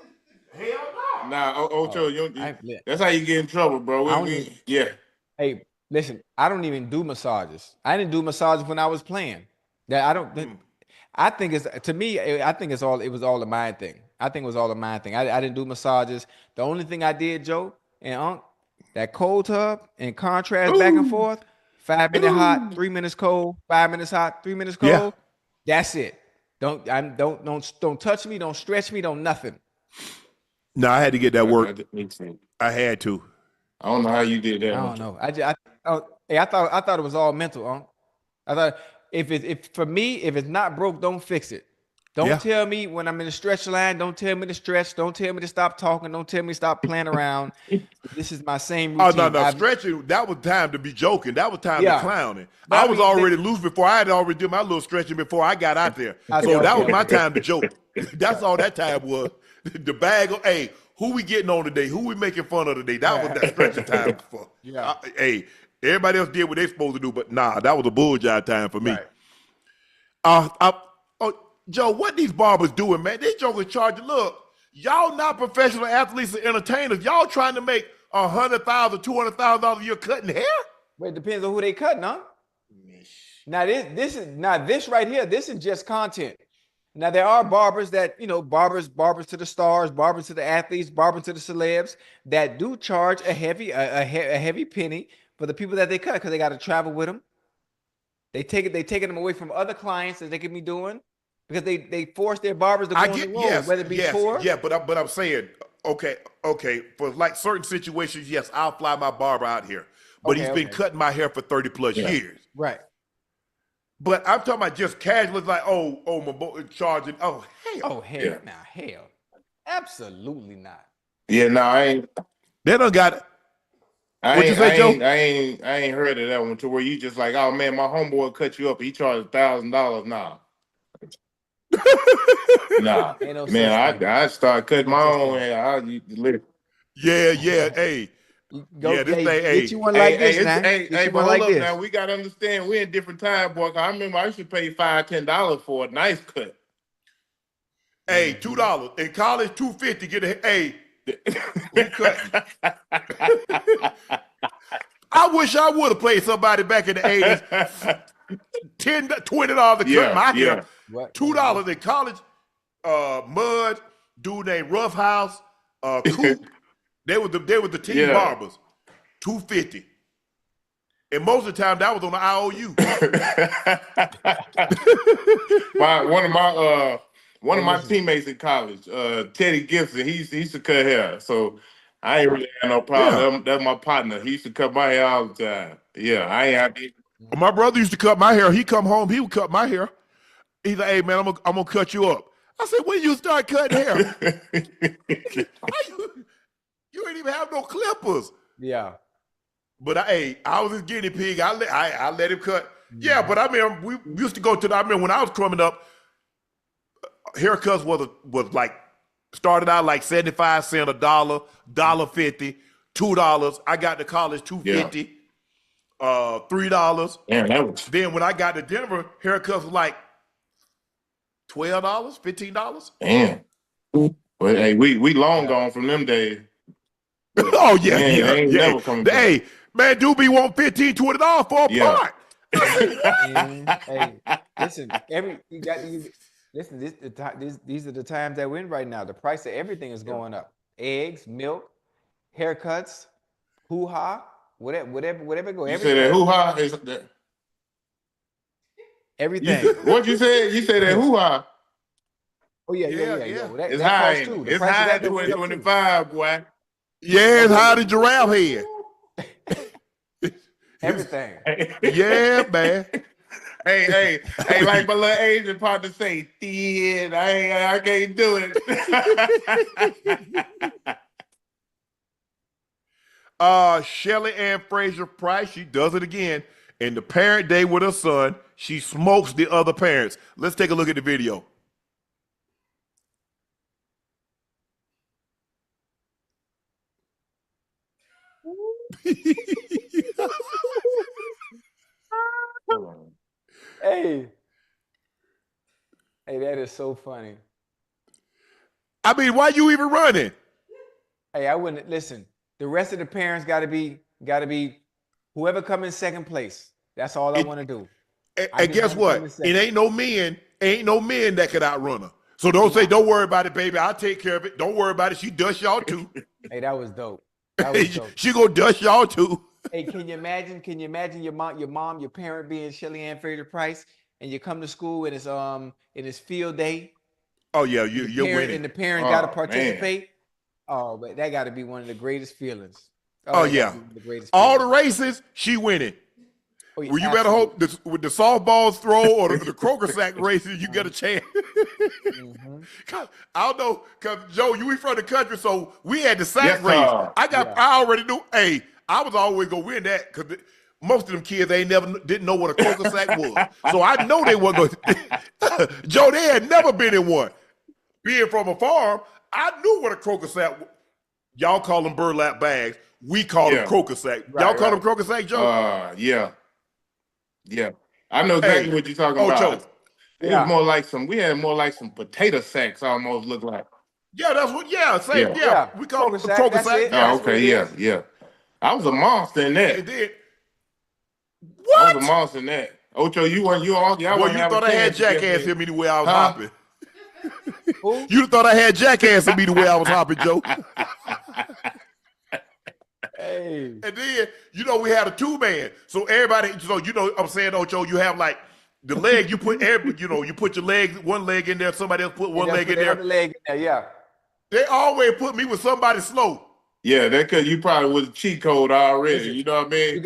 Hell no. Nah, Ocho, I- that's how you get in trouble, bro. I don't even- Yeah. Hey, listen, I don't even do massages. I didn't do massages when I was playing. That I don't. I think it's to me. I think it's all. It was all a mind thing. I think it was all a mind thing. I didn't do massages. The only thing I did, Joe and Unc, that cold tub and contrast back and forth. 5 minutes hot, 3 minutes cold. 5 minutes hot, 3 minutes cold. Yeah. That's it. Don't touch me. Don't stretch me. Don't nothing. No, I had to get that work. I I had to. don't know how you did that. I don't know. I thought it was all mental. I thought if it's not broke, don't fix it. Don't Yeah. tell me when I'm in the stretch line. Don't tell me to stretch. Don't tell me to stop talking. Don't tell me to stop playing around. This is my same Oh routine. no, stretching. That was time to be joking. That was time Yeah. to clowning. But I I was mean, already loose before I had already did my little stretching before I got out there. Okay, So that okay, was my okay. time to joke. That's all that time was. The bag of, hey, who we getting on today? Who we making fun of today? That was that stretching time for. Yeah. Hey, everybody else did what they supposed to do, but nah, that was a bullshit time for me. Right. Joe, what these barbers doing, man? They jokers charging. Look, y'all not professional athletes or entertainers. Y'all trying to make $100,000, $200,000 a year cutting hair? Well, it depends on who they cutting, huh? Now this right here. This is just content. Now there are barbers that barbers to the stars, barbers to the athletes, barbers to the celebs that do charge a heavy penny for the people that they cut because they got to travel with them. They taking them away from other clients that they could be doing because they force their barbers to go on the road, whether it be tour. Yeah, but I'm saying, okay, for like certain situations, yes, I'll fly my barber out here, but he's been cutting my hair for 30 plus years. Right. But I'm talking about just casual, like, my boy charging. Oh, hell. Oh hell, Yeah. nah, hell, absolutely not. Yeah, no, I ain't. They done got it. I What'd you say, Joe? I ain't heard of that one to where you just like, oh man, my homeboy cut you up. He charged $1,000. Nah, nah, Ain't no man. such thing. I start cutting my own hair. Yeah, hey. Go, Yeah, this hey, thing, get hey. you one like this now. Hey, Get you but one hold like up this. now. We gotta understand we're in different time, boy. 'Cause I remember I used to pay $5, $10 for a nice cut. Hey, $2 in college, $2.50. Get a hey. Who cutting? I wish I would have played somebody back in the 80s. $10, $20 to cut my hair. What? $2 in college. Mud, dude named Rough House, Coop. They were the team Yeah. barbers. $2.50. And most of the time that was on the IOU. One of my teammates in college, Teddy Gibson, he used to cut hair. So I ain't really had no problem. Yeah. That's my partner. He used to cut my hair all the time. Yeah, I ain't. My brother used to cut my hair. He come home, he would cut my hair. He's like, hey, man, I'm gonna cut you up. I said, when you start cutting hair? You ain't even have no clippers. Yeah. But I was his guinea pig. I let him cut. Yeah, but I mean, we used to go to I remember when I was coming up, haircuts was like, started out like 75 cents, $1, $1.50, $2. I got to college $2.50, $3. Damn, that was. Then when I got to Denver, haircuts was like $12, $15. Damn. But hey, we long gone from them days. Oh yeah, Man, yeah, they ain't yeah. never coming back. Hey, man, do be want $15, $20 for a Yeah. part. Hey, listen, these are the times that we're in right now. The price of everything is going up. Eggs, milk, haircuts, hoo-ha, whatever go. You say that hoo-ha is that. Everything. What you said? You said that hoo-ha. Oh yeah. Yeah. Well, that It's that high. costs too. The It's price of high that at goes up, too. 2025, boy. Yeah, it's high as giraffe head. Everything. Yeah, man. Hey, like my little Asian partner say, thin, I can't do it. Shelly Ann Fraser Price, she does it again. In the parent day with her son, she smokes the other parents. Let's take a look at the video. Hey, that is so funny. I mean, why you even running? Hey, I wouldn't listen. The rest of the parents got to be whoever come in second place. That's all I want to do. And guess what? It ain't no men that could outrun her. So don't say, don't worry about it, baby. I'll take care of it. Don't worry about it. She dust y'all too. Hey, that was dope. That was dope. She gonna dust y'all too. Hey, can you imagine your parent being Shelly Ann Fraser Price, and you come to school and it's field day. Oh yeah, you're winning. And the parent got to participate. Man. Oh, but that got to be one of the greatest feelings. Oh yeah, all the races, she winning. Oh, yeah, well, you better hope with the softballs throw or the croaker sack races, you get a chance. I don't know, cause Joe, you from the country, so we had the sack race. I already knew. Hey, I was always gonna win that because most of them kids didn't know what a croaker sack was. So I know they weren't going. Joe, they had never been in one. Being from a farm, I knew what a croaker sack was. Y'all call them burlap bags. We call them croaker sack. Y'all call them croaker sack, Joe? Yeah. I know exactly what you're talking about. It was more like we had more like some potato sacks almost look like. Yeah, that's what, same. Yeah. We call them the croaker sack. Oh, okay, yeah. I was a monster in that. It did. What? I was a monster in that. Ocho, you all. Well, you thought I had jackass in me the way I was hopping. You thought I had jackass in me the way I was hopping, Joe. Hey. And then, we had a two-man. So everybody, I'm saying, Ocho, you have like the leg, you put you put your leg, one leg in there, somebody else put one leg in there. Leg in there, yeah. They always put me with somebody slow. Yeah, that cause you probably was a cheat code already. Listen, you know what I mean?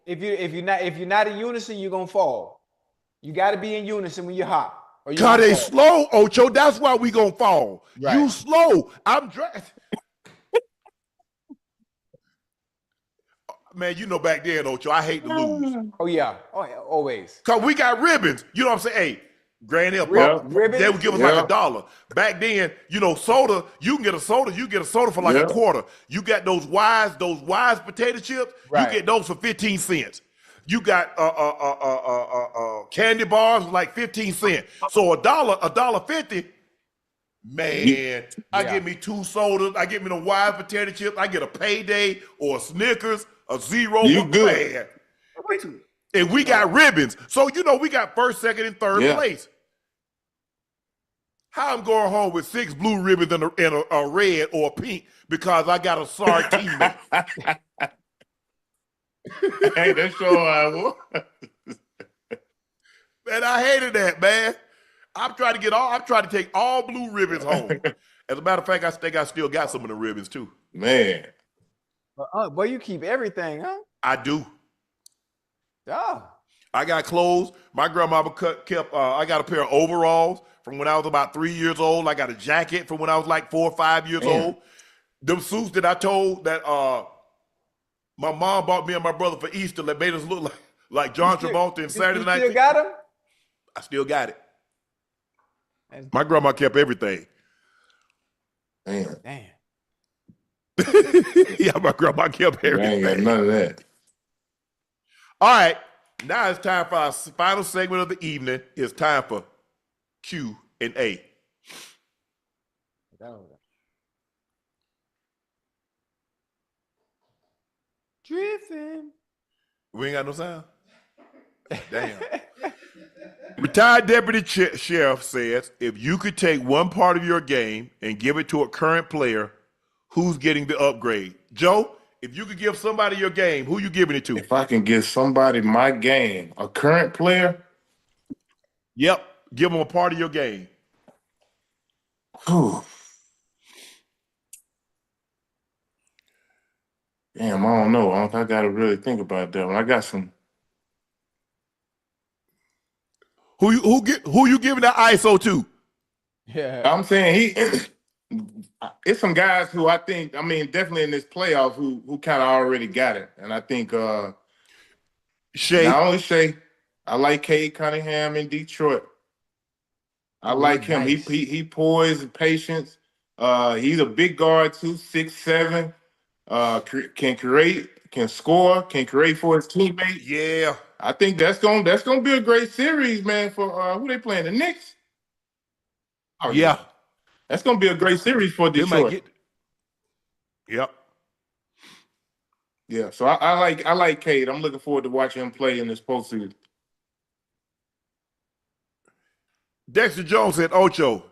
If you're not in unison, you're gonna fall. You gotta be in unison when you hop. Cause they slow, Ocho. That's why we gonna fall. Right. You slow. I'm dressed. Man, back then, Ocho, I hate to lose. Oh yeah, always. Cause we got ribbons. You know what I'm saying? Hey, Granny, ribbons. They would give us like $1. Back then, soda. You can get a soda. You get a soda for like a quarter. You got those wise potato chips. Right. You get those for 15 cents. You got candy bars like 15 cents. So $1.50. Man, I get me 2 sodas. I get me the wise potato chips. I get a Payday or a Snickers, a Zero. You good? Man. And we got ribbons. So we got first, second, and third place. How I'm going home with 6 blue ribbons and a red or a pink because I got a sorry teammate. Hey, that's sure Man, I hated that, man. I'm trying to take all blue ribbons home. As a matter of fact, I think I still got some of the ribbons too. Man. Boy, you keep everything, huh? I do. Oh. I got clothes. My grandmama kept. I got a pair of overalls from when I was about 3 years old. I got a jacket from when I was like 4 or 5 years Damn. old. Them suits that I told that my mom bought me and my brother for Easter that made us look like John Travolta in Saturday Night You still Fever. got them? I still got it. My grandma kept everything. Damn. Yeah, my grandma kept I ain't got everything. none of that. All right, now it's time for our final segment of the evening. It's time for Q&A. Drifting. We ain't got no sound? Damn. Retired Deputy Sheriff says, if you could take one part of your game and give it to a current player, who's getting the upgrade? Joe, if you could give somebody your game, who you giving it to? If I can give somebody my game, a current player, Yep, give them a part of your game. whew. Damn, I don't know. I got to really think about that one. I got some. Who you giving that ISO to? Yeah. I'm saying it's some guys who I think, definitely in this playoff who kind of already got it. And I think Shea. not only Shea, I like Cade Cunningham in Detroit. I like him. Nice. He poised and patience. He's a big guard too, 6'7". Can create, can score, can create for his teammates. Yeah. I think that's gonna be a great series, man. For who they playing? The Knicks. Oh Yeah. that's gonna be a great series for They might Detroit. get. Yep. Yeah, so I like Cade. I'm looking forward to watching him play in this postseason. Dexter Jones said, Ocho,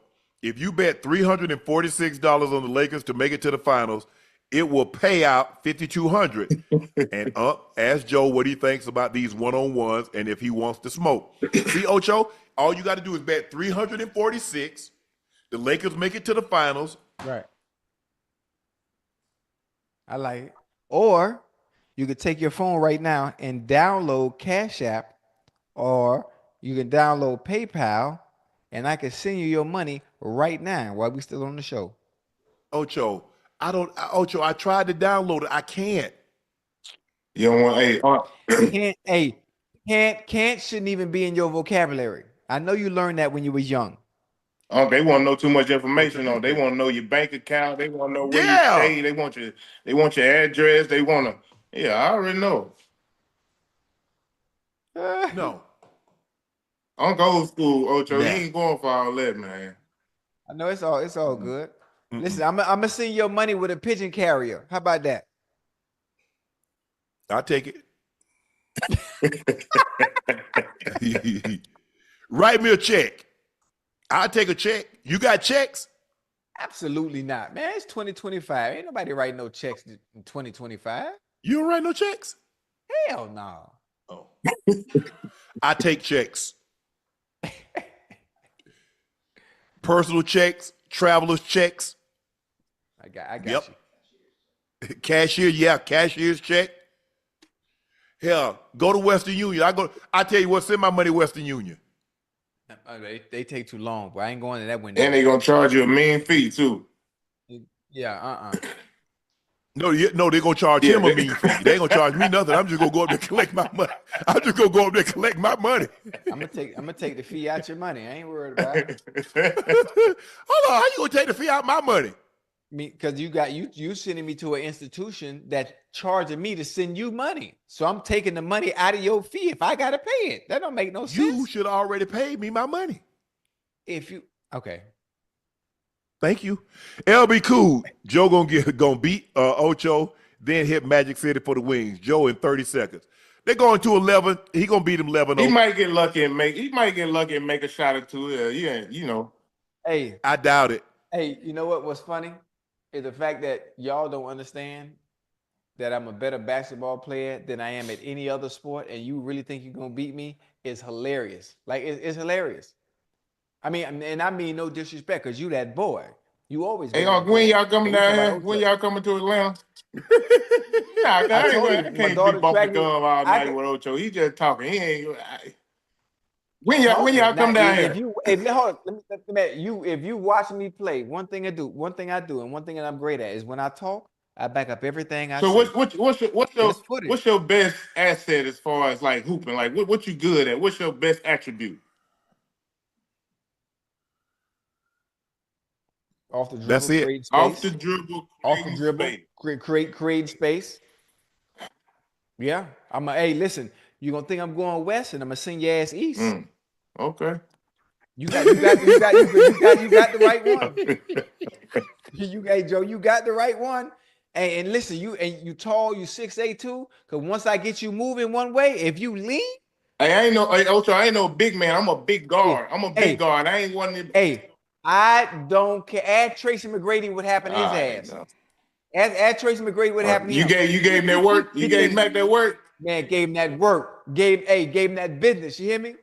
if you bet $346 on the Lakers to make it to the finals, it will pay out $5,200. And ask Joe what he thinks about these one-on-ones and if he wants to smoke. See, Ocho, all you got to do is bet 346. The Lakers make it to the finals. Right. I like it. Or you could take your phone right now and download Cash App, or you can download PayPal, and I can send you your money right now while we still on the show. Ocho, I tried to download it. I can't. You don't want Can't shouldn't even be in your vocabulary. I know you learned that when you was young. they want to know too much information on. They want to know your bank account. They want to know where you stay. They want your address. They want to. Yeah, I already know. No. I'm old school, Ocho. Nah. You ain't going for all that, man. I know it's all good. Listen, I'm gonna send your money with a pigeon carrier. How about that? I'll take it. Write me a check. I'll take a check. You got checks? Absolutely not, man. It's 2025. Ain't nobody writing no checks in 2025. You don't write no checks? Hell no. Oh. I take checks. Personal checks, traveler's checks. I got Yep. you. Cashier, yeah, cashier's check. Hell, go to Western Union. I tell you what, send my money to Western Union. They take too long, but I ain't going to that window. And they gonna charge you a mean fee too. Yeah, No, they're gonna charge him a mean fee. They ain't gonna charge me nothing. I'm just gonna go up there and collect my money. I'm just gonna go up there and collect my money. I'm gonna take the fee out your money. I ain't worried about it. Hold on, how you gonna take the fee out my money? Because you sending me to an institution that's charging me to send you money. So I'm taking the money out of your fee if I gotta pay it. That don't make no sense. You should already pay me my money. Okay. Thank you. LB Cool. Joe gonna beat Ocho, then hit Magic City for the wings. Joe in 30 seconds. They're going to 11. He gonna beat him 11. He might get lucky and make a shot or two. Yeah, you know. Hey, I doubt it. Hey, you know what's funny? Is the fact that y'all don't understand that I'm a better basketball player than I am at any other sport, and you really think you're gonna beat me is hilarious. Like it's hilarious. I mean, and I mean no disrespect, because you that boy. You always Hey, been on when pause. y'all coming So we talking down about here? When Ocho. y'all coming to Atlanta? Nah, I I, told I you, my can't be daughter bumping tracked me. gum all I night can with Ocho. He just talking. He ain't. When talking. y'all Now, come down here? hold on, if you watch me play, one thing I do, and one thing that I'm great at is when I talk, I back up everything I So say. That's footage. what's your best asset as far as like hooping? Like what you good at? What's your best attribute? Off the That's dribble, it. create Off the space. dribble, Off the creating dribble, space. create space. Yeah, hey, listen, you gonna think I'm going west, and I'm gonna send your ass east. Okay. You got the right one. Joe, you got the right one. And listen, you tall, you 6'8" too. Cause once I get you moving one way, if you lean, Hey, Ocho, I ain't no big man. I'm a big guard. I'm a big hey, guard. I ain't one of them. hey, I don't care. Add Tracy McGrady what happened to his I ass. know. Add Tracy McGrady what happened to You him. gave him that work. You gave Mac that work. Man, gave him that work. Gave him that business. You hear me?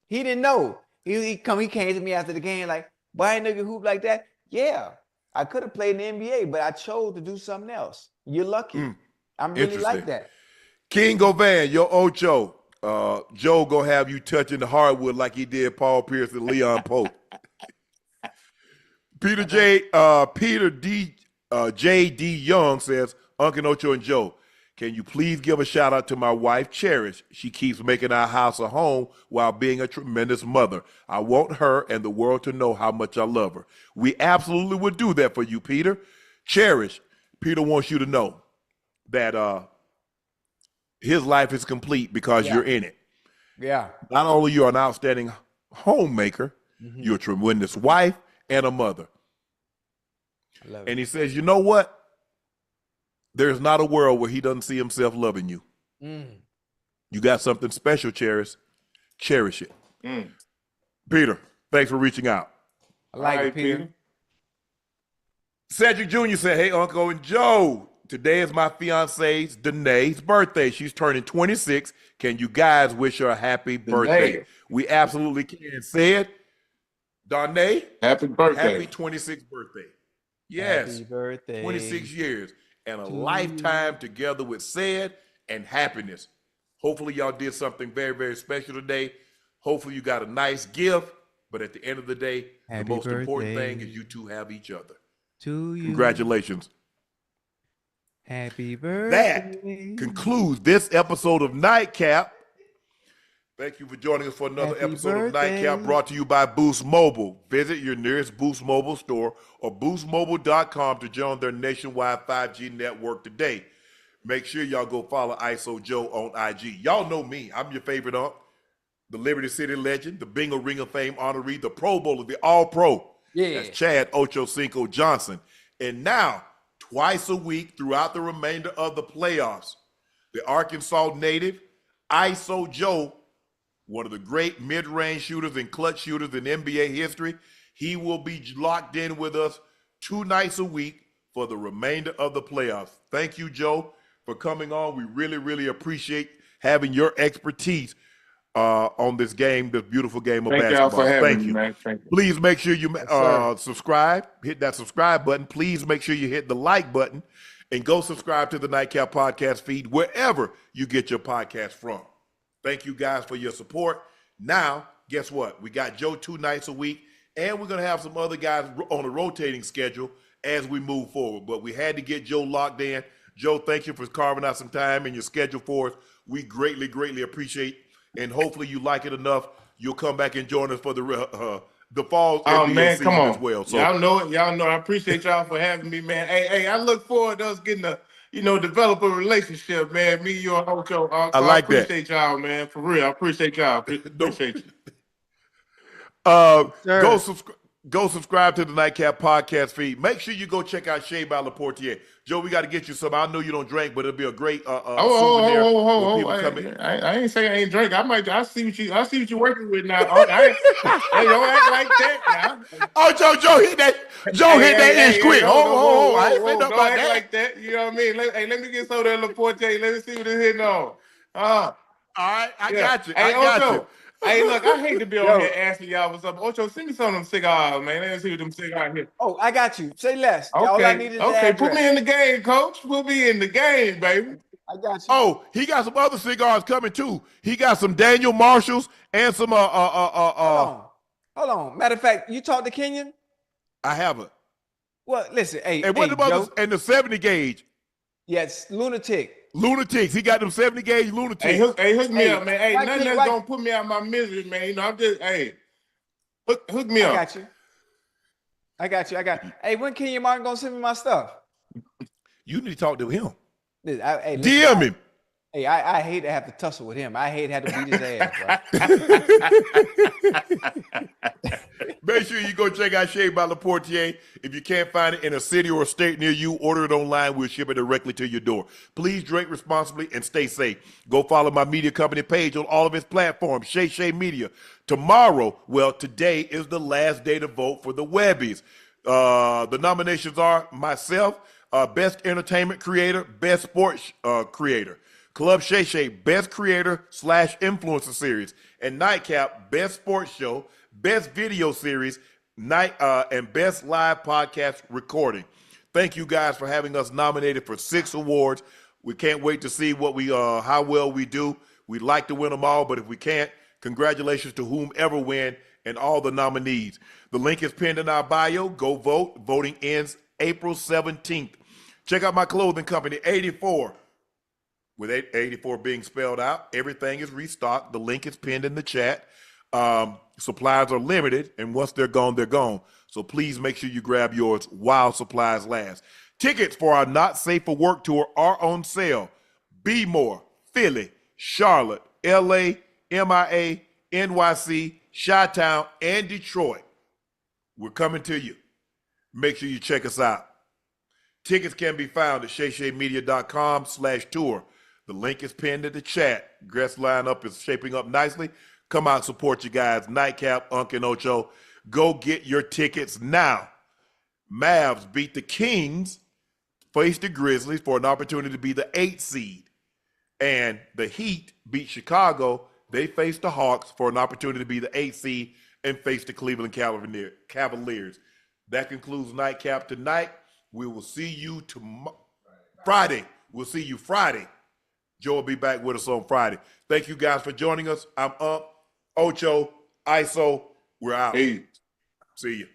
He didn't know. He came to me after the game like, why nigga hoop like that? Yeah, I could have played in the NBA, but I chose to do something else. You're lucky. I'm really like Interesting. that. King Govan, your Ocho. Joe gonna have you touching the hardwood like he did Paul Pierce and Leon Pope. Peter J.D. Young says, Uncle Ocho and Joe, can you please give a shout out to my wife, Cherish? She keeps making our house a home while being a tremendous mother. I want her and the world to know how much I love her. We absolutely would do that for you, Peter. Cherish, Peter wants you to know that his life is complete because you're in it. Yeah. Not only you're an outstanding homemaker, you're a tremendous wife and a mother. I love And it. he says, you know what? There's not a world where he doesn't see himself loving you. You got something special, Cherish. Cherish it. Peter, thanks for reaching out. I like All it, right, Peter. Cedric Jr. said, hey, Uncle and Joe, today is my fiance's Danae's birthday. She's turning 26. Can you guys wish her a happy birthday? We absolutely can. Say it. Danae, Happy birthday. happy 26th birthday. Yes. Happy birthday. 26 years and a to lifetime together with said and happiness. Hopefully y'all did something very, very special today. Hopefully you got a nice gift, but at the end of the day, Happy the most important birthday thing is you two have each other. to you. Congratulations. Happy birthday. That concludes this episode of Nightcap. Thank you for joining us for another Happy episode of birthday. Nightcap brought to you by Boost Mobile. Visit your nearest Boost Mobile store or boostmobile.com to join their nationwide 5G network today. Make sure y'all go follow Iso Joe on IG. Y'all know me. I'm your favorite unk, the Liberty City legend, the Bingo Ring of Fame honoree, the Pro Bowler, the All-Pro. Yeah. That's Chad Ochocinco Johnson. And now, twice a week throughout the remainder of the playoffs, the Arkansas native, Iso Joe, one of the great mid-range shooters and clutch shooters in NBA history. He will be locked in with us 2 nights a week for the remainder of the playoffs. Thank you, Joe, for coming on. We really, really appreciate having your expertise on this game, this beautiful game of Thank y'all basketball. for having Thank me, you. man. Thank you. Please make sure you sir. subscribe. Hit that subscribe button. Please make sure you hit the like button and go subscribe to the Nightcap Podcast feed wherever you get your podcast from. Thank you guys for your support. Now, guess what? We got Joe 2 nights a week, and we're going to have some other guys on a rotating schedule as we move forward. But we had to get Joe locked in. Joe, thank you for carving out some time in your schedule for us. We greatly, greatly appreciate, and hopefully you like it enough. You'll come back and join us for the fall Oh NBA man, season come on. as well. So Y'all know it. Y'all know. I appreciate y'all for having me, man. Hey, I look forward to us getting develop a relationship, man. Me, you, and Ocho. I So I like that. appreciate y'all, man. For real, I appreciate y'all. Appreciate you. Go subscribe to the Nightcap Podcast feed. Make sure you go check out Shea by LaPortier. Joe, we got to get you some. I know you don't drink, but it'll be a great souvenir when people come in. I ain't saying I ain't drink. I see what you working with now. Hey, don't act like that now. Oh, Joe hit that. Joe hit that inch quick. Whoa, I ain't say nothing don't about act that. like that. You know what I mean? Let me get some of that LaPorte. Let me see what it's hitting on. All right, I got you. Hey, I got Ocho, you. Hey, look, I hate to be on Yo. here asking y'all what's up. Ocho, send me some of them cigars, man. Let me see what them cigars here. Oh, I got you. Say less. All I need is the Okay. Put address. me in the game, coach. Put me in the game, baby. I got you. Oh, he got some other cigars coming too. He got some Daniel Marshalls and some Hold on. Matter of fact, you talked to Kenyon? I haven't. Well, listen, hey, And what hey, about Joe. and the 70 gauge Yes, lunatic. lunatics? He got them 70 gauge lunatics. Hey, hook me Hey, up, man. Hey, why nothing can't- that's why- gonna put me out of my misery, man. You know, I'm just hook me I up. got you. Hey, when Kenyon Martin gonna send me my stuff? You need to talk to him. Listen, DM him. Hey, I hate to have to tussle with him. I hate to have to beat his ass, bro. Make sure you go check out Shea by LaPortier. If you can't find it in a city or a state near you, order it online. We'll ship it directly to your door. Please drink responsibly and stay safe. Go follow my media company page on all of its platforms, Shay Media. Today is the last day to vote for the Webbies. The nominations are myself, Best Entertainment Creator, Best Sports Creator. Club Shay, Best Creator/Influencer Series. And Nightcap, Best Sports Show, Best Video Series, and Best Live Podcast Recording. Thank you guys for having us nominated for 6 awards. We can't wait to see how well we do. We'd like to win them all, but if we can't, congratulations to whomever win and all the nominees. The link is pinned in our bio. Go vote. Voting ends April 17th. Check out my clothing company, 84. With 84 being spelled out, everything is restocked. The link is pinned in the chat. Supplies are limited, and once they're gone, they're gone. So please make sure you grab yours while supplies last. Tickets for our Not Safe for Work tour are on sale. Be More, Philly, Charlotte, LA, MIA, NYC, Chi-Town, and Detroit. We're coming to you. Make sure you check us out. Tickets can be found at shayshaymedia.com/tour. The link is pinned in the chat. Guest lineup is shaping up nicely. Come out and support you guys. Nightcap, and Ocho. Go get your tickets now. Mavs beat the Kings, face the Grizzlies for an opportunity to be the 8th seed. And the Heat beat Chicago. They face the Hawks for an opportunity to be the 8th seed and face the Cleveland Cavaliers. That concludes Nightcap tonight. We will see you Friday. We'll see you Friday. Joe will be back with us on Friday. Thank you guys for joining us. I'm Ocho Iso. We're out. Hey. See you.